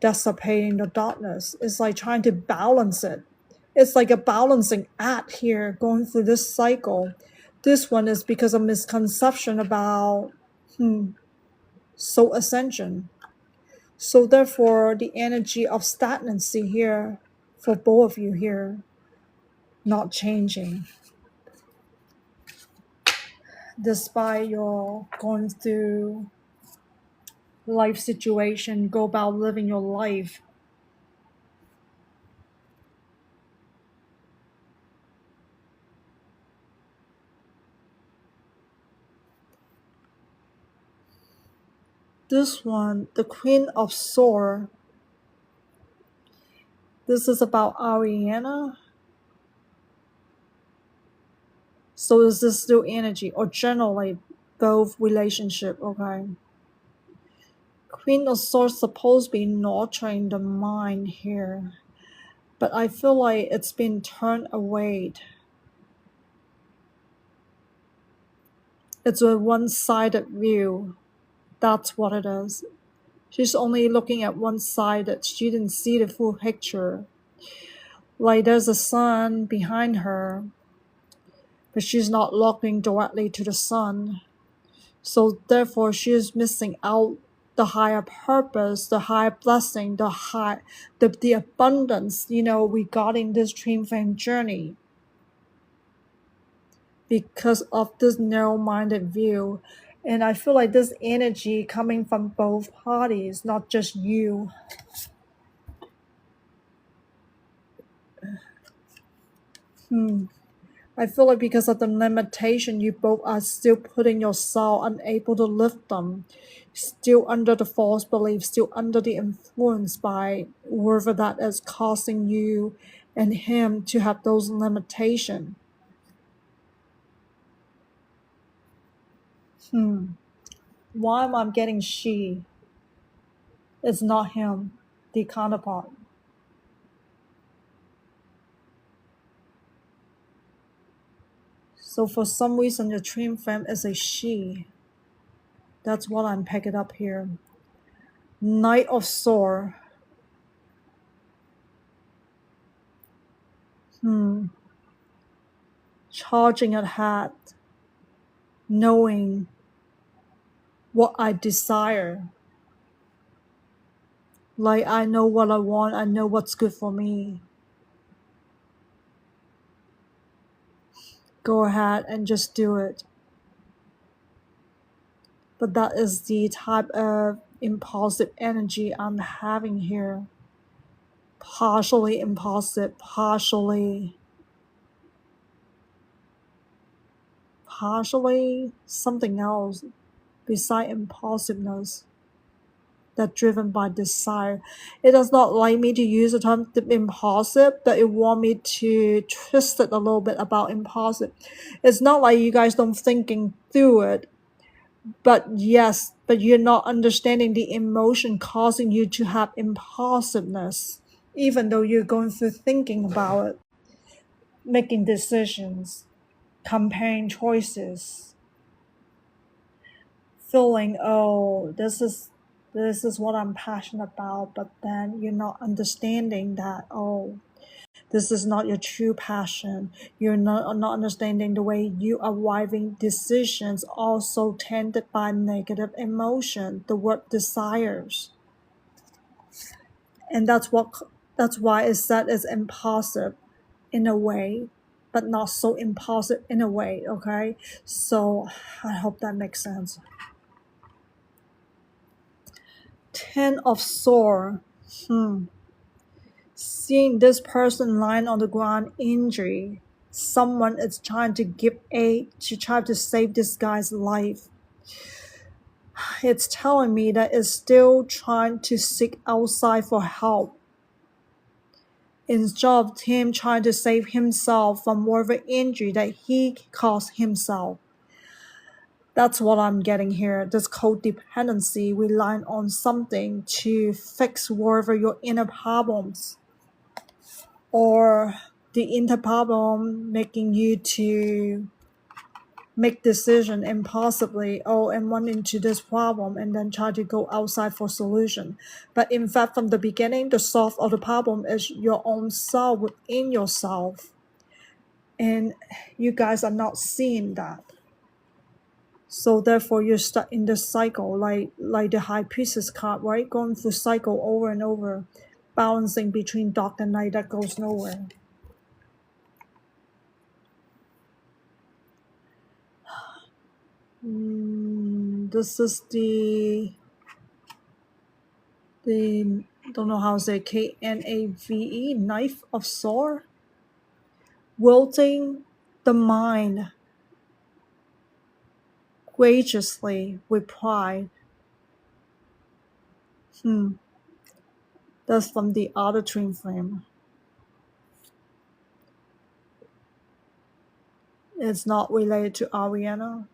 dissipating the darkness. It's like trying to balance it. It's like a balancing act here, going through this cycle. This one is because of misconception about soul ascension. So therefore, the energy of stagnancy here for both of you here, not changing. Despite your going through life situation, go about living your life. This one, the Queen of Swords. This is about Ariana. So is this still energy or generally both relationship? Okay. Queen of Swords supposed to be nurturing the mind here, but I feel like it's been turned away. It's a one-sided view. That's what it is. She's only looking at one side, that she didn't see the full picture. Like there's a sun behind her, but she's not looking directly to the sun. So therefore she is missing out the higher purpose, the higher blessing, the abundance, regarding this twin flame journey. Because of this narrow-minded view. And I feel like this energy coming from both parties, not just you. I feel like because of the limitation, you both are still putting yourself unable to lift them, still under the false belief, still under the influence by whoever that is causing you and him to have those limitations. Why am I getting she? It's not him, the counterpart. So for some reason, the twin flame is a she. That's what I'm picking up here. Knight of Swords. Charging ahead. Knowing what I desire. Like I know what I want. I know what's good for me. Go ahead and just do it. But that is the type of impulsive energy I'm having here. Partially impulsive, partially something else beside impulsiveness that's driven by desire. It does not like me to use the term impulsive, but it want me to twist it a little bit about impulsive. It's not like you guys don't thinking through it, but yes, but you're not understanding the emotion causing you to have impulsiveness, even though you're going through thinking about it, making decisions, comparing choices, feeling, oh, this is what I'm passionate about, but then you're not understanding that, oh, this is not your true passion. You're not understanding the way you are arriving decisions also tended by negative emotion, the word desires. And that's why it's said it's impulsive in a way, but not so impulsive in a way, okay? So I hope that makes sense. 10 of Swords. Seeing this person lying on the ground injured, someone is trying to give aid to try to save this guy's life. It's telling me that it's still trying to seek outside for help, instead of him trying to save himself from whatever injury that he caused himself. That's what I'm getting here. This codependency, relying on something to fix whatever your inner problems, or the inner problem making you to make decision impossibly, and run into this problem and then try to go outside for solution. But in fact, from the beginning, the source of the problem is your own self within yourself, and you guys are not seeing that. So therefore you're stuck in this cycle, like the High Priestess card, right? Going through cycle over and over, balancing between dark and light that goes nowhere. This is the don't know how to say, KNAVE, Knife of Sword. Wielding the mind graciously with pride. That's from the other twin flame. It's not related to Ariana.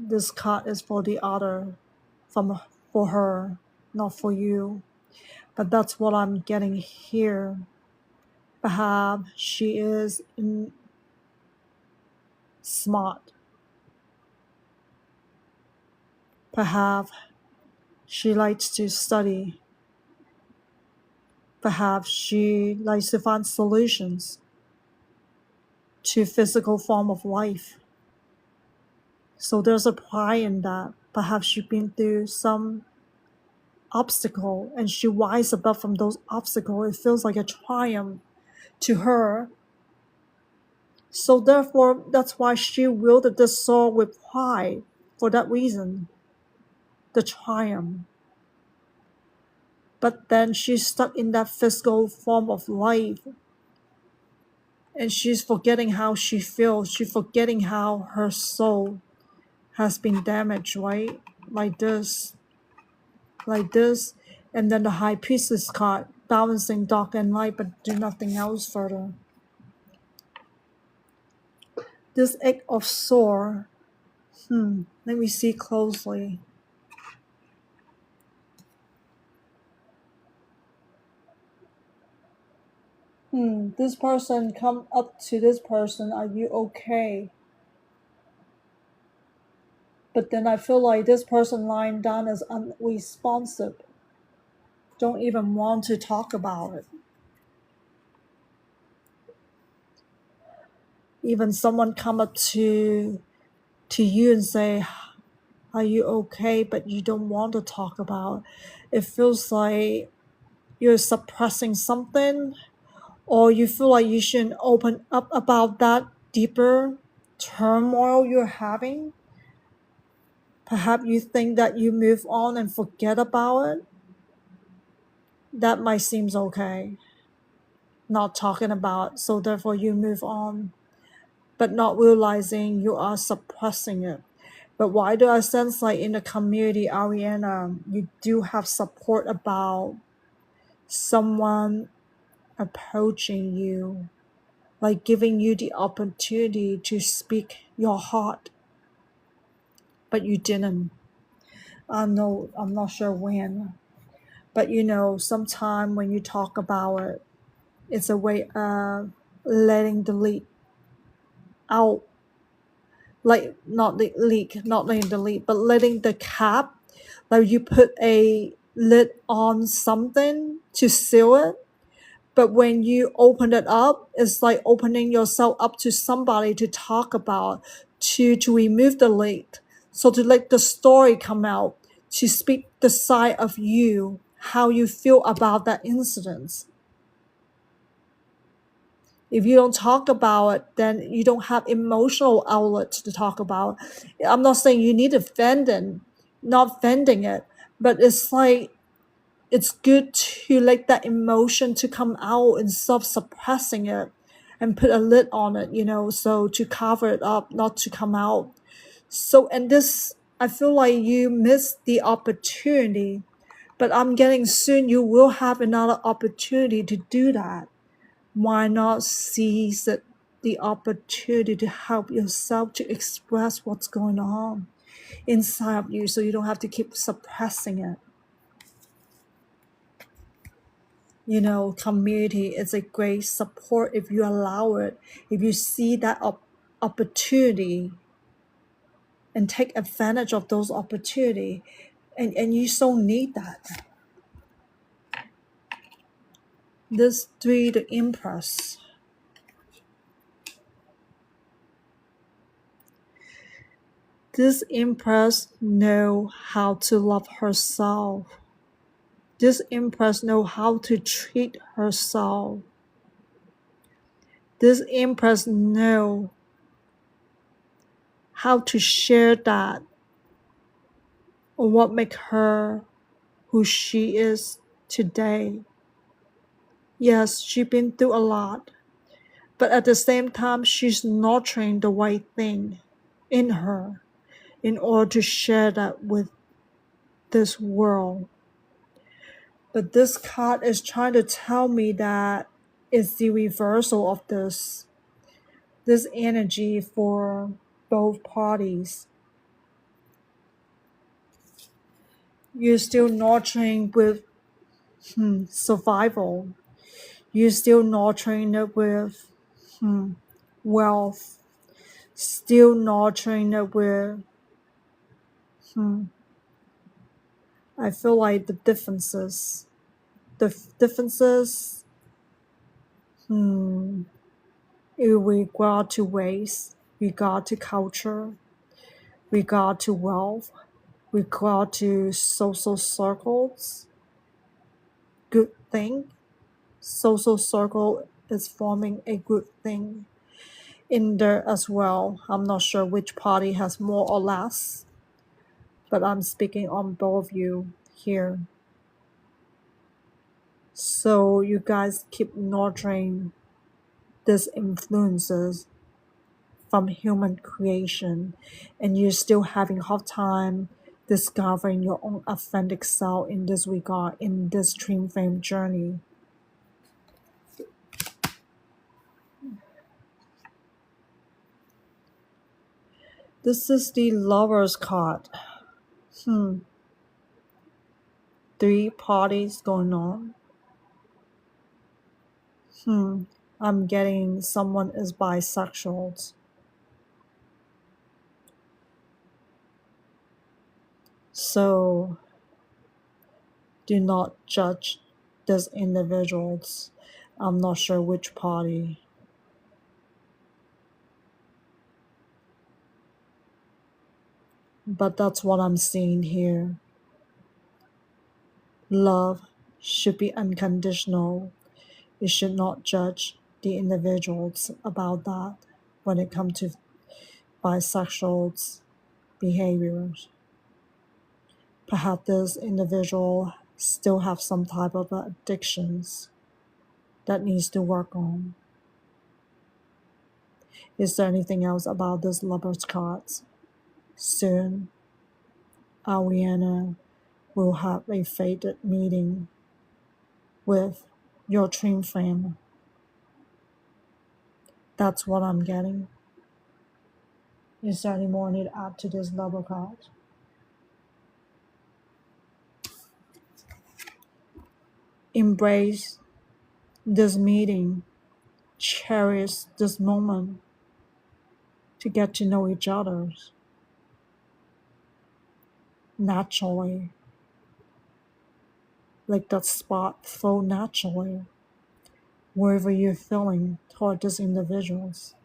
This card is for the other, for her, not for you. But that's what I'm getting here. Perhaps she is smart. Perhaps she likes to study. Perhaps she likes to find solutions to physical form of life. So there's a pride in that. Perhaps she's been through some obstacle and she rises above from those obstacles. It feels like a triumph to her. So therefore, that's why she wielded the sword with pride, for that reason, the triumph. But then she's stuck in that physical form of life, and she's forgetting how she feels. She's forgetting how her soul has been damaged, right? Like this, and then the High Priestess card, balancing dark and light, but do nothing else further. This Eight of Swords, let me see closely. This person come up to this person, are you okay? But then I feel like this person lying down is unresponsive. Don't even want to talk about it. Even someone come up to you and say, are you okay? But you don't want to talk about it. It feels like you're suppressing something, or you feel like you shouldn't open up about that deeper turmoil you're having. Perhaps you think that you move on and forget about it. That might seem okay, not talking about, so therefore you move on, but not realizing you are suppressing it. But why do I sense like in the community, Ariana, you do have support about someone approaching you, like giving you the opportunity to speak your heart, but you didn't. I'm not sure when, but sometime when you talk about it, it's a way of letting the leak out, like not letting the leak, but letting the cap, like you put a lid on something to seal it, but when you open it up, it's like opening yourself up to somebody to talk about, to remove the leak, so to let the story come out, to speak the side of you, how you feel about that incident. If you don't talk about it, then you don't have emotional outlet to talk about. I'm not saying you need to vent and not venting it, but it's like it's good to let that emotion to come out and stop suppressing it and put a lid on it, so to cover it up, not to come out. So, and this, I feel like you missed the opportunity, but I'm getting soon you will have another opportunity to do that. Why not seize it, the opportunity to help yourself to express what's going on inside of you so you don't have to keep suppressing it? Community is a great support if you allow it, if you see that opportunity and take advantage of those opportunity, and you so need that. This three, the Empress. This Empress know how to love herself. This Empress know how to treat herself. This Empress know how to share that, or what make her who she is today. Yes, she's been through a lot, but at the same time, she's nurturing the right thing in her in order to share that with this world. But this card is trying to tell me that it's the reversal of this energy for both parties. You're still nurturing with survival. You're still nurturing it with wealth. Still nurturing it with I feel like the differences in regard to race, regard to culture, regard to wealth, regard to social circles. Good thing. Social circle is forming a good thing in there as well. I'm not sure which party has more or less, but I'm speaking on both of you here. So you guys keep nurturing these influences from human creation, and you're still having a hard time discovering your own authentic self in this regard, in this twin flame journey. This is the Lover's card. Three parties going on. I'm getting someone is bisexual. So do not judge these individuals. I'm not sure which party. But that's what I'm seeing here. Love should be unconditional. You should not judge the individuals about that when it comes to bisexuals' behaviors. Perhaps this individual still have some type of addictions that needs to work on. Is there anything else about this Lover's cards? Soon, Ariana will have a fated meeting with your twin flame. That's what I'm getting. Is there any more I need to add to this Lover card? Embrace this meeting. Cherish this moment to get to know each other naturally. Like that spot flow naturally wherever you're feeling toward these individuals.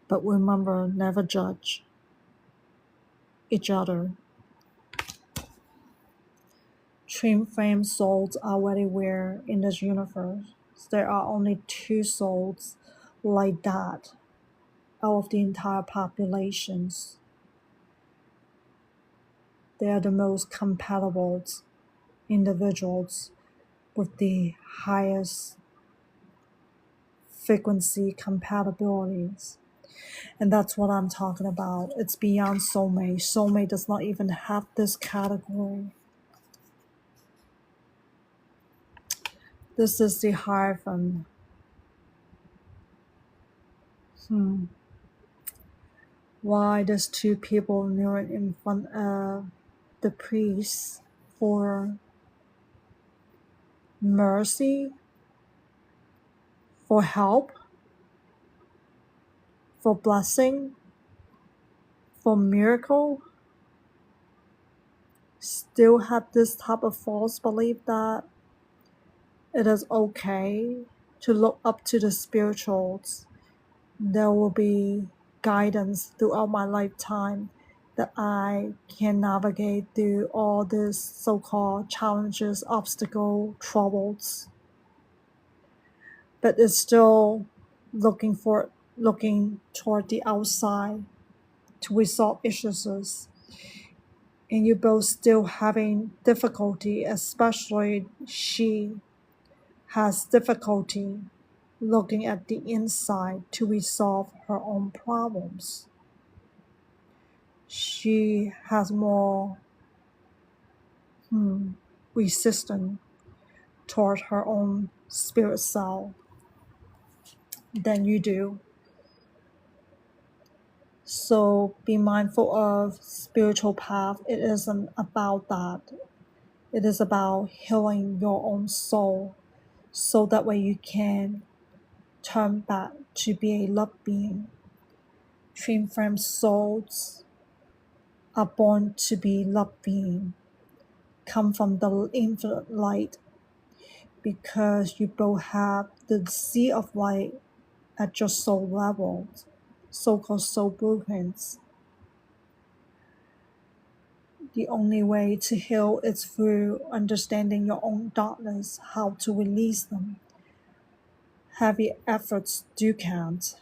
But remember, never judge each other. Twin flame souls are everywhere in this universe. There are only 2 souls like that out of the entire populations. They are the most compatible individuals with the highest frequency compatibilities. And that's what I'm talking about. It's beyond soulmate. Soulmate does not even have this category. This is the Hierophant. Why there's 2 people kneeling in front of the priest for mercy, for help, for blessing, for miracle? Still have this type of false belief that it is okay to look up to the spirituals. There will be guidance throughout my lifetime that I can navigate through all these so-called challenges, obstacles, troubles. But it's still looking toward the outside to resolve issues. And you both still having difficulty, especially she has difficulty looking at the inside to resolve her own problems. She has more resistance toward her own spirit self than you do. So be mindful of spiritual path. It isn't about that. It is about healing your own soul so that way you can turn back to be a love being. Twin flame souls are born to be love being, come from the infinite light, because you both have the sea of light at your soul level, so-called soul blueprints. The only way to heal is through understanding your own darkness, how to release them. Heavy efforts do count.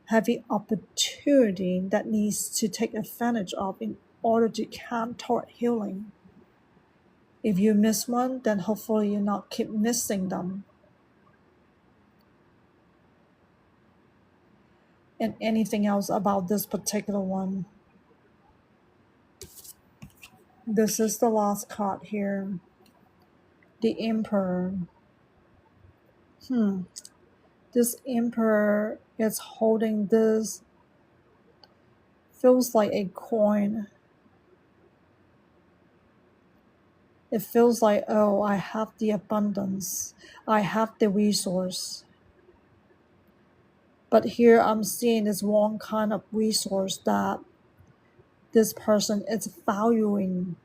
Heavy opportunity that needs to take advantage of in order to count toward healing. If you miss one, then hopefully you not keep missing them. And anything else about this particular one? This is the last card here. The Emperor. This Emperor is holding this, feels like a coin. It feels like, oh, I have the abundance. I have the resource. But here I'm seeing this one kind of resource that this person is valuing.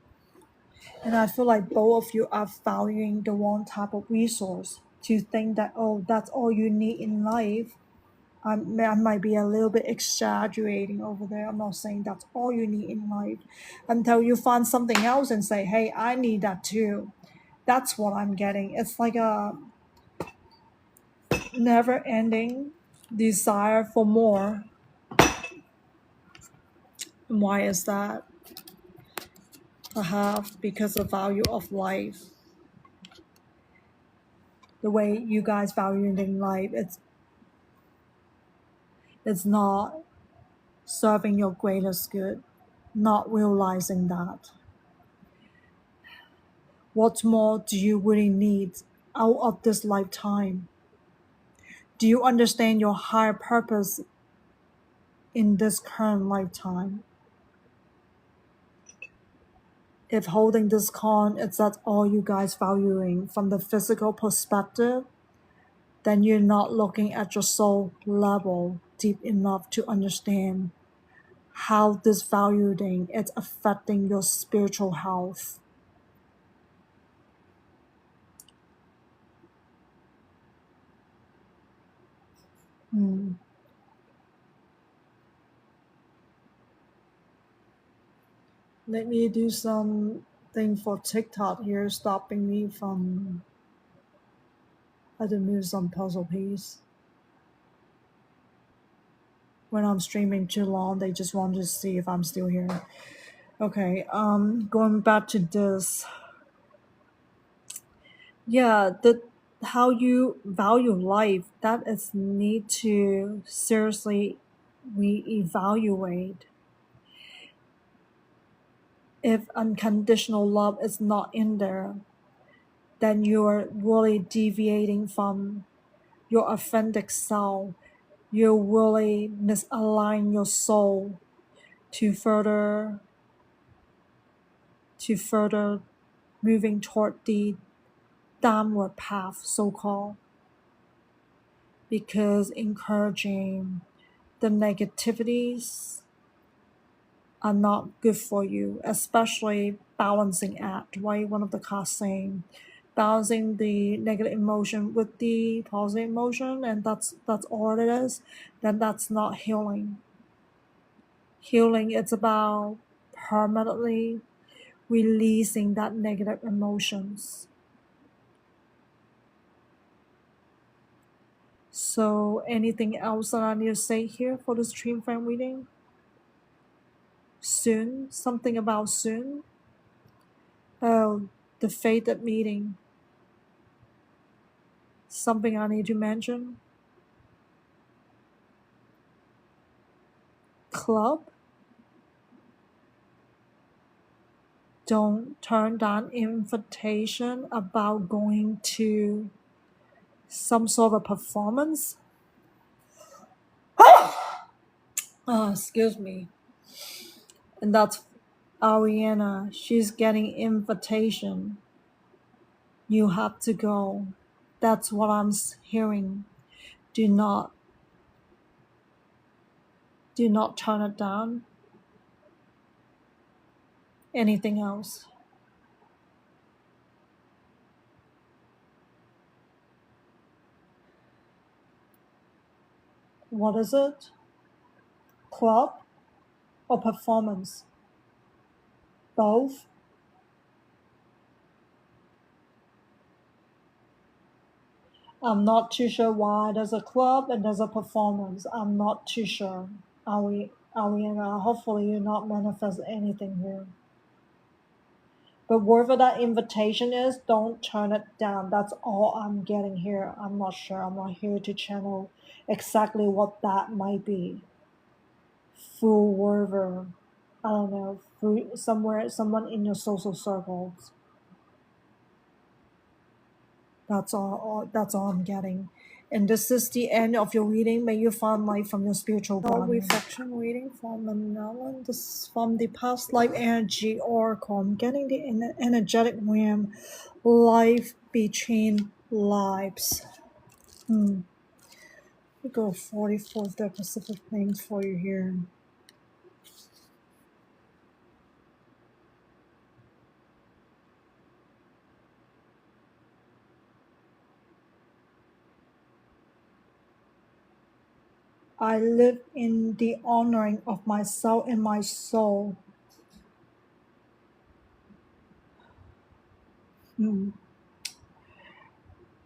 And I feel like both of you are valuing the one type of resource to think that, oh, that's all you need in life. I might be a little bit exaggerating over there. I'm not saying that's all you need in life until you find something else and say, hey, I need that too. That's what I'm getting. It's like a never-ending desire for more. And why is that? Perhaps because of the value of life. The way you guys value in life, it's not serving your greatest good, not realizing that. What more do you really need out of this lifetime? Do you understand your higher purpose in this current lifetime? If holding this con is that all you guys valuing from the physical perspective, then you're not looking at your soul level deep enough to understand how this valuing is affecting your spiritual health. Let me do something for TikTok here, stopping me from I had to move some puzzle piece. When I'm streaming too long, they just want to see if I'm still here. Okay, going back to this. Yeah, how you value life, that is need to seriously reevaluate. If unconditional love is not in there, then you're really deviating from your authentic self. You really misalign your soul to further moving toward the downward path, so-called, because encouraging the negativities are not good for you, especially balancing act, right? One of the cards saying balancing the negative emotion with the positive emotion, and that's all it is, then that's not healing. Healing, it's about permanently releasing that negative emotions. So anything else that I need to say here for this dream frame reading? Soon? Something about soon? Oh, the fated meeting. Something I need to mention? Club? Don't turn down invitation about going to some sort of performance. Excuse me. And that's Ariana. She's getting invitation. You have to go. That's what I'm hearing. Do not turn it down. Anything else? What is it? Club or performance? Both? I'm not too sure why there's a club and there's a performance. I'm not too sure. Ariana, hopefully you're not manifest anything here. But whatever that invitation is, don't turn it down. That's all I'm getting here. I'm not sure. I'm not here to channel exactly what that might be. Through wherever, I don't know, through someone in your social circles. That's all I'm getting. And this is the end of your reading. May you find light from your spiritual guardian. Reflection reading from Manilyn. This is from the past life energy oracle. I'm getting the energetic realm. Life between lives. We go 44 of the Pacific things for you here. I live in the honoring of myself and my soul.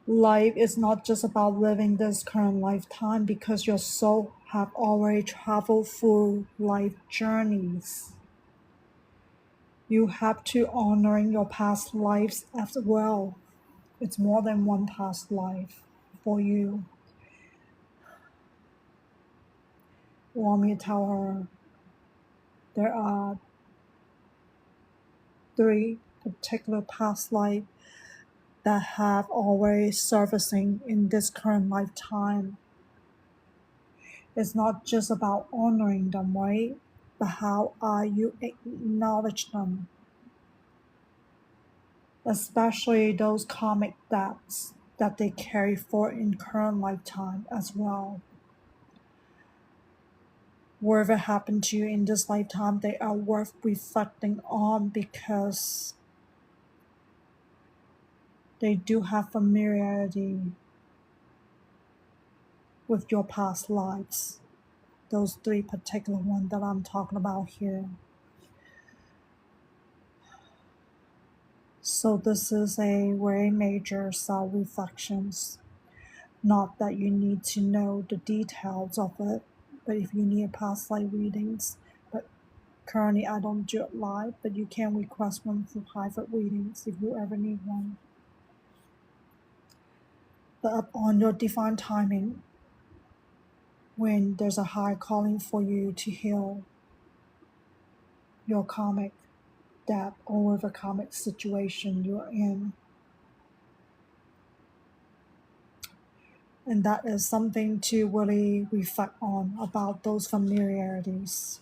Life is not just about living this current lifetime, because your soul have already traveled through life journeys. You have to honoring your past lives as well. It's more than one past life for you. You want me to tell her there are 3 particular past life that have already surfacing in this current lifetime. It's not just about honoring them, right? But how are you acknowledge them? Especially those karmic debts that they carry for in current lifetime as well. Whatever happened to you in this lifetime, they are worth reflecting on, because they do have familiarity with your past lives. Those 3 particular ones that I'm talking about here. So this is a very major self-reflections Not that you need to know the details of it, but if you need past life readings. But currently I don't do it live, but you can request one for private readings if you ever need one. But upon your divine timing, when there's a high calling for you to heal your karmic debt or the karmic situation you're in, and that is something to really reflect on about those familiarities,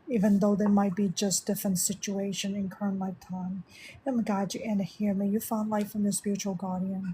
even though they might be just different situation in current lifetime. Let me guide you in here. May you find light from your spiritual guardian.